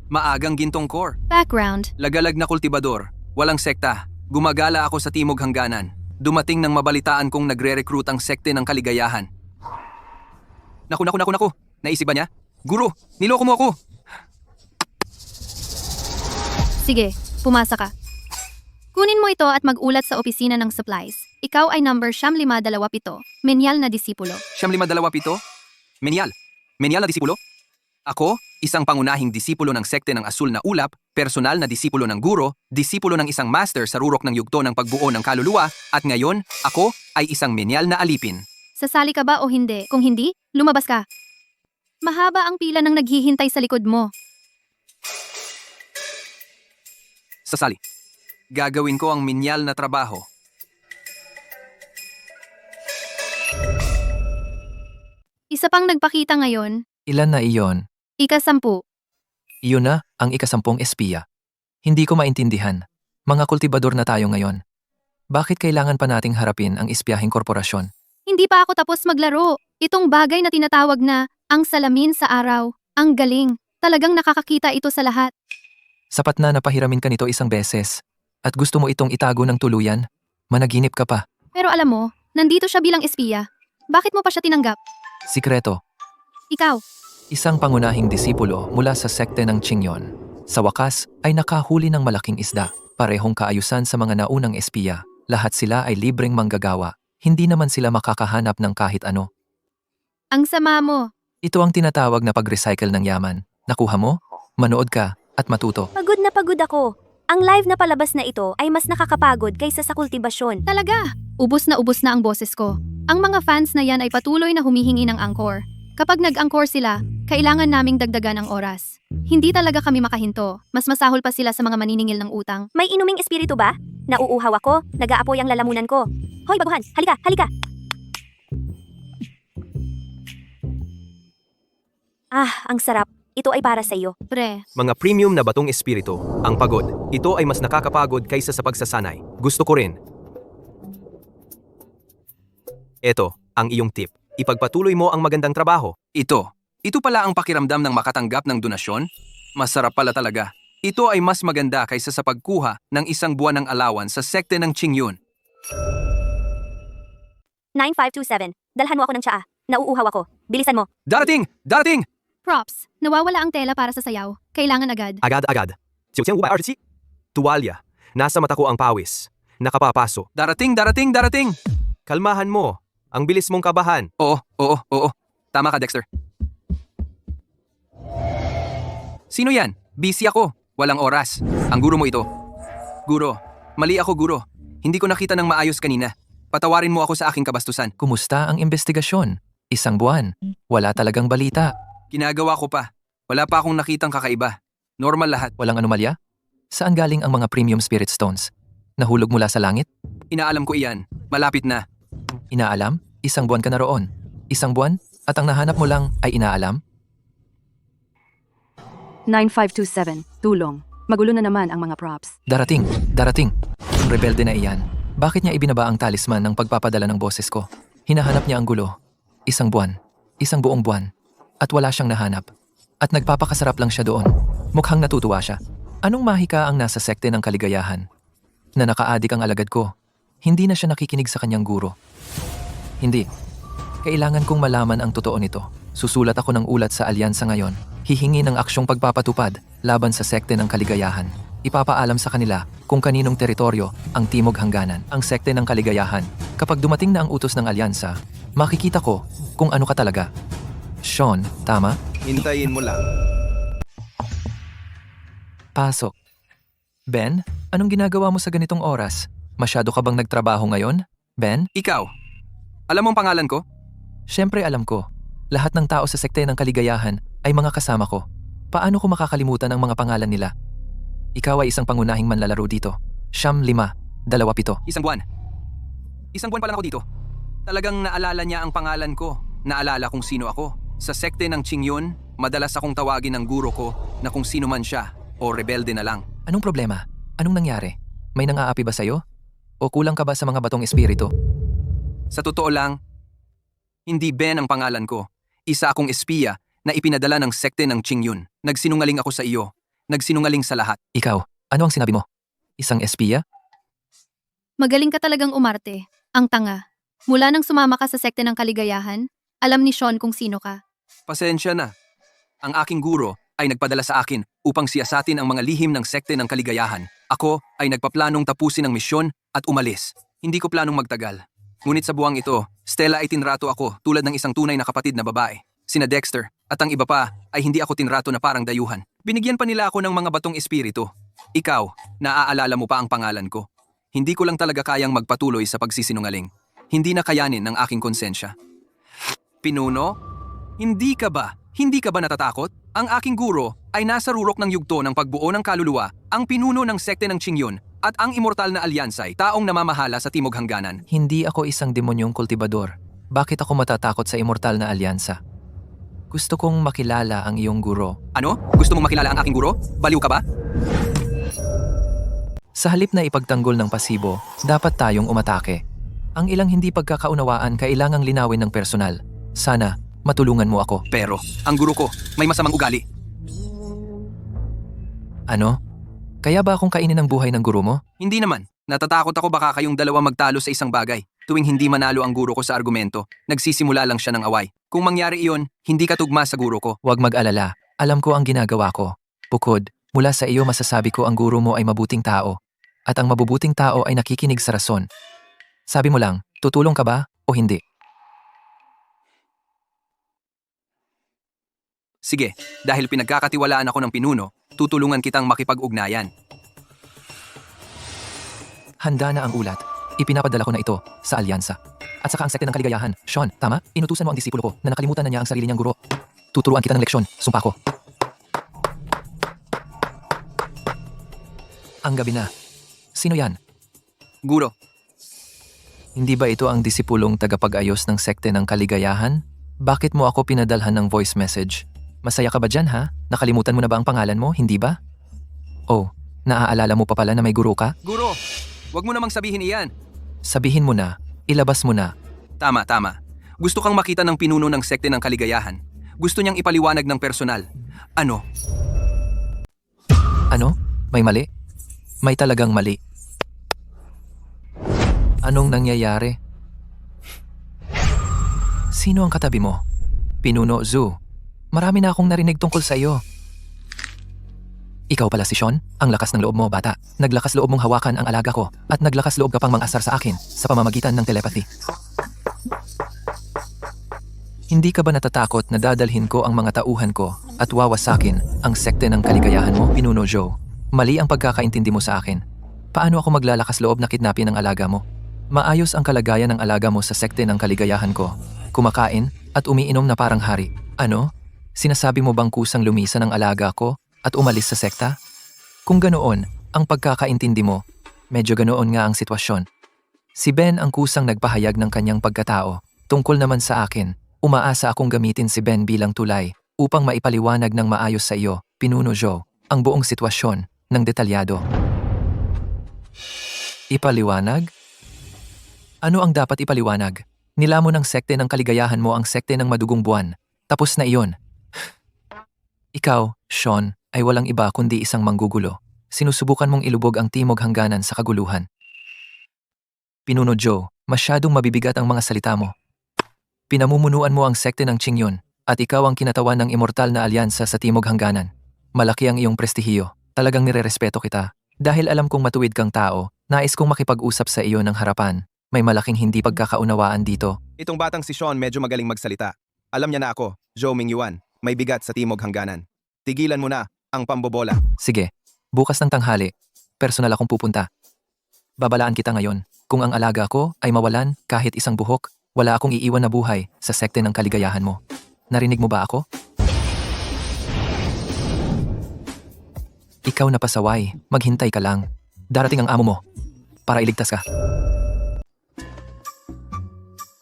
Maagang gintong core. Background. Lagalag na kultibador. Walang sekta. Gumagala ako sa Timog Hangganan. Dumating nang mabalitaan kong nagre-recruit ang sekte ng kaligayahan. Naku. Naisip ba niya? Guro, niloko mo ako. Sige, pumasa ka. Kunin mo ito at mag-ulat sa opisina ng supplies. Ikaw ay number 527, menyal na disipulo. 527? Menyal. Menyal na disipulo? Ako, isang pangunahing disipulo ng sekte ng asul na ulap, personal na disipulo ng guro, disipulo ng isang master sa rurok ng yugto ng pagbuo ng kaluluwa, at ngayon, ako ay isang menyal na alipin. Sasali ka ba o hindi? Kung hindi, lumabas ka. Mahaba ang pila ng naghihintay sa likod mo. Sasali. Gagawin ko ang menyal na trabaho. Isa pang nagpakita ngayon, Ilan na iyon? ika-10. Iyon na ang ika-10 espiya. Hindi ko maintindihan. Mga kultibador na tayo ngayon. Bakit kailangan pa nating harapin ang espiyahing korporasyon? Hindi pa ako tapos maglaro. Itong bagay na tinatawag na ang salamin sa araw. Ang galing. Talagang nakakakita ito sa lahat. Sapat na napahiramin ka nito isang beses. At gusto mo itong itago ng tuluyan? Managinip ka pa. Pero alam mo, nandito siya bilang espiya. Bakit mo pa siya tinanggap? Sikreto. Ikaw, Isang pangunahing disipulo mula sa sekte ng Qingyon. Sa wakas ay nakahuli ng malaking isda. Parehong kaayusan sa mga naunang espiya. Lahat sila ay libreng manggagawa. Hindi naman sila makakahanap ng kahit ano. ang sama mo. Ito ang tinatawag na pag-recycle ng yaman. Nakuha mo? Manood ka at matuto. Pagod na pagod ako. Ang live na palabas na ito ay mas nakakapagod kaysa sa kultibasyon. Talaga, ubos na ang boses ko. Ang mga fans na yan ay patuloy na humihingi ng angkor. Kapag nag-angkor sila, kailangan naming dagdagan ang oras. Hindi talaga kami makahinto. Mas masahol pa sila sa mga maniningil ng utang. May inuming espiritu ba? Nauuhaw ako, nag-aapoy ang lalamunan ko. Hoy baguhan, halika! Ah, ang sarap. Ito ay para sa iyo. Pre, Mga premium na batong espiritu, ang pagod. Ito ay mas nakakapagod kaysa sa pagsasanay. Gusto ko rin. Ito, ang iyong tip. Ipagpatuloy mo ang magandang trabaho. Ito pala ang pakiramdam ng makatanggap ng donasyon? Masarap pala talaga. Ito ay mas maganda kaysa sa pagkuha ng isang buwan ng alawan sa sekte ng Qingyon. 9527. Dalhan mo ako ng tsaa. Nauuhaw ako. Bilisan mo. Darating! props. Nawawala ang tela para sa sayaw. Kailangan agad. Agad. 9527. Tuwalya. Nasa mata ko ang pawis. Nakapapaso. Darating! Kalmahan mo. Ang bilis mong kabahan. Oo. Tama ka, Dexter. Sino yan? Busy ako. Walang oras. Ang guro mo ito. Guro. Mali ako, guro. Hindi ko nakita ng maayos kanina. Patawarin mo ako sa aking kabastusan. Kumusta ang investigasyon? Isang buwan. Wala talagang balita. Ginagawa ko pa. Wala pa akong nakitang kakaiba. Normal lahat. Walang anomalya? Saan galing ang mga premium spirit stones? Nahulog mula sa langit? Inaalam ko iyan. Malapit na. Inaalam? Isang buwan ka na roon. Isang buwan? At ang nahanap mo lang ay inaalam? 9527. Tulong. Magulo na naman ang mga props. Darating. Ang rebelde na iyan. Bakit niya ibinaba ang talisman ng pagpapadala ng boses ko? Hinahanap niya ang gulo. Isang buwan. Isang buong buwan. At wala siyang nahanap. At nagpapakasarap lang siya doon. Mukhang natutuwa siya. Anong mahika ang nasa sekte ng kaligayahan? Na nakaadik ang alagad ko. Hindi na siya nakikinig sa kanyang guro. Hindi. Kailangan kong malaman ang totoo nito. Susulat ako ng ulat sa alyansa ngayon. Hihingi ng aksyong pagpapatupad laban sa sekte ng kaligayahan. Ipapaalam sa kanila kung kaninong teritoryo ang Timog Hangganan, ang sekte ng kaligayahan. Kapag dumating na ang utos ng alyansa, makikita ko kung ano ka talaga. Sean, tama? Hintayin mo lang. Pasok. Ben, anong ginagawa mo sa ganitong oras? Masyado ka bang nagtrabaho ngayon? Ben? Ikaw. Alam mo ang pangalan ko? Siyempre alam ko. Lahat ng tao sa sekte ng kaligayahan ay mga kasama ko. Paano ko makakalimutan ang mga pangalan nila? Ikaw ay isang pangunahing manlalaro dito. Siyam 5, 27. Isang buwan pa lang ako dito. Talagang naalala niya ang pangalan ko. Naalala kung sino ako. Sa sekte ng Qingyon, madalas akong tawagin ng guro ko na kung sino man siya o rebelde na lang. Anong problema? Anong nangyari? May nang-aapi ba sa'yo? O kulang ka ba sa mga batong espiritu? Sa totoo lang, hindi Ben ang pangalan ko. Isa akong espiya na ipinadala ng sekte ng Qingyon. Nagsinungaling ako sa iyo. Nagsinungaling sa lahat. Ikaw, ano ang sinabi mo? Isang espiya? Magaling ka talagang umarte. Ang tanga. Mula nang sumama ka sa sekte ng kaligayahan, alam ni Sean kung sino ka. Pasensya na. Ang aking guro ay nagpadala sa akin upang siyasatin ang mga lihim ng sekte ng kaligayahan. Ako ay nagpaplanong tapusin ang misyon at umalis. Hindi ko planong magtagal. Ngunit sa buwang ito, Stella ay tinrato ako tulad ng isang tunay na kapatid na babae. Sina Dexter at ang iba pa ay hindi ako tinrato na parang dayuhan. Binigyan pa nila ako ng mga batong espiritu. Ikaw, naaalala mo pa ang pangalan ko. Hindi ko lang talaga kayang magpatuloy sa pagsisinungaling. Hindi na kayanin ng aking konsensya. Pinuno? Hindi ka ba natatakot? Ang aking guro ay nasa rurok ng yugto ng pagbuo ng kaluluwa, ang pinuno ng sekte ng Qingyun, at ang immortal na alyansay, taong namamahala sa Timog Hangganan. Hindi ako isang demonyong kultibador. Bakit ako matatakot sa immortal na alyansa? Gusto kong makilala ang iyong guro. Ano? Gusto mong makilala ang aking guro? Baliw ka ba? Sa halip na ipagtanggol ng pasibo, dapat tayong umatake. Ang ilang hindi pagkakaunawaan kailangang linawin ng personal. Sana, matulungan mo ako. Pero, ang guro ko, may masamang ugali. Ano? Kaya ba akong kainin ang buhay ng guro mo? Hindi naman. Natatakot ako baka kayong dalawa magtalo sa isang bagay. Tuwing hindi manalo ang guro ko sa argumento, nagsisimula lang siya ng away. Kung mangyari iyon, hindi ka tugma sa guro ko. Huwag mag-alala. Alam ko ang ginagawa ko. Bukod, mula sa iyo masasabi ko ang guro mo ay mabuting tao. At ang mabubuting tao ay nakikinig sa rason. Sabi mo lang, tutulong ka ba o hindi? Sige, dahil pinagkakatiwalaan ako ng pinuno, tutulungan kitang makipag-ugnayan. Handa na ang ulat. Ipinapadala ko na ito sa alyansa. At saka ang sekte ng kaligayahan. Sean, tama? Inutusan mo ang disipulo ko na nakalimutan na niya ang sarili niyang guro. Tuturuan kita ng leksyon. Sumpa ko. Ang gabi na. Sino yan? Guro. Hindi ba ito ang disipulong tagapag-ayos ng sekte ng kaligayahan? Bakit mo ako pinadalhan ng voice message? Masaya ka ba dyan ha? Nakalimutan mo na ba ang pangalan mo, hindi ba? Oh, naaalala mo pa pala na may guro ka? Guro, wag mo namang sabihin iyan. Sabihin mo na, ilabas mo na. Tama. Gusto kang makita ng pinuno ng sekte ng kaligayahan. Gusto niyang ipaliwanag ng personal. Ano? Ano? May mali? May talagang mali. Anong nangyayari? Sino ang katabi mo? Pinuno Zhu. Marami na akong narinig tungkol sa iyo. Ikaw pala si Sean? Ang lakas ng loob mo, bata. Naglakas loob mong hawakan ang alaga ko at naglakas loob ka pang mang-asar sa akin sa pamamagitan ng telepathy. Hindi ka ba natatakot na dadalhin ko ang mga tauhan ko at wawasakin ang sekte ng kaligayahan mo, Pinuno Joe? Mali ang pagkakaintindi mo sa akin. Paano ako maglalakas loob na kidnapin ang alaga mo? Maayos ang kalagayan ng alaga mo sa sekte ng kaligayahan ko. Kumakain at umiinom na parang hari. Ano? Sinasabi mo bang kusang lumisan ang alaga ko at umalis sa sekta? Kung ganoon, ang pagkakaintindi mo, medyo ganoon nga ang sitwasyon. Si Ben ang kusang nagpahayag ng kanyang pagkatao. Tungkol naman sa akin, umaasa akong gamitin si Ben bilang tulay upang maipaliwanag ng maayos sa iyo, Pinuno Joe, ang buong sitwasyon ng detalyado. Ipaliwanag? Ano ang dapat ipaliwanag? Nilamon ng sekte ng kaligayahan mo ang sekte ng madugong buwan. Tapos na iyon. Ikaw, Sean, ay walang iba kundi isang manggugulo. Sinusubukan mong ilubog ang Timog Hangganan sa kaguluhan. Pinuno Joe, masyadong mabibigat ang mga salita mo. Pinamumunuan mo ang sekte ng Qingyun at ikaw ang kinatawan ng immortal na alyansa sa Timog Hangganan. Malaki ang iyong prestihiyo. Talagang nirerespeto kita. Dahil alam kong matuwid kang tao, nais kong makipag-usap sa iyo ng harapan. May malaking hindi pagkakaunawaan dito. Itong batang si Sean medyo magaling magsalita. Alam niya na ako, Zhou Mingyuan, may bigat sa Timog Hangganan. Tigilan mo na ang pambobola. Sige, bukas ng tanghali, personal akong pupunta. Babalaan kita ngayon. Kung ang alaga ko ay mawalan kahit isang buhok, wala akong iiwan na buhay sa sekte ng kaligayahan mo. Narinig mo ba ako? Ikaw na pasaway, maghintay ka lang. Darating ang amo mo para iligtas ka.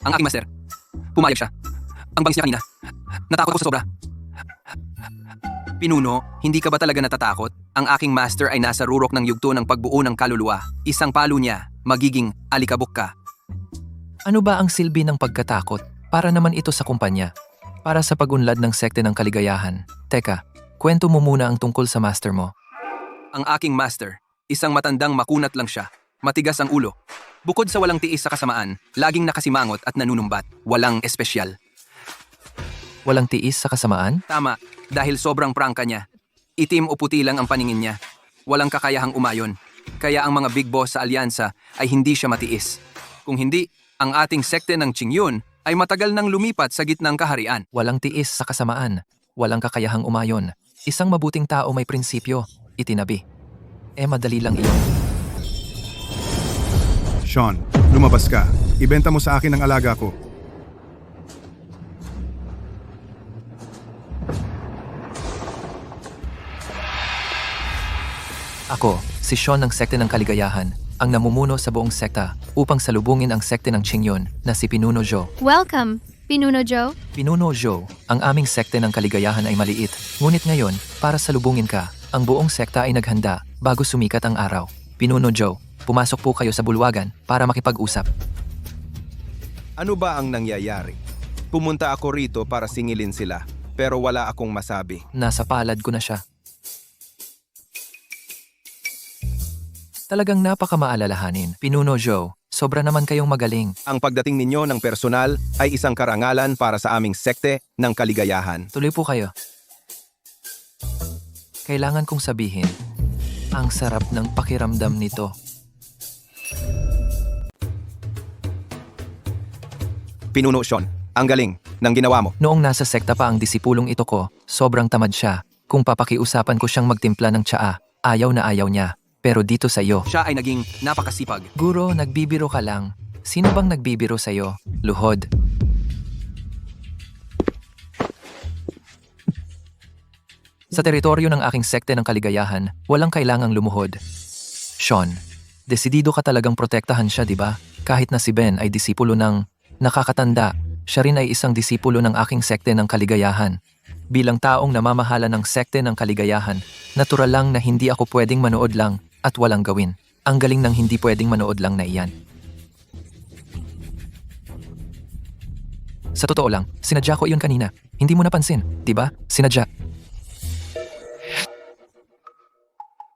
Ang aking master. Pumayag siya. Ang bangis niya kanina. Natakot ako sa sobra. Pinuno, hindi ka ba talaga natatakot? Ang aking master ay nasa rurok ng yugto ng pagbuo ng kaluluwa. Isang palo niya, magiging alikabok ka. Ano ba ang silbi ng pagkatakot? Para naman ito sa kumpanya. Para sa pag-unlad ng sekte ng kaligayahan. Teka, kwento mo muna ang tungkol sa master mo. Ang aking master, Isang matandang makunat lang siya. Matigas ang ulo. Bukod sa walang tiis sa kasamaan, laging nakasimangot at nanunumbat. Walang espesyal. Walang tiis sa kasamaan? Tama, dahil sobrang prangka niya. Itim o puti lang ang paningin niya. Walang kakayahang umayon. Kaya ang mga big boss sa alyansa ay hindi siya matiis. Kung hindi, ang ating sekte ng Qingyun ay matagal nang lumipat sa gitnang kaharian. Walang tiis sa kasamaan. Walang kakayahang umayon. Isang mabuting tao may prinsipyo. Itinabi. Madali lang iyon. Sean, lumabas ka. Ibenta mo sa akin ang alaga ko. Ako, si Sean ng sekte ng kaligayahan, ang namumuno sa buong sekta upang salubungin ang sekte ng Qingyun na si Pinuno Zhou. Welcome, Pinuno Joe. Pinuno Zhou, ang aming sekte ng kaligayahan ay maliit. Ngunit ngayon, para salubungin ka, ang buong sekta ay naghanda bago sumikat ang araw. Pinuno Zhou, pumasok po kayo sa bulwagan para makipag-usap. Ano ba ang nangyayari? Pumunta ako rito para singilin sila, pero wala akong masabi. Nasa palad ko na siya. Talagang napakamaalalahanin. Pinuno Zhou, sobra naman kayong magaling. Ang pagdating ninyo ng personal ay isang karangalan para sa aming sekte ng kaligayahan. Tuloy po kayo. Kailangan kong sabihin, ang sarap ng pakiramdam nito. Pinuno Sean, ang galing ng ginawa mo. Noong nasa sekta pa ang disipulong ito ko, sobrang tamad siya. Kung papakiusapan ko siyang magtimpla ng tsaa, ayaw na ayaw niya. Pero dito sa iyo, siya ay naging napakasipag. Guro, nagbibiro ka lang. Sino bang nagbibiro sa iyo? Luhod. Sa teritoryo ng aking sekte ng kaligayahan, walang kailangang lumuhod. Sean, desidido ka talagang protektahan siya, di ba? Kahit na si Ben ay disipulo ng nakakatanda, siya rin ay isang disipulo ng aking sekte ng kaligayahan. Bilang taong namamahala ng sekte ng kaligayahan, natural lang na hindi ako pwedeng manood lang at walang gawin. Ang galing ng hindi pwedeng manood lang na iyan. Sa totoo lang, sinadya ko iyon kanina. Hindi mo napansin, di ba? Sinadya.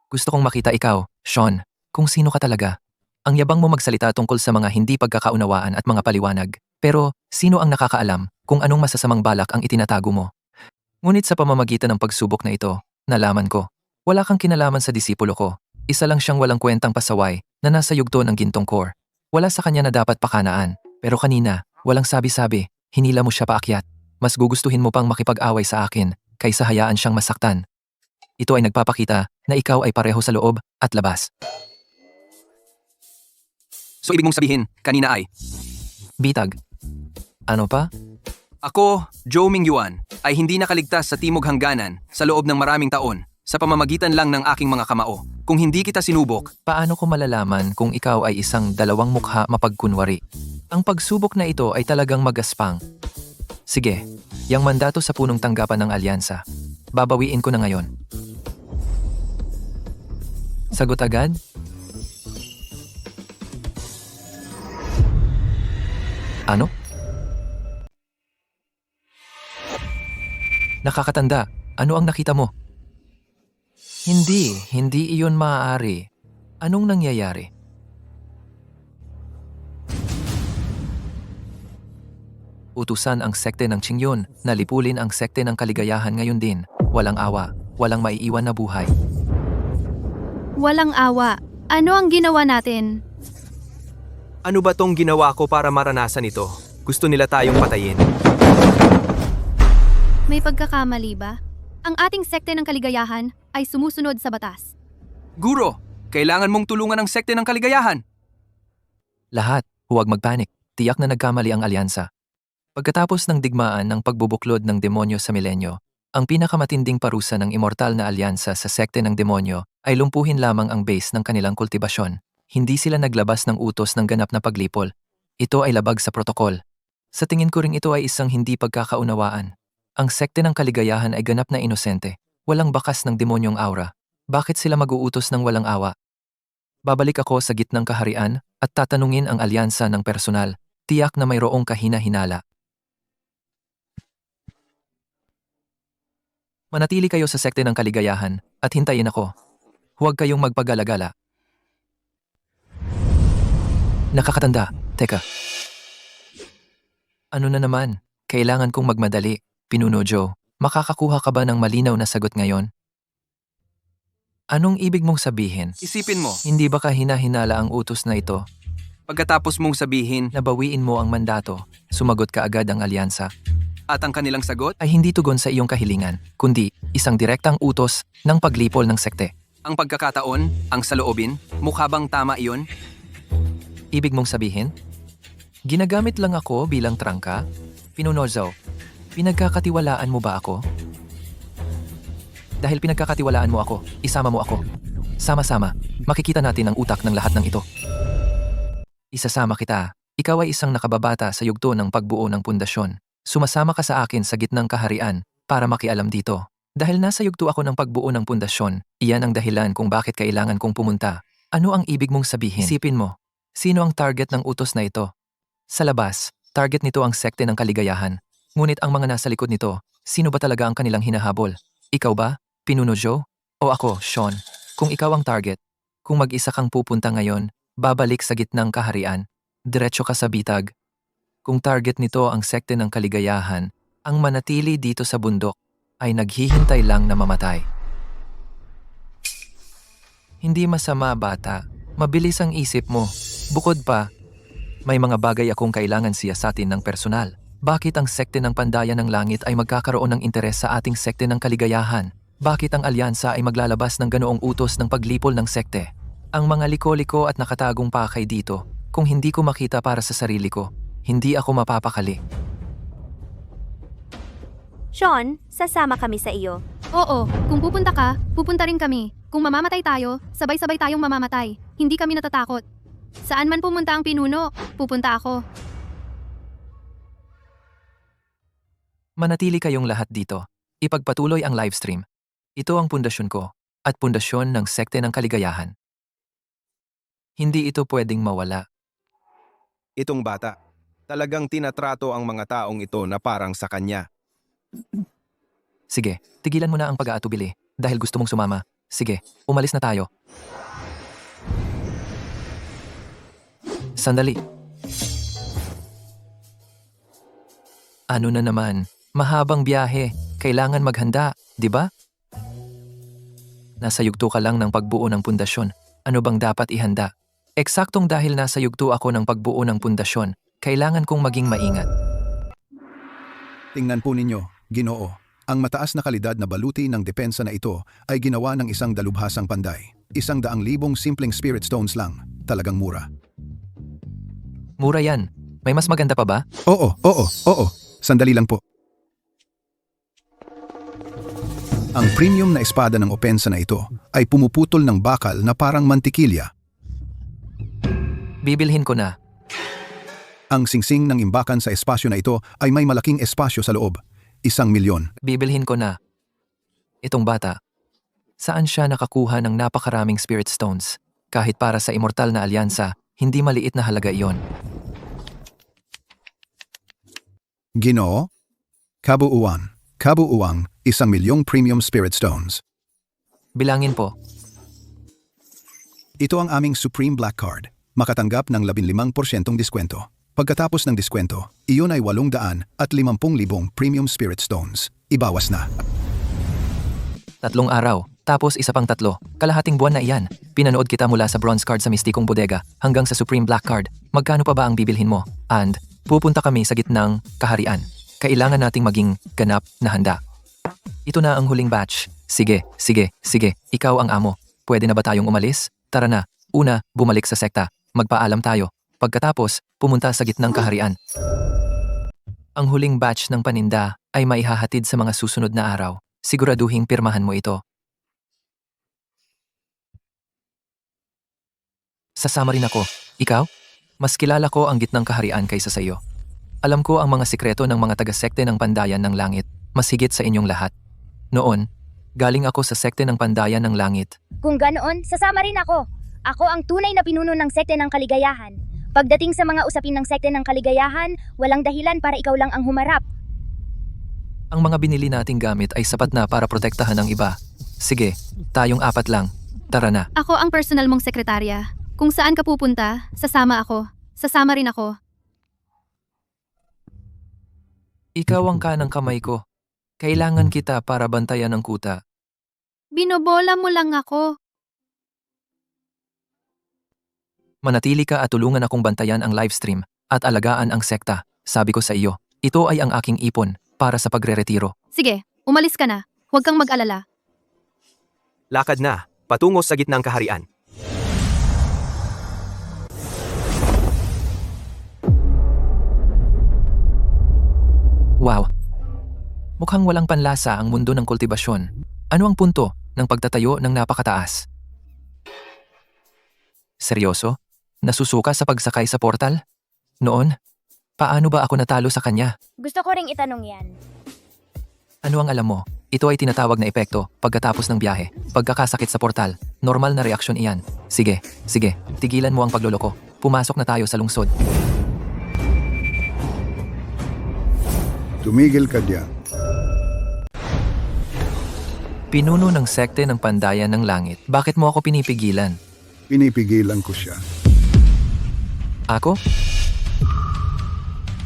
Gusto kong makita ikaw, Sean, kung sino ka talaga. Ang yabang mo magsalita tungkol sa mga hindi pagkakaunawaan at mga paliwanag. Pero, sino ang nakakaalam kung anong masasamang balak ang itinatago mo? Ngunit sa pamamagitan ng pagsubok na ito, nalaman ko, wala kang kinalaman sa disipulo ko. Isa lang siyang walang kwentang pasaway na nasa yugto ng gintong core. Wala sa kanya na dapat pakanaan. Pero kanina, walang sabi-sabi, hinila mo siya paakyat. Mas gugustuhin mo pang makipag-away sa akin kaysa hayaan siyang masaktan. Ito ay nagpapakita na ikaw ay pareho sa loob at labas. So ibig mong sabihin, kanina ay bitag. Ano pa? Ako, Zhou Mingyuan, ay hindi nakaligtas sa Timog Hangganan sa loob ng maraming taon sa pamamagitan lang ng aking mga kamao. Kung hindi kita sinubok, paano ko malalaman kung ikaw ay isang dalawang mukha mapagkunwari? Ang pagsubok na ito ay talagang magaspang. Sige, yang mandato sa punong tanggapan ng alyansa. Babawiin ko na ngayon. Sagot agad? Ano? Nakakatanda. Ano ang nakita mo? Hindi iyon maaari. Anong nangyayari? Utusan ang sekte ng Qingyun na lipulin ang sekte ng kaligayahan ngayon din. Walang awa, walang maiiwan na buhay. Walang awa. Ano ang ginawa natin? Ano ba tong ginawa ko para maranasan ito? Gusto nila tayong patayin. May pagkakamali ba? Ang ating sekte ng kaligayahan ay sumusunod sa batas. Guro, kailangan mong tulungan ang sekte ng kaligayahan. Lahat, huwag magpanik. Tiyak na nagkamali ang alyansa. Pagkatapos ng digmaan ng pagbubuklod ng demonyo sa milenyo, ang pinakamatinding parusa ng immortal na alyansa sa sekte ng demonyo ay lumpuhin lamang ang base ng kanilang kultibasyon. Hindi sila naglabas ng utos ng ganap na paglipol. Ito ay labag sa protokol. Sa tingin ko ring ito ay isang hindi pagkakaunawaan. Ang sekte ng kaligayahan ay ganap na inosente. Walang bakas ng demonyong aura. Bakit sila mag-uutos ng walang awa? Babalik ako sa gitnang kaharian at tatanungin ang alyansa ng personal. Tiyak na mayroong kahina-hinala. Manatili kayo sa sekte ng kaligayahan at hintayin ako. Huwag kayong magpag-alagala. Nakakatanda. Teka. Ano na naman? Kailangan kong magmadali. Pinuno Joe, makakakuha ka ba ng malinaw na sagot ngayon? Anong ibig mong sabihin? Isipin mo, Hindi ba kahina-hinala ang utos na ito? pagkatapos mong sabihin Nabawiin mo ang mandato, sumagot ka agad ang alyansa. at ang kanilang sagot, Ay hindi tugon sa iyong kahilingan, kundi isang direktang utos ng paglipol ng sekte. ang pagkakataon, ang saloobin, mukha bang tama iyon? Ibig mong sabihin? Ginagamit lang ako bilang trangka? Pinuno Joe, pinagkakatiwalaan mo ba ako? Dahil pinagkakatiwalaan mo ako, isama mo ako. Sama-sama, makikita natin ang utak ng lahat ng ito. Isasama kita. Ikaw ay isang nakababata sa yugto ng pagbuo ng pundasyon. Sumasama ka sa akin sa gitnang kaharian para makialam dito. Dahil nasa yugto ako ng pagbuo ng pundasyon, iyan ang dahilan kung bakit kailangan kong pumunta. Ano ang ibig mong sabihin? Isipin mo, sino ang target ng utos na ito? Sa labas, target nito ang sekte ng kaligayahan. Ngunit ang mga nasa likod nito, sino ba talaga ang kanilang hinahabol? Ikaw ba, Pinuno Joe? O ako, Sean? Kung ikaw ang target, kung mag-isa kang pupunta ngayon, babalik sa gitnang kaharian, diretso ka sa bitag. Kung target nito ang sekte ng kaligayahan, ang manatili dito sa bundok ay naghihintay lang na mamatay. Hindi masama, bata. Mabilis ang isip mo. Bukod pa, may mga bagay akong kailangan siyasatin ng personal. Bakit ang sekte ng Pandayan ng Langit ay magkakaroon ng interes sa ating sekte ng kaligayahan? Bakit ang alyansa ay maglalabas ng ganoong utos ng paglipol ng sekte? Ang mga liko-liko at nakatagong pakay dito, kung hindi ko makita para sa sarili ko, hindi ako mapapakali. Sean, sasama kami sa iyo. Oo, kung pupunta ka, pupunta rin kami. Kung mamamatay tayo, sabay-sabay tayong mamamatay. Hindi kami natatakot. Saan man pumunta ang pinuno, pupunta ako. Manatili kayong lahat dito. Ipagpatuloy ang livestream. Ito ang pundasyon ko at pundasyon ng sekte ng kaligayahan. Hindi ito pwedeng mawala. Itong bata, talagang tinatrato ang mga taong ito na parang sa kanya. Sige, tigilan mo na ang pag-aatubili dahil gusto mong sumama. Sige, umalis na tayo. Sandali. Ano na naman? Mahabang biyahe. Kailangan maghanda, di ba? Nasa yugto ka lang ng pagbuo ng pundasyon. Ano bang dapat ihanda? Eksaktong dahil nasa yugto ako ng pagbuo ng pundasyon, kailangan kong maging maingat. Tingnan po ninyo, Ginoo. Ang mataas na kalidad na baluti ng depensa na ito ay ginawa ng isang dalubhasang panday. 100,000 simpleng spirit stones lang. Talagang mura. Mura yan. May mas maganda pa ba? Oo. Sandali lang po. Ang premium na espada ng opensa na ito ay pumuputol ng bakal na parang mantikilya. Bibilhin ko na. Ang singsing ng imbakan sa espasyo na ito ay may malaking espasyo sa loob. 1,000,000. Bibilhin ko na. Itong bata. Saan siya nakakuha ng napakaraming spirit stones? Kahit para sa immortal na alyansa, hindi maliit na halaga iyon. Ginoo? Kabuuan. Kabuuang 1,000,000 premium spirit stones. Bilangin po. Ito ang aming Supreme Black Card. Makatanggap ng 15% diskwento. Pagkatapos ng diskwento, iyon ay 850,000 premium spirit stones. Ibawas na. 3 araw, tapos isa pang 3. Kalahating buwan na iyan. Pinanood kita mula sa bronze card sa mistikong bodega hanggang sa Supreme Black Card. Magkano pa ba ang bibilhin mo? And, pupunta kami sa gitnang kaharian. Kailangan nating maging ganap na handa. Ito na ang huling batch. Sige. Ikaw ang amo. Pwede na ba tayong umalis? Tara na. Una, bumalik sa sekta. Magpaalam tayo. Pagkatapos, pumunta sa gitnang kaharian. Ang huling batch ng paninda ay maihahatid sa mga susunod na araw. Siguraduhing pirmahan mo ito. Sasama rin ako. Ikaw? Mas kilala ko ang gitnang kaharian kaysa sa iyo. Alam ko ang mga sikreto ng mga taga-sekte ng Pandayan ng Langit, mas higit sa inyong lahat. Noon, galing ako sa sekte ng Pandayan ng Langit. Kung ganoon, sasama rin ako. Ako ang tunay na pinuno ng sekte ng kaligayahan. Pagdating sa mga usapin ng sekte ng kaligayahan, walang dahilan para ikaw lang ang humarap. Ang mga binili nating gamit ay sapat na para protektahan ng iba. Sige, tayong 4 lang. Tara na. Ako ang personal mong sekretarya. Kung saan ka pupunta, sasama ako. Sasama rin ako. Ikaw ang kanang kamay ko. Kailangan kita para bantayan ang kuta. Binobola mo lang ako. Manatili ka at tulungan akong bantayan ang livestream at alagaan ang sekta. Sabi ko sa iyo, ito ay ang aking ipon para sa pagre-retiro. Sige, umalis ka na. Huwag kang mag-alala. Lakad na, patungo sa gitnang kaharian. Wow! Mukhang walang panlasa ang mundo ng kultibasyon. Ano ang punto ng pagtatayo ng napakataas? Seryoso? Nasusuka sa pagsakay sa portal? Noon, paano ba ako natalo sa kanya? Gusto ko ring itanong yan. Ano ang alam mo? Ito ay tinatawag na epekto pagkatapos ng biyahe. Pagkakasakit sa portal, normal na reaksyon iyan. Sige, tigilan mo ang pagloloko. Pumasok na tayo sa lungsod. Tumigil ka diyan. Pinuno ng sekte ng Pandayan ng Langit. Bakit mo ako pinipigilan? Pinipigilan ko siya. Ako?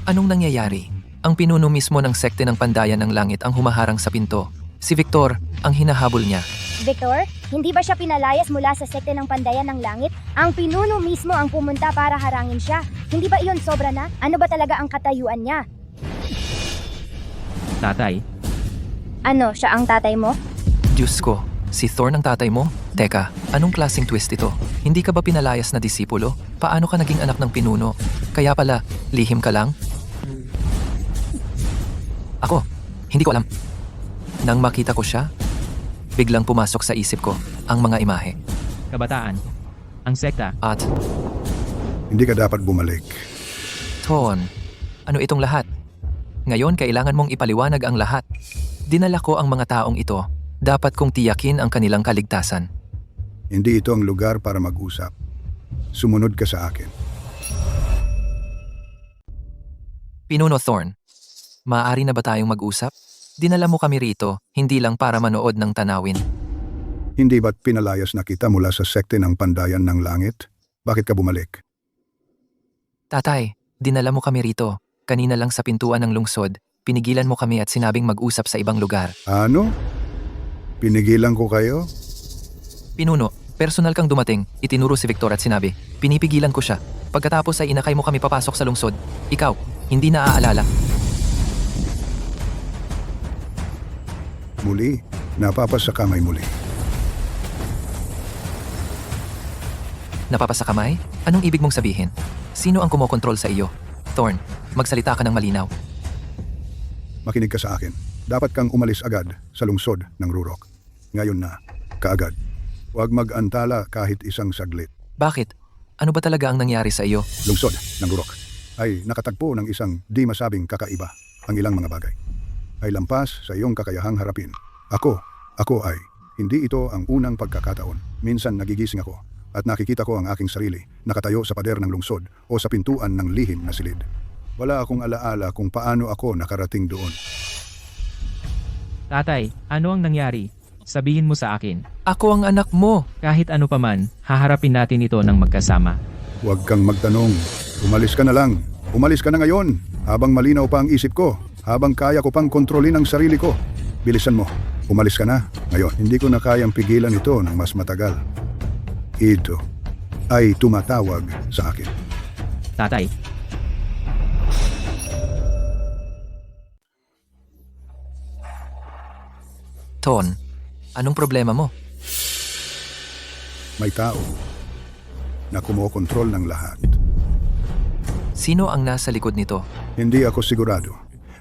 Anong nangyayari? Ang pinuno mismo ng sekte ng Pandayan ng Langit ang humaharang sa pinto. Si Victor ang hinahabol niya. Victor, hindi ba siya pinalayas mula sa sekte ng Pandayan ng Langit? Ang pinuno mismo ang pumunta para harangin siya. Hindi ba iyon sobra na? Ano ba talaga ang katayuan niya? Tatay, Ano, siya ang tatay mo? Diyos ko, si Thorn ang tatay mo? Teka, anong klaseng twist ito? Hindi ka ba pinalayas na disipulo? Paano ka naging anak ng pinuno? Kaya pala, lihim ka lang? Ako, hindi ko alam. Nang makita ko siya, biglang pumasok sa isip ko ang mga imahe. kabataan, ang sekta, At, Hindi ka dapat bumalik. Thorn, ano itong lahat? Ngayon kailangan mong ipaliwanag ang lahat. Dinala ko ang mga taong ito. Dapat kong tiyakin ang kanilang kaligtasan. Hindi ito ang lugar para mag-usap. Sumunod ka sa akin. Pinuno Thorn, maaari na ba tayong mag-usap? Dinala mo kami rito, hindi lang para manood ng tanawin. Hindi ba't pinalayas na kita mula sa sekte ng Pandayan ng Langit? Bakit ka bumalik? Tatay, dinala mo kami rito. Kanina lang sa pintuan ng lungsod, pinigilan mo kami at sinabing mag-usap sa ibang lugar. Ano? Pinigilan ko kayo? Pinuno, personal kang dumating, itinuro si Victor at sinabi, pinipigilan ko siya. Pagkatapos ay inakay mo kami papasok sa lungsod. Ikaw, hindi naaalala. Muli, napapasakamay muli. Napapasakamay? Anong ibig mong sabihin? Sino ang kumokontrol sa iyo? Thorn, magsalita ka ng malinaw. Makinig ka sa akin. Dapat kang umalis agad sa lungsod ng Rurok. Ngayon na, kaagad. Huwag mag-antala kahit isang saglit. Bakit? Ano ba talaga ang nangyari sa iyo? Lungsod ng Rurok ay nakatagpo ng isang di masabing kakaiba ang ilang mga bagay. Ay lampas sa iyong kakayahang harapin. Ako ay, hindi ito ang unang pagkakataon. Minsan nagigising ako at nakikita ko ang aking sarili nakatayo sa pader ng lungsod o sa pintuan ng lihim na silid. Wala akong alaala kung paano ako nakarating doon. Tatay, ano ang nangyari? Sabihin mo sa akin. Ako ang anak mo. Kahit ano paman, haharapin natin ito ng magkasama. Huwag kang magtanong. Umalis ka na lang. Umalis ka na ngayon. Habang malinaw pa ang isip ko. Habang kaya ko pang kontrolin ang sarili ko. Bilisan mo. Umalis ka na. Ngayon, hindi ko na kayang pigilan ito ng mas matagal. Ito ay tumatawag sa akin. Tatay, Thorn, anong problema mo? May tao na kumokontrol ng lahat. Sino ang nasa likod nito? Hindi ako sigurado.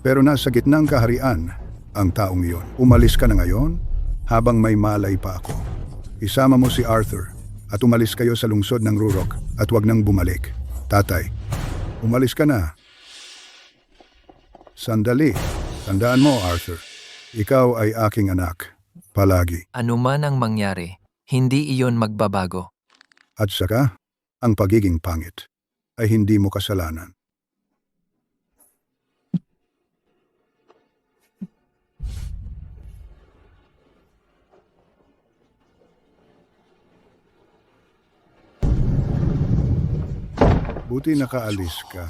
Pero nasa gitnang kaharian ang taong iyon. Umalis ka na ngayon habang may malay pa ako. Isama mo si Arthur at umalis kayo sa lungsod ng Rurok at huwag nang bumalik. Tatay, umalis ka na. Sandali. Tandaan mo, Arthur. Ikaw ay aking anak. Palagi. Ano man ang mangyari, hindi iyon magbabago. At saka, ang pagiging pangit ay hindi mo kasalanan. Buti nakaalis ka.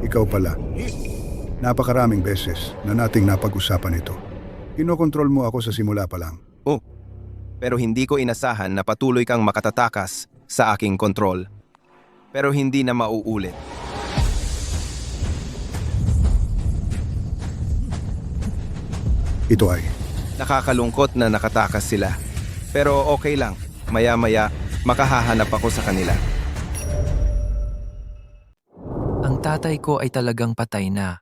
Ikaw pala. Napakaraming beses na nating napag-usapan ito. Kinokontrol mo ako sa simula pa lang. Oh, pero hindi ko inasahan na patuloy kang makatatakas sa aking kontrol. Pero hindi na mauulit. Ito ay. Nakakalungkot na nakatakas sila. Pero okay lang. Maya-maya, makahahanap ako sa kanila. Ang tatay ko ay talagang patay na.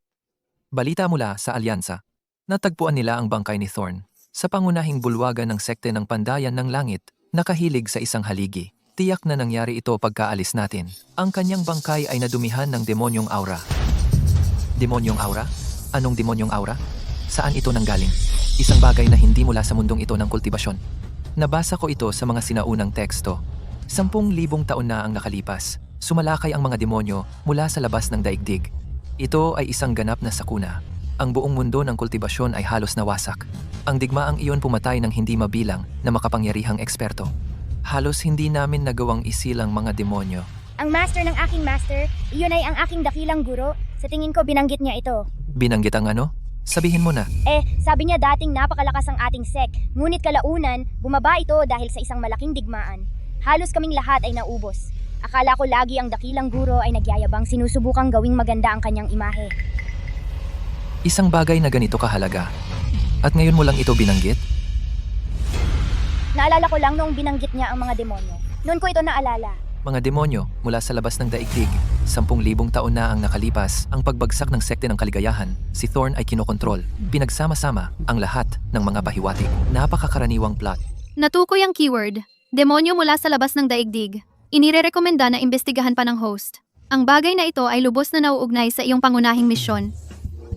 Balita mula sa alyansa. Natagpuan nila ang bangkay ni Thorn sa pangunahing bulwagan ng sekte ng Pandayan ng Langit, nakahilig sa isang haligi. Tiyak na nangyari ito pagkaalis natin. Ang kanyang bangkay ay nadumihan ng demonyong aura. Demonyong aura? Anong demonyong aura? Saan ito nanggaling? Isang bagay na hindi mula sa mundong ito ng kultibasyon. Nabasa ko ito sa mga sinaunang teksto. 10,000 taon na ang nakalipas. Sumalakay ang mga demonyo mula sa labas ng daigdig. Ito ay isang ganap na sakuna. Ang buong mundo ng kultibasyon ay halos nawasak. Ang digmaang iyon pumatay ng hindi mabilang na makapangyarihang eksperto. Halos hindi namin nagawang isilang mga demonyo. Ang master ng aking master, iyon ay ang aking dakilang guro. Sa tingin ko binanggit niya ito. Binanggit ang ano? Sabihin mo na. Sabi niya dating napakalakas ang ating sek. Ngunit kalaunan, bumaba ito dahil sa isang malaking digmaan. Halos kaming lahat ay naubos. Akala ko lagi ang dakilang guro ay nagyayabang sinusubukang gawing maganda ang kanyang imahe. Isang bagay na ganito kahalaga. At ngayon mo lang ito binanggit? Naalala ko lang noong binanggit niya ang mga demonyo. Noon ko ito naalala. Mga demonyo mula sa labas ng daigdig. 10,000 taon na ang nakalipas, ang pagbagsak ng sekte ng kaligayahan, si Thorn ay kinokontrol. Pinagsama-sama ang lahat ng mga pahiwatig. Napakakaraniwang plot. Natukoy ang keyword, demonyo mula sa labas ng daigdig. Inirerekomenda na imbestigahan pa ng host. Ang bagay na ito ay lubos na nauugnay sa iyong pangunahing misyon.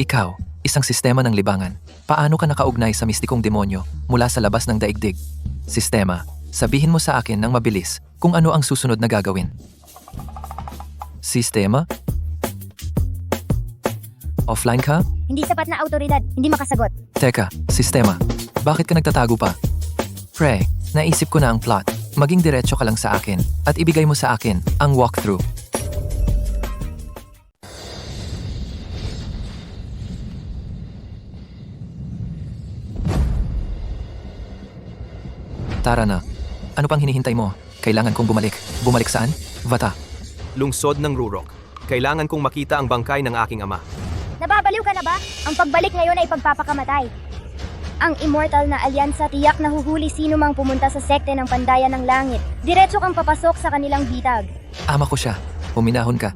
Ikaw, isang sistema ng libangan. Paano ka nakaugnay sa mistikong demonyo mula sa labas ng daigdig? Sistema, sabihin mo sa akin ng mabilis kung ano ang susunod na gagawin. Sistema? Offline ka? Hindi sapat na autoridad, hindi makasagot. Teka, sistema, bakit ka nagtatago pa? Pre, naisip ko na ang plot. Maging diretso ka lang sa akin at ibigay mo sa akin ang walkthrough. Tara na. Ano pang hinihintay mo? Kailangan kong bumalik. Bumalik saan? Vata. Lungsod ng Rurok. Kailangan kong makita ang bangkay ng aking ama. Nababaliw ka na ba? Ang pagbalik ngayon ay pagpapakamatay. Ang immortal na alyansa tiyak na huhuli sino mang pumunta sa sekte ng Pandayan ng Langit. Diretso kang papasok sa kanilang bitag. Ama ko siya. Huminahon ka.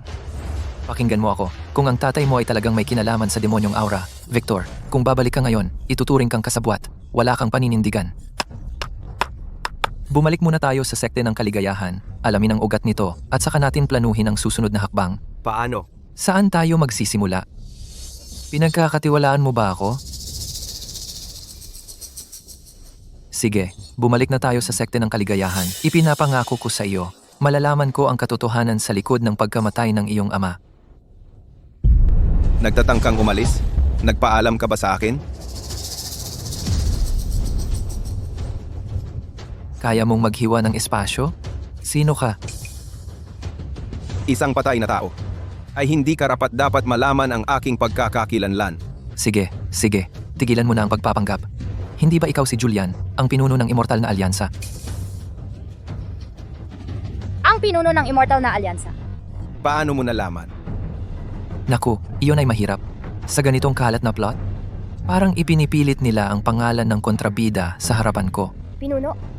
Pakinggan mo ako. Kung ang tatay mo ay talagang may kinalaman sa demonyong aura, Victor, kung babalik ka ngayon, ituturing kang kasabwat. Wala kang paninindigan. Bumalik muna tayo sa sekte ng kaligayahan, alamin ang ugat nito, at saka natin planuhin ang susunod na hakbang. Paano? Saan tayo magsisimula? Pinagkakatiwalaan mo ba ako? Sige, bumalik na tayo sa sekte ng kaligayahan. Ipinapangako ko sa iyo, malalaman ko ang katotohanan sa likod ng pagkamatay ng iyong ama. Nagtatangkang umalis? Nagpaalam ka ba sa akin? Kaya mong maghiwa ng espasyo? Sino ka? Isang patay na tao. Ay hindi karapat-dapat malaman ang aking pagkakakilanlan. Sige, tigilan mo na ang pagpapanggap. Hindi ba ikaw si Julian, ang pinuno ng immortal na alyansa? Ang pinuno ng immortal na alyansa. Paano mo nalaman? Naku, iyon ay mahirap. Sa ganitong kalat na plot, parang ipinipilit nila ang pangalan ng kontrabida sa harapan ko. Pinuno?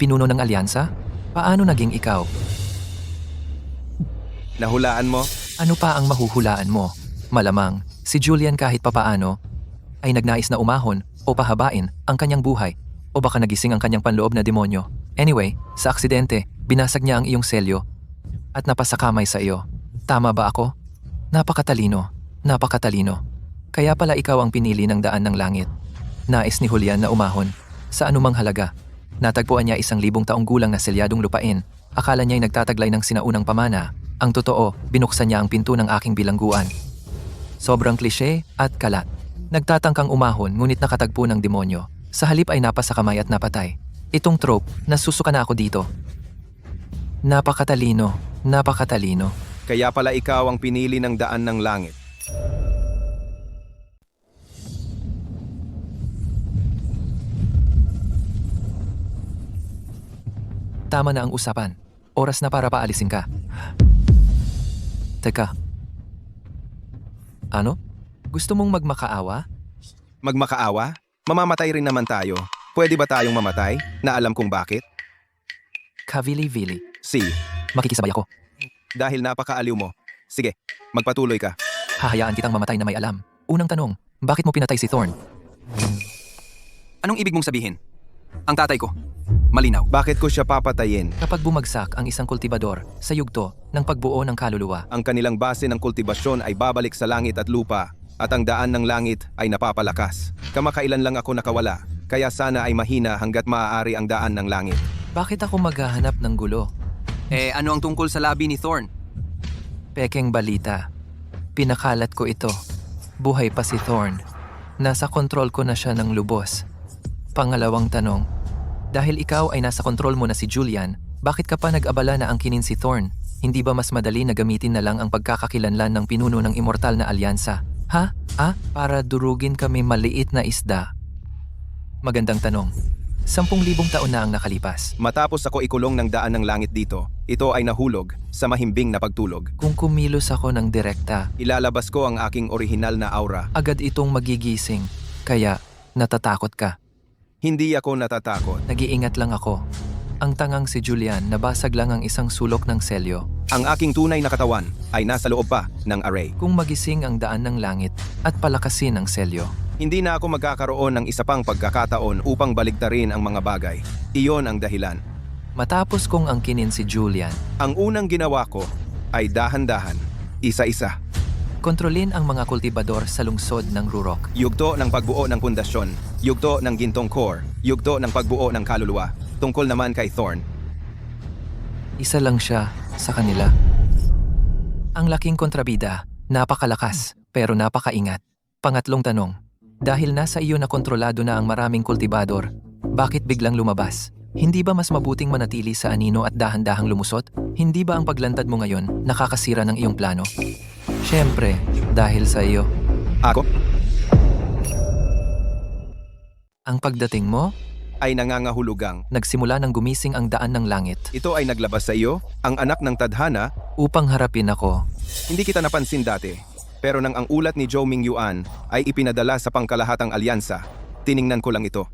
Pinuno ng alyansa? Paano naging ikaw? Nahulaan mo? Ano pa ang mahuhulaan mo? Malamang, si Julian kahit papaano ay nagnais na umahon o pahabain ang kanyang buhay o baka nagising ang kanyang panloob na demonyo. Anyway, sa aksidente, binasag niya ang iyong selyo at napasakamay sa iyo. Tama ba ako? Napakatalino. Kaya pala ikaw ang pinili ng daan ng langit. Nais ni Julian na umahon sa anumang halaga. Natagpuan niya 1,000 taong gulang na selyadong lupain. Akala niya'y nagtataglay ng sinaunang pamana. Ang totoo, binuksan niya ang pinto ng aking bilangguan. Sobrang klise at kalat. Nagtatangkang umahon ngunit nakatagpo ng demonyo. Sa halip ay napasa kamay at napatay. Itong trope, nasusuka na ako dito. Napakatalino, napakatalino. Kaya pala ikaw ang pinili ng daan ng langit. Tama na ang usapan. Oras na para paalisin ka. Teka. Ano? Gusto mong magmakaawa? Magmakaawa? Mamamatay rin naman tayo. Pwede ba tayong mamatay? Na alam kung bakit? Kavili-vili. Si, Makikisabay ako. dahil napakaaliw mo. Sige, magpatuloy ka. Hahayaan kitang mamatay na may alam. Unang tanong, bakit mo pinatay si Thorn? Anong ibig mong sabihin? Ang tatay ko. Malinaw. Bakit ko siya papatayin? Kapag bumagsak ang isang kultibador sa yugto ng pagbuo ng kaluluwa, Ang kanilang base ng kultibasyon ay babalik sa langit at lupa, at ang daan ng langit ay napapalakas. Kamakailan lang ako nakawala, kaya sana ay mahina hanggat maaari ang daan ng langit. bakit ako maghahanap ng gulo? Ano ang tungkol sa labi ni Thorn? Pekeng balita. Pinakalat ko ito. Buhay pa si Thorn. Nasa kontrol ko na siya ng lubos. Pangalawang tanong. Dahil ikaw ay nasa kontrol mo na si Julian, bakit ka pa nag-abala na angkinin si Thorn? Hindi ba mas madali na gamitin na lang ang pagkakakilanlan ng pinuno ng immortal na alyansa? Ha? Para durugin kami maliit na isda? Magandang tanong. 10,000 taon na ang nakalipas. Matapos ako ikulong ng daan ng langit dito, ito ay nahulog sa mahimbing na pagtulog. Kung kumilos ako ng direkta, Ilalabas ko ang aking orihinal na aura. agad itong magigising. Kaya, natatakot ka. Hindi ako natatakot. Nag-iingat lang ako. Ang tangang si Julian, nabasag lang ang isang sulok ng selyo. Ang aking tunay na katawan ay nasa loob pa ng array. Kung magising ang daan ng langit at palakasin ang selyo, Hindi na ako magkakaroon ng isa pang pagkakataon upang baligtarin ang mga bagay. Iyon ang dahilan. matapos kong angkinin si Julian, Ang unang ginawa ko ay dahan-dahan, isa-isa. kontrolin ang mga kultibador sa lungsod ng Rurok. Yugto ng pagbuo ng pundasyon, yugto ng gintong core, yugto ng pagbuo ng kaluluwa. Tungkol naman kay Thorn, Isa lang siya sa kanila. Ang laking kontrabida, napakalakas, pero napakaingat. Pangatlong tanong, dahil nasa iyo na kontrolado na ang maraming kultibador, bakit biglang lumabas? Hindi ba mas mabuting manatili sa anino at dahan-dahang lumusot? Hindi ba ang paglantad mo ngayon nakakasira ng iyong plano? Siyempre, dahil sa iyo. ako Ang pagdating mo, ay nangangahulugang. nagsimula ng gumising ang daan ng langit Ito ay naglabas sa iyo, ang anak ng tadhana. upang harapin ako. Hindi kita napansin dati, pero nang ang ulat ni Zhou Mingyuan ay ipinadala sa pangkalahatang alyansa, tiningnan ko lang ito.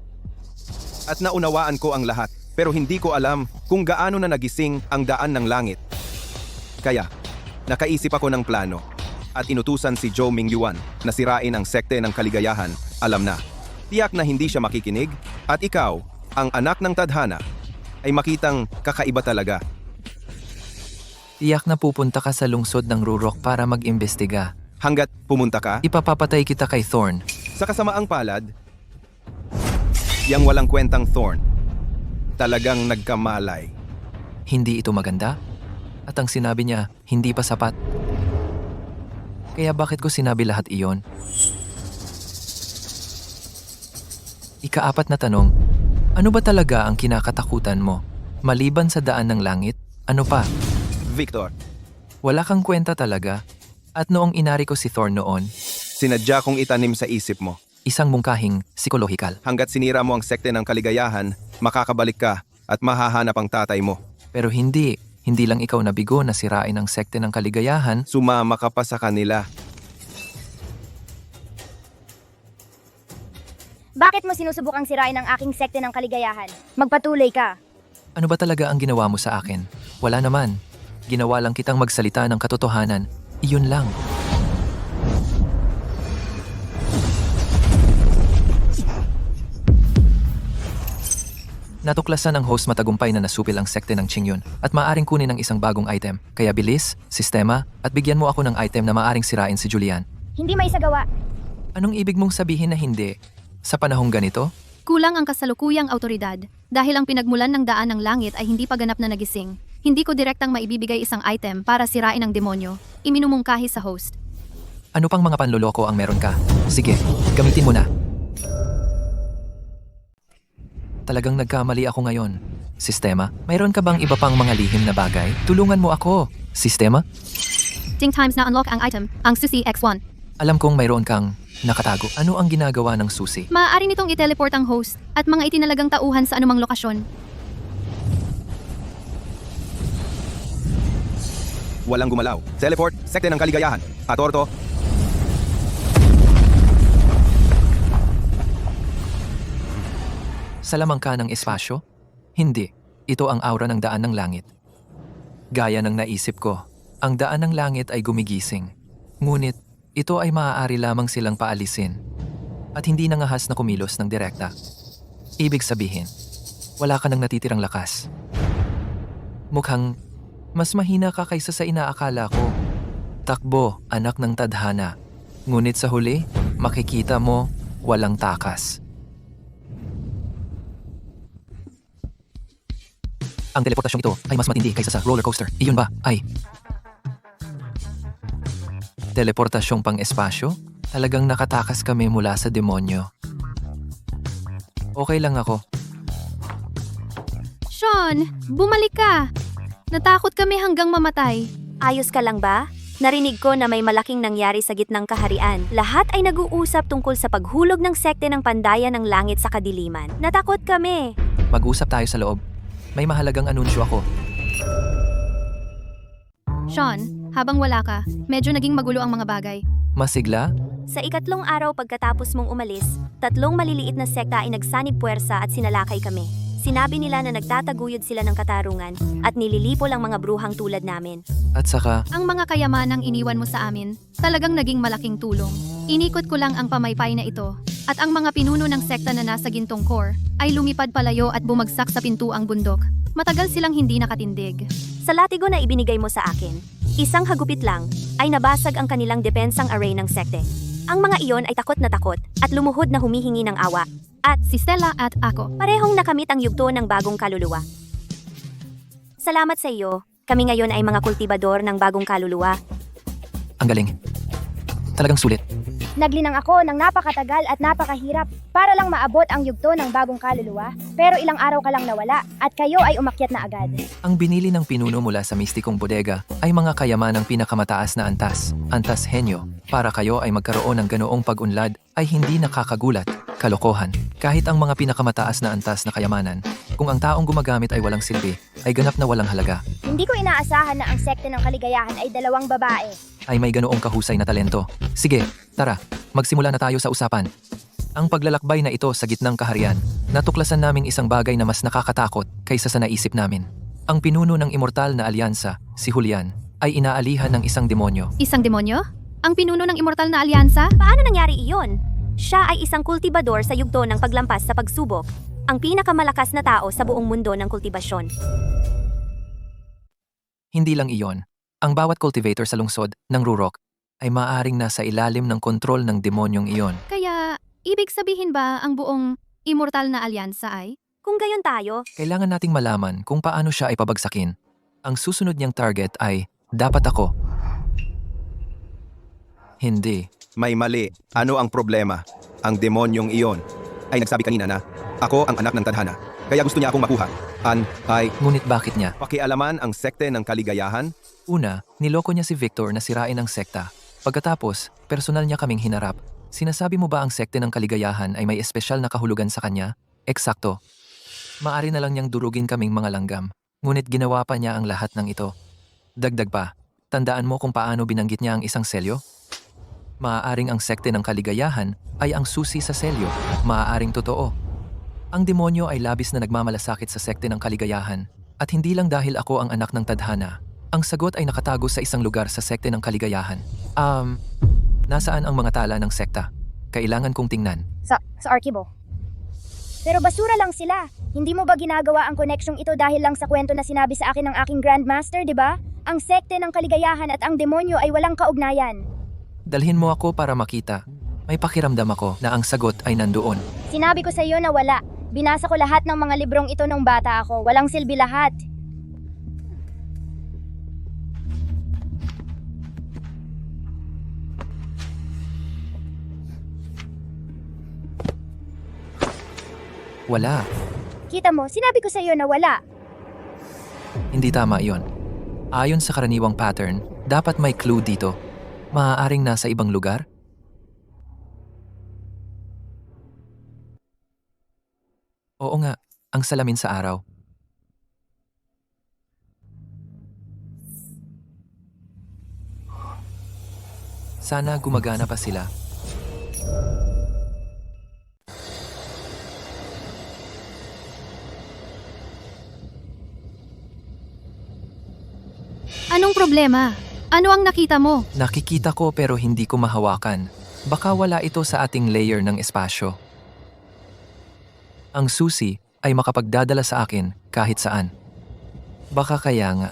At naunawaan ko ang lahat, pero hindi ko alam kung gaano na nagising ang daan ng langit. Kaya, nakaisip ako ng plano at inutusan si Zhou Mingyuan na sirain ang sekte ng kaligayahan. Alam na, tiyak na hindi siya makikinig, at ikaw, ang anak ng tadhana, ay makitang kakaiba talaga. Tiyak na pupunta ka sa lungsod ng Rurok para mag-imbestiga. Hanggat pumunta ka, Ipapapatay kita kay Thorn. sa kasamaang palad, yang walang kwentang Thorn, talagang nagkamalay. Hindi ito maganda? At ang sinabi niya, hindi pa sapat. Kaya bakit ko sinabi lahat iyon? Ika-4 na tanong, ano ba talaga ang kinakatakutan mo? Maliban sa daan ng langit, ano pa? Victor, Wala kang kwenta talaga? At noong inari ko si Thorn noon, sinadya kong itanim sa isip mo. isang mungkahing psikolohikal. Hanggat sinira mo ang sekte ng kaligayahan, makakabalik ka at mahahanap ang tatay mo. Pero hindi lang ikaw nabigo na sirain ang sekte ng kaligayahan. Sumama ka pa sa kanila. Bakit mo sinusubukang sirain ang aking sekte ng kaligayahan? Magpatuloy ka. Ano ba talaga ang ginawa mo sa akin? Wala naman. Ginawa lang kitang magsalita ng katotohanan. Iyon lang. Natuklasan ng host matagumpay na nasupil ang sekte ng Qingyun at maaring kunin ang isang bagong item. Kaya bilis, sistema, at bigyan mo ako ng item na maaring sirain si Julian. Hindi may isagawa. Anong ibig mong sabihin na hindi? Sa panahong ganito? Kulang ang kasalukuyang autoridad dahil ang pinagmulan ng daan ng langit ay hindi pa ganap na nagising. Hindi ko direktang maibibigay isang item para sirain ang demonyo. Iminumungkahi sa host. Ano pang mga panloloko ang meron ka? Sige, gamitin mo na. Talagang nagkamali ako ngayon. Sistema, mayroon ka bang iba pang mga lihim na bagay? Tulungan mo ako. Sistema? Ding times na unlock ang item, ang Susi X1. Alam kong mayroon kang nakatago. Ano ang ginagawa ng susi? Maaari nitong i-teleport ang host at mga itinalagang tauhan sa anumang lokasyon. Walang gumalaw. Teleport, sekte ng kaligayahan. Atorto. Salamang ka ng espasyo? Hindi. Ito ang aura ng daan ng langit. Gaya ng naisip ko, ang daan ng langit ay gumigising. Ngunit, ito ay maaari lamang silang paalisin. At hindi nangahas na kumilos ng direkta. Ibig sabihin, wala ka nang natitirang lakas. Mukhang mas mahina ka kaysa sa inaakala ko. Takbo, anak ng tadhana. Ngunit sa huli, makikita mo, walang takas. Ang teleportasyong ito ay mas matindi kaysa sa roller coaster. Iyon ba ay teleportasyong pang-espasyo? Talagang nakatakas kami mula sa demonyo. Okay lang ako. Sean, bumalik ka! Natakot kami hanggang mamatay. Ayos ka lang ba? Narinig ko na may malaking nangyari sa gitnang kaharian. Lahat ay nag-uusap tungkol sa paghulog ng sekte ng pandayan ng langit sa kadiliman. Natakot kami. Mag-usap tayo sa loob. May mahalagang anunsyo ako. Sean, habang wala ka, medyo naging magulo ang mga bagay. Masigla? Sa ikatlong araw pagkatapos mong umalis, 3 maliliit na sekta ay nagsanib puwersa at sinalakay kami. Sinabi nila na nagtataguyod sila ng katarungan at nililipol ang mga bruhang tulad namin. At saka, Ang mga kayamanang iniwan mo sa amin, talagang naging malaking tulong. Inikot ko lang ang pamaypay na ito, at ang mga pinuno ng sekta na nasa gintong core ay lumipad palayo at bumagsak sa pintuang bundok. Matagal silang hindi nakatindig. Sa latigo na ibinigay mo sa akin, isang hagupit lang ay nabasag ang kanilang depensang array ng sekte. Ang mga iyon ay takot na takot at lumuhod na humihingi ng awa. At Si Stella at ako. parehong nakamit ang yugto ng bagong kaluluwa. Salamat sa iyo. Kami ngayon ay mga kultibador ng bagong kaluluwa. ang galing. Talagang sulit. Naglinang ako ng napakatagal at napakahirap para lang maabot ang yugto ng bagong kaluluwa. Pero ilang araw ka lang nawala at kayo ay umakyat na agad. Ang binili ng pinuno mula sa mistikong bodega ay mga kayamanang pinakamataas na antas henyo. Para kayo ay magkaroon ng ganoong pag-unlad ay hindi nakakagulat, kalokohan. Kahit ang mga pinakamataas na antas na kayamanan, kung ang taong gumagamit ay walang silbi, ay ganap na walang halaga. Hindi ko inaasahan na ang sekte ng kaligayahan ay 2 babae. Ay may ganoong kahusay na talento. Sige, tara, magsimula na tayo sa usapan. Ang paglalakbay na ito sa gitnang kaharian, natuklasan naming isang bagay na mas nakakatakot kaysa sa naisip namin. Ang pinuno ng immortal na alyansa, si Julian, ay inaalihan ng isang demonyo. Isang demonyo? Ang pinuno ng immortal na alyansa? Paano nangyari iyon? Siya ay isang kultibador sa yugto ng paglampas sa pagsubok. Ang pinakamalakas na tao sa buong mundo ng kultibasyon. Hindi lang iyon. Ang bawat cultivator sa lungsod ng Rurok ay maaaring nasa ilalim ng kontrol ng demonyong iyon. Kaya, ibig sabihin ba ang buong immortal na alyansa ay? Kung gayon tayo, Kailangan nating malaman kung paano siya ay pabagsakin. Ang susunod niyang target ay, dapat ako. Hindi. May mali. Ano ang problema? Ang demonyong iyon ay nagsabi kanina na, ako ang anak ng tadhana. Kaya gusto niya akong makuha. Ngunit bakit niya? Pakialaman ang sekte ng kaligayahan? Una, niloko niya si Victor na sirain ang sekta. Pagkatapos, personal niya kaming hinarap. Sinasabi mo ba ang sekte ng kaligayahan ay may espesyal na kahulugan sa kanya? Eksakto. Maari na lang niyang durugin kaming mga langgam. Ngunit ginawa pa niya ang lahat ng ito. Dagdag pa, tandaan mo kung paano binanggit niya ang isang selyo? Maaaring ang sekte ng kaligayahan ay ang susi sa selyo. Maaaring totoo. Ang demonyo ay labis na nagmamalasakit sa sekte ng kaligayahan. At hindi lang dahil ako ang anak ng tadhana. Ang sagot ay nakatago sa isang lugar sa sekte ng kaligayahan. Nasaan ang mga tala ng sekta? Kailangan kong tingnan. Sa arkibo. Pero basura lang sila. Hindi mo ba ginagawa ang koneksyong ito dahil lang sa kwento na sinabi sa akin ng aking Grandmaster, di ba? Ang sekte ng kaligayahan at ang demonyo ay walang kaugnayan. Dalhin mo ako para makita. May pakiramdam ako na ang sagot ay nandoon. Sinabi ko sa iyo na wala. Binasa ko lahat ng mga librong ito nung bata ako. Walang silbi lahat. Wala. Kita mo, sinabi ko sa iyo na wala. Hindi tama iyon. Ayon sa karaniwang pattern, dapat may clue dito. Maaaring nasa ibang lugar? Oo nga, ang salamin sa araw. Sana gumagana pa sila. Anong problema? Ano ang nakita mo? Nakikita ko pero hindi ko mahawakan. Baka wala ito sa ating layer ng espasyo. Ang susi ay makapagdadala sa akin kahit saan. Baka kaya nga.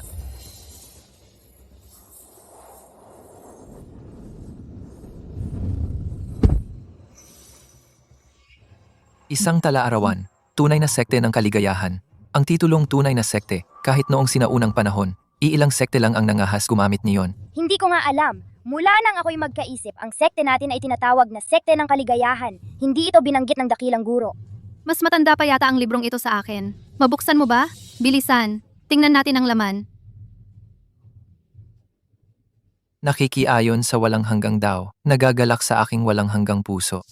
Isang tala-arawan, tunay na sekte ng kaligayahan. Ang titulong tunay na sekte, kahit noong sinaunang panahon, iilang sekte lang ang nangahas gumamit niyon. Hindi ko nga alam. Mula nang ako'y magkaisip, ang sekte natin ay tinatawag na sekte ng kaligayahan. Hindi ito binanggit ng dakilang guro. Mas matanda pa yata ang librong ito sa akin. Mabuksan mo ba? Bilisan. Tingnan natin ang laman. Nakikiayon sa walang hanggang daw, nagagalak sa aking walang hanggang puso.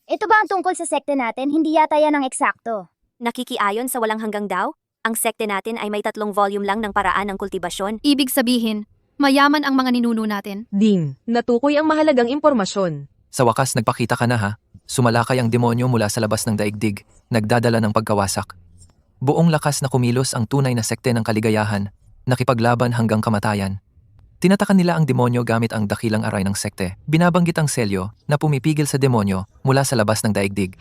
Ito ba ang tungkol sa sekte natin? Hindi yata yan ang eksakto. Nakikiayon sa walang hanggang daw? Ang sekte natin ay may 3 volume lang ng paraan ng kultibasyon. Ibig sabihin, mayaman ang mga ninuno natin. Ding, natukoy ang mahalagang impormasyon. Sa wakas nagpakita ka na ha, sumalakay ang demonyo mula sa labas ng daigdig, nagdadala ng pagkawasak. Buong lakas na kumilos ang tunay na sekte ng kaligayahan, nakipaglaban hanggang kamatayan. Tinatakan nila ang demonyo gamit ang dakilang aray ng sekte. Binabanggit ang selyo na pumipigil sa demonyo mula sa labas ng daigdig.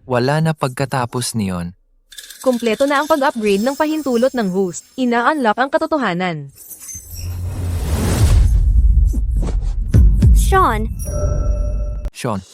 Wala na pagkatapos niyon. Kumpleto na ang pag-upgrade ng pahintulot ng host. Ina-unlock ang katotohanan. Sean, Sean,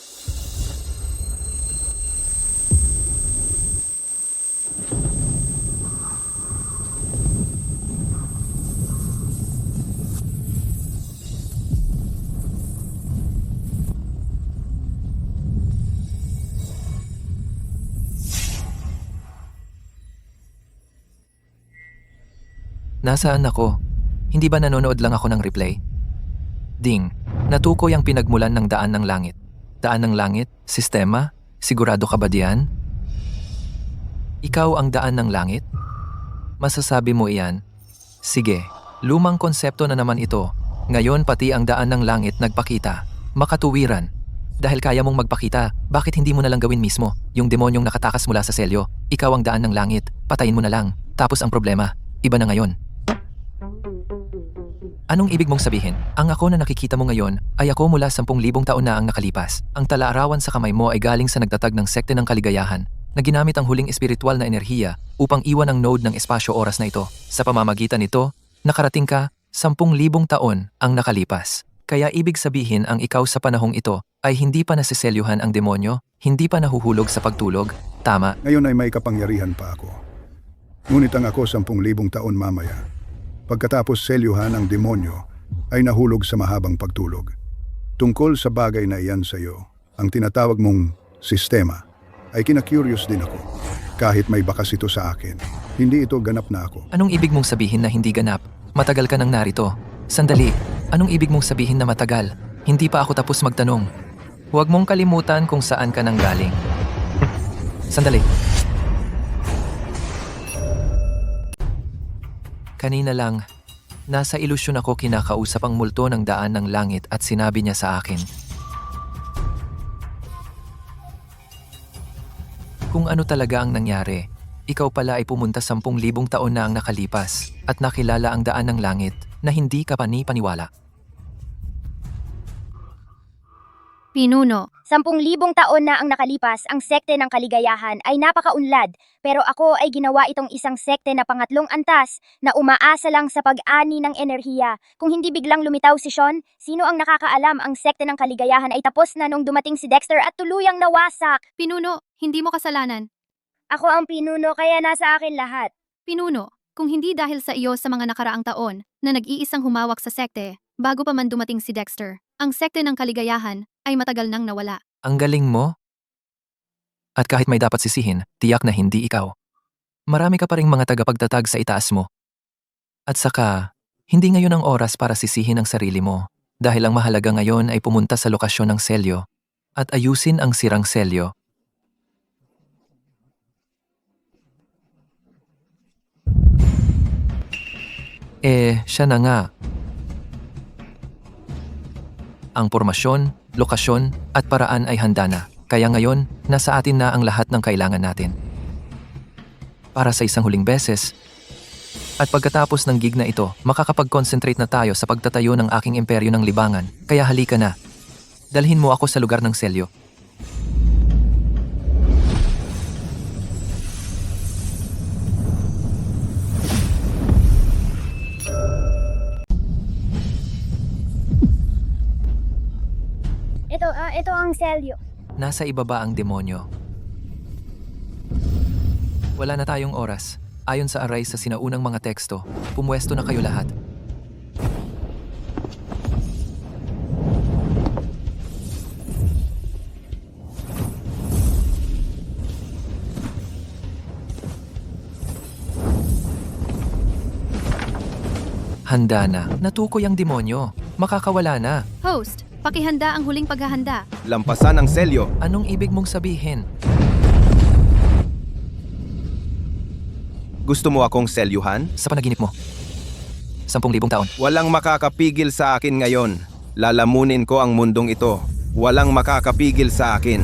nasaan ako? Hindi ba nanonood lang ako ng replay? Ding, natukoy ang pinagmulan ng daan ng langit. Daan ng langit? Sistema? Sigurado ka ba diyan? Ikaw ang daan ng langit? Masasabi mo iyan? Sige, lumang konsepto na naman ito. Ngayon pati ang daan ng langit nagpakita. Makatuwiran. Dahil kaya mong magpakita, bakit hindi mo na lang gawin mismo? Yung demonyong nakatakas mula sa selyo, ikaw ang daan ng langit, patayin mo na lang. Tapos ang problema, iba na ngayon. Anong ibig mong sabihin? Ang ako na nakikita mo ngayon ay ako mula 10,000 taon na ang nakalipas. Ang talaarawan sa kamay mo ay galing sa nagtatag ng sekte ng kaligayahan na ginamit ang huling espiritual na enerhiya upang iwan ang node ng espasyo-oras na ito. Sa pamamagitan nito, nakarating ka 10,000 taon ang nakalipas. Kaya ibig sabihin ang ikaw sa panahong ito ay hindi pa nasiselyuhan ang demonyo, hindi pa nahuhulog sa pagtulog, tama? Ngayon ay may kapangyarihan pa ako. Ngunit ang ako 10,000 taon mamaya. Pagkatapos selyuhan ang demonyo, ay nahulog sa mahabang pagtulog. Tungkol sa bagay na iyan sa iyo, ang tinatawag mong sistema, ay kinakurious din ako. Kahit may bakas ito sa akin, hindi ito ganap na ako. Anong ibig mong sabihin na hindi ganap? Matagal ka nang narito. Sandali, anong ibig mong sabihin na matagal? Hindi pa ako tapos magtanong. Huwag mong kalimutan kung saan ka nang galing. Sandali. Kanina lang, nasa ilusyon ako kinakausap ang multo ng daan ng langit at sinabi niya sa akin. Kung ano talaga ang nangyari, ikaw pala ay pumunta 10,000 taon na ang nakalipas at nakilala ang daan ng langit na hindi ka paniwala. Pinuno, 10,000 taon na ang nakalipas, ang sekte ng kaligayahan ay napakaunlad, pero ako ay ginawa itong isang sekte na pangatlong antas na umaasa lang sa pag-ani ng enerhiya. Kung hindi biglang lumitaw si Sean, sino ang nakakaalam ang sekte ng kaligayahan ay tapos na nung dumating si Dexter at tuluyang nawasak. Pinuno, hindi mo kasalanan. Ako ang pinuno kaya nasa akin lahat. Pinuno, kung hindi dahil sa iyo sa mga nakaraang taon na nag-iisang humawak sa sekte, bago pa man dumating si Dexter, ang sekte ng kaligayahan ay matagal nang nawala. Ang galing mo? At kahit may dapat sisihin, tiyak na hindi ikaw. Marami ka pa ring mga tagapagtatag sa itaas mo. At saka, hindi ngayon ang oras para sisihin ang sarili mo. Dahil ang mahalaga ngayon ay pumunta sa lokasyon ng selyo at ayusin ang sirang selyo. Siya na nga. Ang pormasyon, lokasyon, at paraan ay handa na. Kaya ngayon, nasa atin na ang lahat ng kailangan natin. Para sa isang huling beses, at pagkatapos ng gig na ito, makakapag-concentrate na tayo sa pagtatayo ng aking imperyo ng libangan. Kaya halika na. Dalhin mo ako sa lugar ng selyo. Ito ang selyo. Nasa ibaba ang demonyo. Wala na tayong oras. Ayon sa aray sa sinaunang mga teksto, pumwesto na kayo lahat. Handa na. Natukoy ang demonyo. Makakawala na. Host, pakihanda ang huling paghahanda. Lampasan ang selyo. Anong ibig mong sabihin? Gusto mo akong selyuhan? Sa panaginip mo. 10,000 taon. Walang makakapigil sa akin ngayon. Lalamunin ko ang mundong ito. Walang makakapigil sa akin.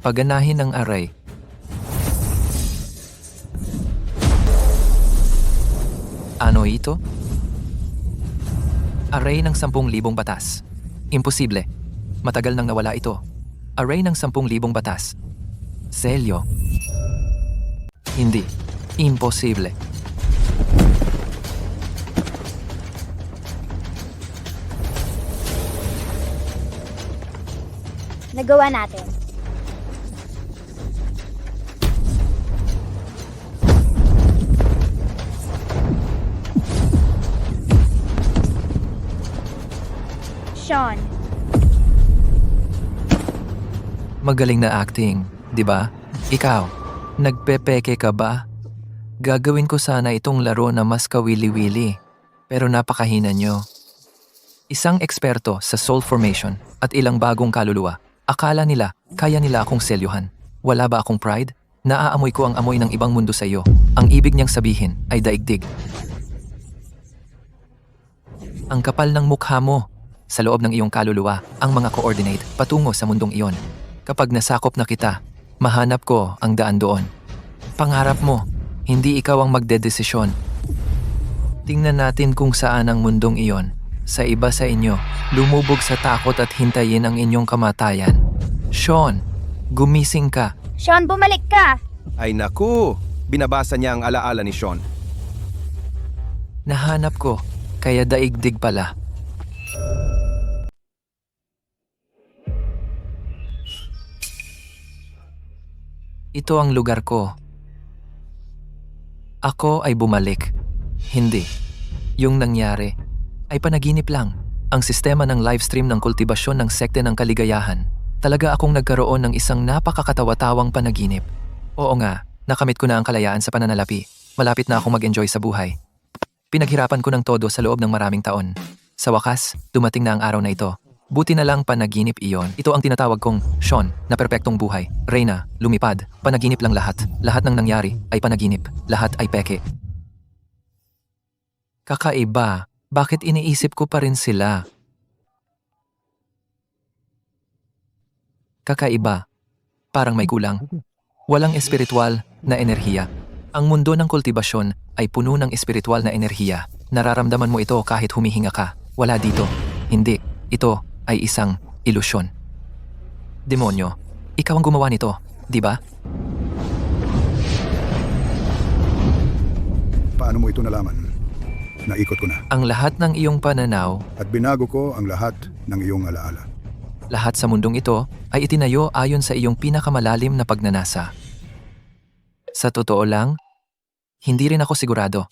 Paganahin ang aray. Ano ito? Array ng 10,000 batas. Imposible. Matagal nang nawala ito. Array ng 10,000 batas. Selyo. Hindi. Imposible. Nagawa natin. Sean. Magaling na acting, di ba? Ikaw, nagpepeke ka ba? Gagawin ko sana itong laro na mas kawili-wili, pero napakahina nyo. Isang eksperto sa soul formation at ilang bagong kaluluwa. Akala nila, kaya nila akong selyuhan. Wala ba akong pride? Naaamoy ko ang amoy ng ibang mundo sa iyo. Ang ibig niyang sabihin ay daigdig. Ang kapal ng mukha mo. Sa loob ng iyong kaluluwa, ang mga coordinate patungo sa mundong iyon. Kapag nasakop na kita, mahanap ko ang daan doon. Pangarap mo, hindi ikaw ang magdedesisyon. Tingnan natin kung saan ang mundong iyon. Sa iba sa inyo, lumubog sa takot at hintayin ang inyong kamatayan. Sean, gumising ka. Sean, bumalik ka! Ay naku! Binabasa niya ang alaala ni Sean. Nahanap ko, kaya daigdig pala. Ito ang lugar ko. Ako ay bumalik. Hindi. Yung nangyari ay panaginip lang. Ang sistema ng livestream ng kultibasyon ng sekte ng kaligayahan. Talaga akong nagkaroon ng isang napakakatawa-tawang panaginip. Oo nga, nakamit ko na ang kalayaan sa pananalapi. Malapit na akong mag-enjoy sa buhay. Pinaghirapan ko ng todo sa loob ng maraming taon. Sa wakas, dumating na ang araw na ito. Buti na lang panaginip iyon. Ito ang tinatawag kong Sean na perpektong buhay. Reyna, lumipad. Panaginip lang lahat. Lahat ng nangyari ay panaginip. Lahat ay peke. Kakaiba. Bakit iniisip ko pa rin sila? Kakaiba. Parang may kulang. Walang espiritual na enerhiya. Ang mundo ng kultibasyon ay puno ng espiritual na enerhiya. Nararamdaman mo ito kahit humihinga ka. Wala dito. Hindi. Ito ay isang ilusyon. Demonyo, ikaw ang gumawa nito, di ba? Paano mo ito nalaman? Naikot ko na. Ang lahat ng iyong pananaw, At binago ko ang lahat ng iyong alaala. lahat sa mundong ito ay itinayo ayon sa iyong pinakamalalim na pagnanasa. Sa totoo lang, hindi rin ako sigurado.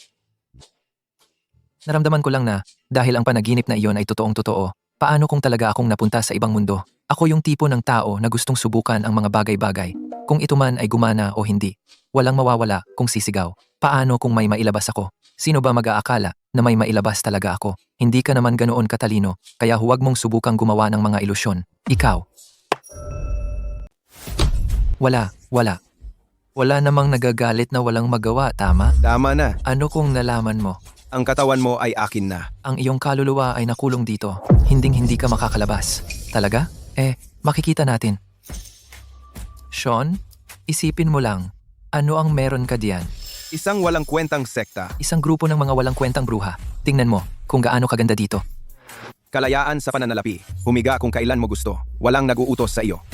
Naramdaman ko lang na, dahil ang panaginip na iyon ay totoong-totoo, paano kung talaga akong napunta sa ibang mundo? Ako yung tipo ng tao na gustong subukan ang mga bagay-bagay. Kung ito man ay gumana o hindi. Walang mawawala kung sisigaw. Paano kung may mailabas ako? Sino ba mag-aakala na may mailabas talaga ako? Hindi ka naman ganoon katalino, kaya huwag mong subukang gumawa ng mga ilusyon. Ikaw. Wala. Wala namang nagagalit na walang magawa, tama? Tama na. Ano kung nalaman mo? Ang katawan mo ay akin na. Ang iyong kaluluwa ay nakulong dito. Hinding-hindi ka makakalabas. Talaga? Makikita natin. Sean, isipin mo lang. Ano ang meron ka diyan? Isang walang kwentang sekta. Isang grupo ng mga walang kwentang bruha. Tingnan mo kung gaano kaganda dito. Kalayaan sa pananalapi. Humiga kung kailan mo gusto. Walang nag-uutos sa iyo.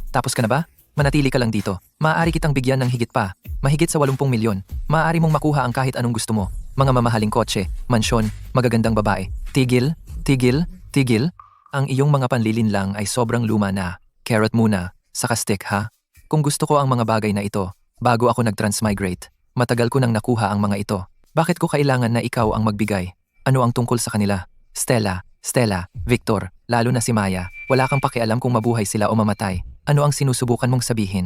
Tapos ka na ba? Manatili ka lang dito. Maaari kitang bigyan ng higit pa. Mahigit sa 80 milyon. Maaari mong makuha ang kahit anong gusto mo. Mga mamahaling kotse, mansyon, magagandang babae. Tigil. Ang iyong mga panlilinlang ay sobrang luma na. Carrot muna, saka stick ha. Kung gusto ko ang mga bagay na ito, bago ako nag-transmigrate, matagal ko nang nakuha ang mga ito. Bakit ko kailangan na ikaw ang magbigay? Ano ang tungkol sa kanila? Stella, Victor, lalo na si Maya. Wala kang pakialam kung mabuhay sila o mamatay. Ano ang sinusubukan mong sabihin?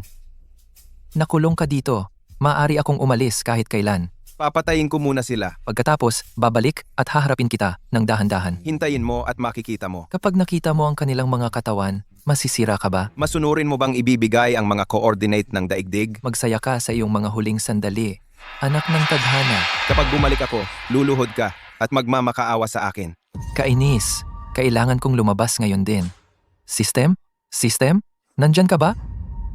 Nakulong ka dito. Maaari akong umalis kahit kailan. Papatayin ko muna sila. Pagkatapos, babalik at haharapin kita ng dahan-dahan. Hintayin mo at makikita mo. Kapag nakita mo ang kanilang mga katawan, masisira ka ba? Masunurin mo bang ibibigay ang mga coordinate ng daigdig? Magsaya ka sa iyong mga huling sandali. Anak ng tadhana. Kapag bumalik ako, luluhod ka at magmamakaawa sa akin. Kainis. Kailangan kong lumabas ngayon din. System? Nandyan ka ba?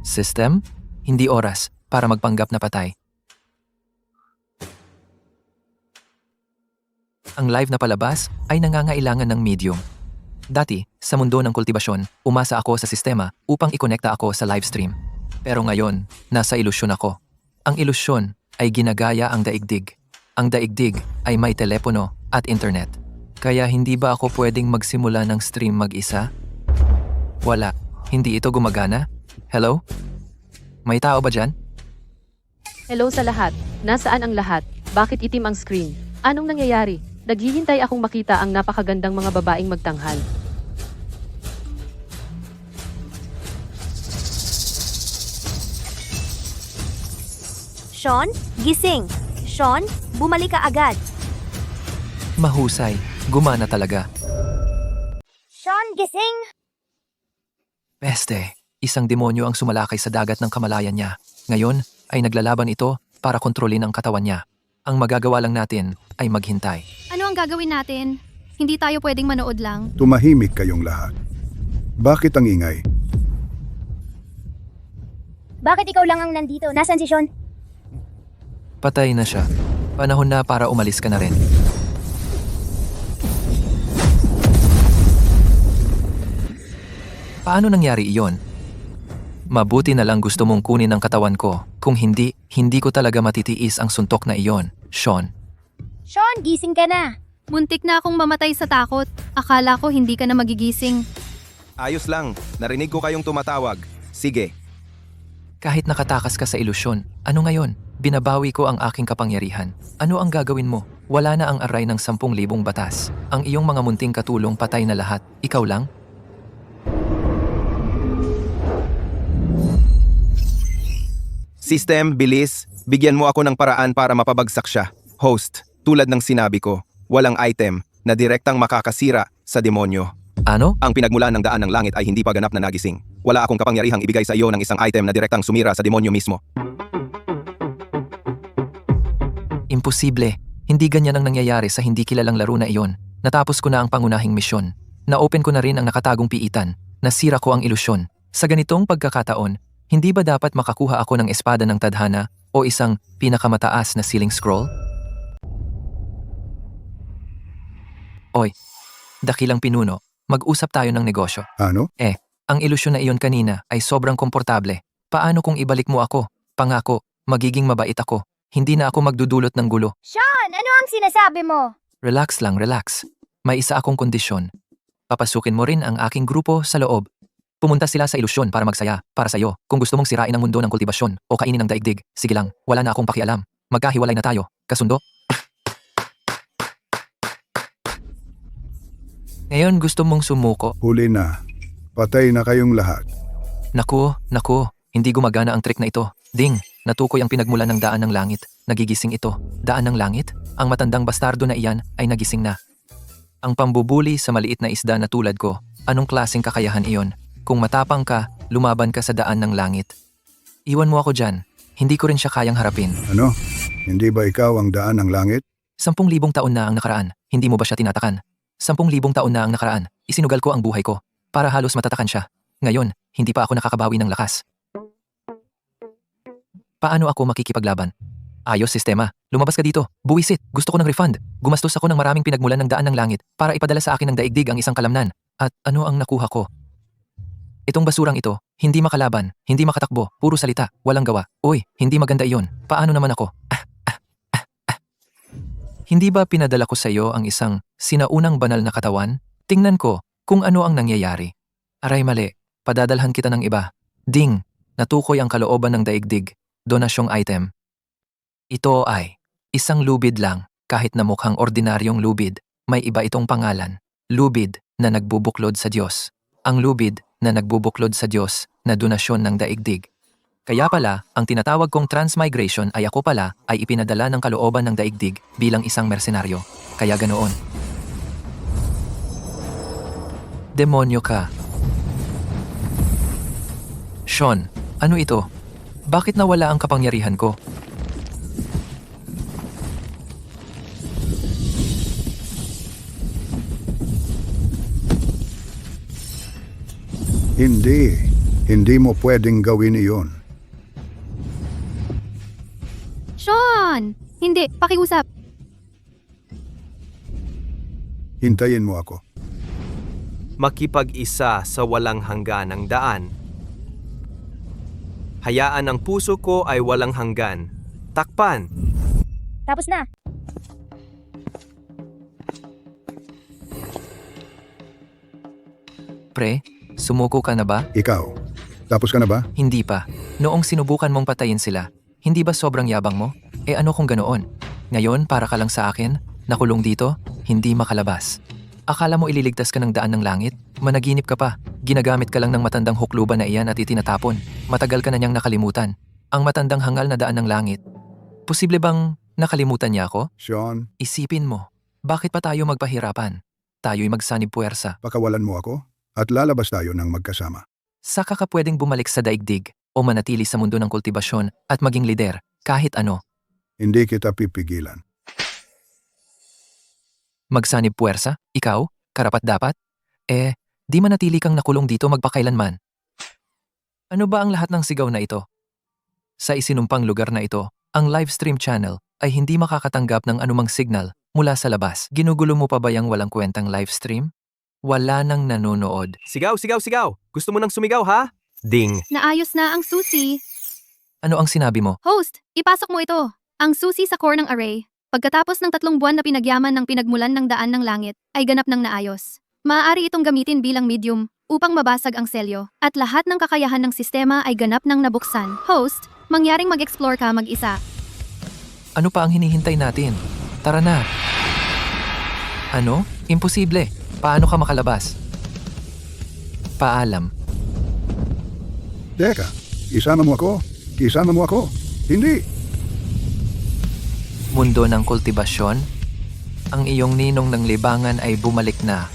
System? Hindi oras para magpanggap na patay. Ang live na palabas ay nangangailangan ng medium. Dati, sa mundo ng kultibasyon, umasa ako sa sistema upang ikonekta ako sa live stream. Pero ngayon, nasa ilusyon ako. Ang ilusyon ay ginagaya ang daigdig. Ang daigdig ay may telepono at internet. Kaya hindi ba ako pwedeng magsimula ng stream mag-isa? Wala. Hindi ito gumagana? Hello? May tao ba dyan? Hello sa lahat. Nasaan ang lahat? Bakit itim ang screen? Anong nangyayari? Naghihintay akong makita ang napakagandang mga babaeng magtanghal. Sean, gising! Sean, bumalik ka agad! Mahusay. Gumana talaga. Sean, gising! Peste. Isang demonyo ang sumalakay sa dagat ng kamalayan niya. Ngayon ay naglalaban ito para kontrolin ang katawan niya. Ang magagawa lang natin ay maghintay. Ano ang gagawin natin? Hindi tayo pwedeng manood lang. Tumahimik kayong lahat. Bakit ang ingay? Bakit ikaw lang ang nandito? Nasaan si Sean? Patay na siya. Panahon na para umalis ka na rin. Paano nangyari iyon? Mabuti na lang gusto mong kunin ang katawan ko. Kung hindi, hindi ko talaga matitiis ang suntok na iyon, Sean. Sean, gising ka na! Muntik na akong mamatay sa takot. Akala ko hindi ka na magigising. Ayos lang. Narinig ko kayong tumatawag. Sige. Kahit nakatakas ka sa ilusyon, ano ngayon? Binabawi ko ang aking kapangyarihan. Ano ang gagawin mo? Wala na ang aray ng 10,000 batas. Ang iyong mga munting katulong patay na lahat. Ikaw lang? System, bilis. Bigyan mo ako ng paraan para mapabagsak siya. Host, tulad ng sinabi ko, walang item na direktang makakasira sa demonyo. Ano? Ang pinagmulan ng daan ng langit ay hindi pa ganap na nagising. Wala akong kapangyarihang ibigay sa iyo ng isang item na direktang sumira sa demonyo mismo. Imposible. Hindi ganyan ang nangyayari sa hindi kilalang laro na iyon. Natapos ko na ang pangunahing misyon. Na-open ko na rin ang nakatagong piitan. Nasira ko ang ilusyon. Sa ganitong pagkakataon, hindi ba dapat makakuha ako ng espada ng tadhana o isang pinakamataas na sealing scroll? Oy, dakilang pinuno, mag-usap tayo ng negosyo. Ano? Ang ilusyon na iyon kanina ay sobrang komportable. Paano kung ibalik mo ako? Pangako, magiging mabait ako. Hindi na ako magdudulot ng gulo. Sean, ano ang sinasabi mo? Relax lang, relax. May isa akong kondisyon. Papasukin mo rin ang aking grupo sa loob. Pumunta sila sa ilusyon para magsaya, para sa'yo. Kung gusto mong sirain ang mundo ng kultibasyon o kainin ang daigdig, sige lang, wala na akong pakialam. Magkahiwalay na tayo. Kasundo? Ngayon gusto mong sumuko? Huli na. Patay na kayong lahat. Naku, hindi gumagana ang trick na ito. Ding, natukoy ang pinagmulan ng daan ng langit. Nagigising ito. Daan ng langit? Ang matandang bastardo na iyan ay nagising na. Ang pambubuli sa maliit na isda na tulad ko, anong klaseng kakayahan iyon? Kung matapang ka, lumaban ka sa daan ng langit. Iwan mo ako dyan. Hindi ko rin siya kayang harapin. Ano? Hindi ba ikaw ang daan ng langit? 10,000 taon na ang nakaraan. Hindi mo ba siya tinatakan? 10,000 taon na ang nakaraan. Isinugal ko ang buhay ko para halos matatakan siya. Ngayon, hindi pa ako nakakabawi ng lakas. Paano ako makikipaglaban? Ayos, sistema. Lumabas ka dito. Buwisit. Gusto ko ng refund. Gumastos ako ng maraming pinagmulan ng daan ng langit para ipadala sa akin ng daigdig ang isang kalamnan. At ano ang nakuha ko? Itong basurang ito, hindi makalaban, hindi makatakbo, puro salita, walang gawa. Uy, hindi maganda iyon. Paano naman ako? Hindi ba pinadala ko sa iyo ang isang sinaunang banal na katawan? Tingnan ko kung ano ang nangyayari. Aray mali, padadalhan kita ng iba. Ding, natukoy ang kalooban ng daigdig, donasyong item. Ito ay isang lubid lang, kahit na mukhang ordinaryong lubid, may iba itong pangalan. Lubid na nagbubuklod sa Diyos. Ang lubid na nagbubuklod sa Diyos na donasyon ng daigdig. Kaya pala, ang tinatawag kong transmigration ay ako pala ay ipinadala ng kalooban ng daigdig bilang isang mersenaryo. Kaya ganoon. Demonyo ka. Sean, ano ito? Bakit nawala ang kapangyarihan ko? Hindi mo pwedeng gawin iyon. Sean! Hindi, pakiusap. Hintayin mo ako. Makipag-isa sa walang hangganang daan. Hayaan ang puso ko ay walang hanggan. Takpan! Tapos na. Pre, sumuko ka na ba? Ikaw, tapos ka na ba? Hindi pa. Noong sinubukan mong patayin sila, hindi ba sobrang yabang mo? Eh ano kung ganoon? Ngayon, para ka lang sa akin, nakulong dito, hindi makalabas. Akala mo ililigtas ka ng daan ng langit? Managinip ka pa. Ginagamit ka lang ng matandang hukluban na iyan at itinatapon. Matagal ka na niyang nakalimutan. Ang matandang hangal na daan ng langit. Posible bang nakalimutan niya ako? Sean, Isipin mo, bakit pa tayo magpahirapan? Tayo'y magsanib puwersa. pakawalan mo ako at lalabas tayo ng magkasama. Saka ka pwedeng bumalik sa daigdig o manatili sa mundo ng kultibasyon at maging lider, kahit ano. Hindi kita pipigilan. Magsanib puwersa? Ikaw? Karapat-dapat? Eh, di manatili kang nakulong dito magpakailanman. Ano ba ang lahat ng sigaw na ito? Sa isinumpang lugar na ito, ang livestream channel ay hindi makakatanggap ng anumang signal mula sa labas. Ginugulo mo pa ba yung walang kwentang livestream? Wala nang nanonood. Sigaw, sigaw, sigaw! Gusto mo nang sumigaw, ha? Ding! Naayos na ang susi. Ano ang sinabi mo? Host, ipasok mo ito. Ang susi sa core ng array. Pagkatapos ng 3 buwan na pinagyaman ng pinagmulan ng daan ng langit, ay ganap ng naayos. Maaari itong gamitin bilang medium upang mabasag ang selyo, at lahat ng kakayahan ng sistema ay ganap ng nabuksan. Host, mangyaring mag-explore ka mag-isa. Ano pa ang hinihintay natin? Tara na. Ano? Imposible. Paano ka makalabas? Paalam. Teka, isama mo ako? Isama mo ako? Hindi! Mundo ng kultibasyon? Ang iyong ninong ng libangan ay bumalik na.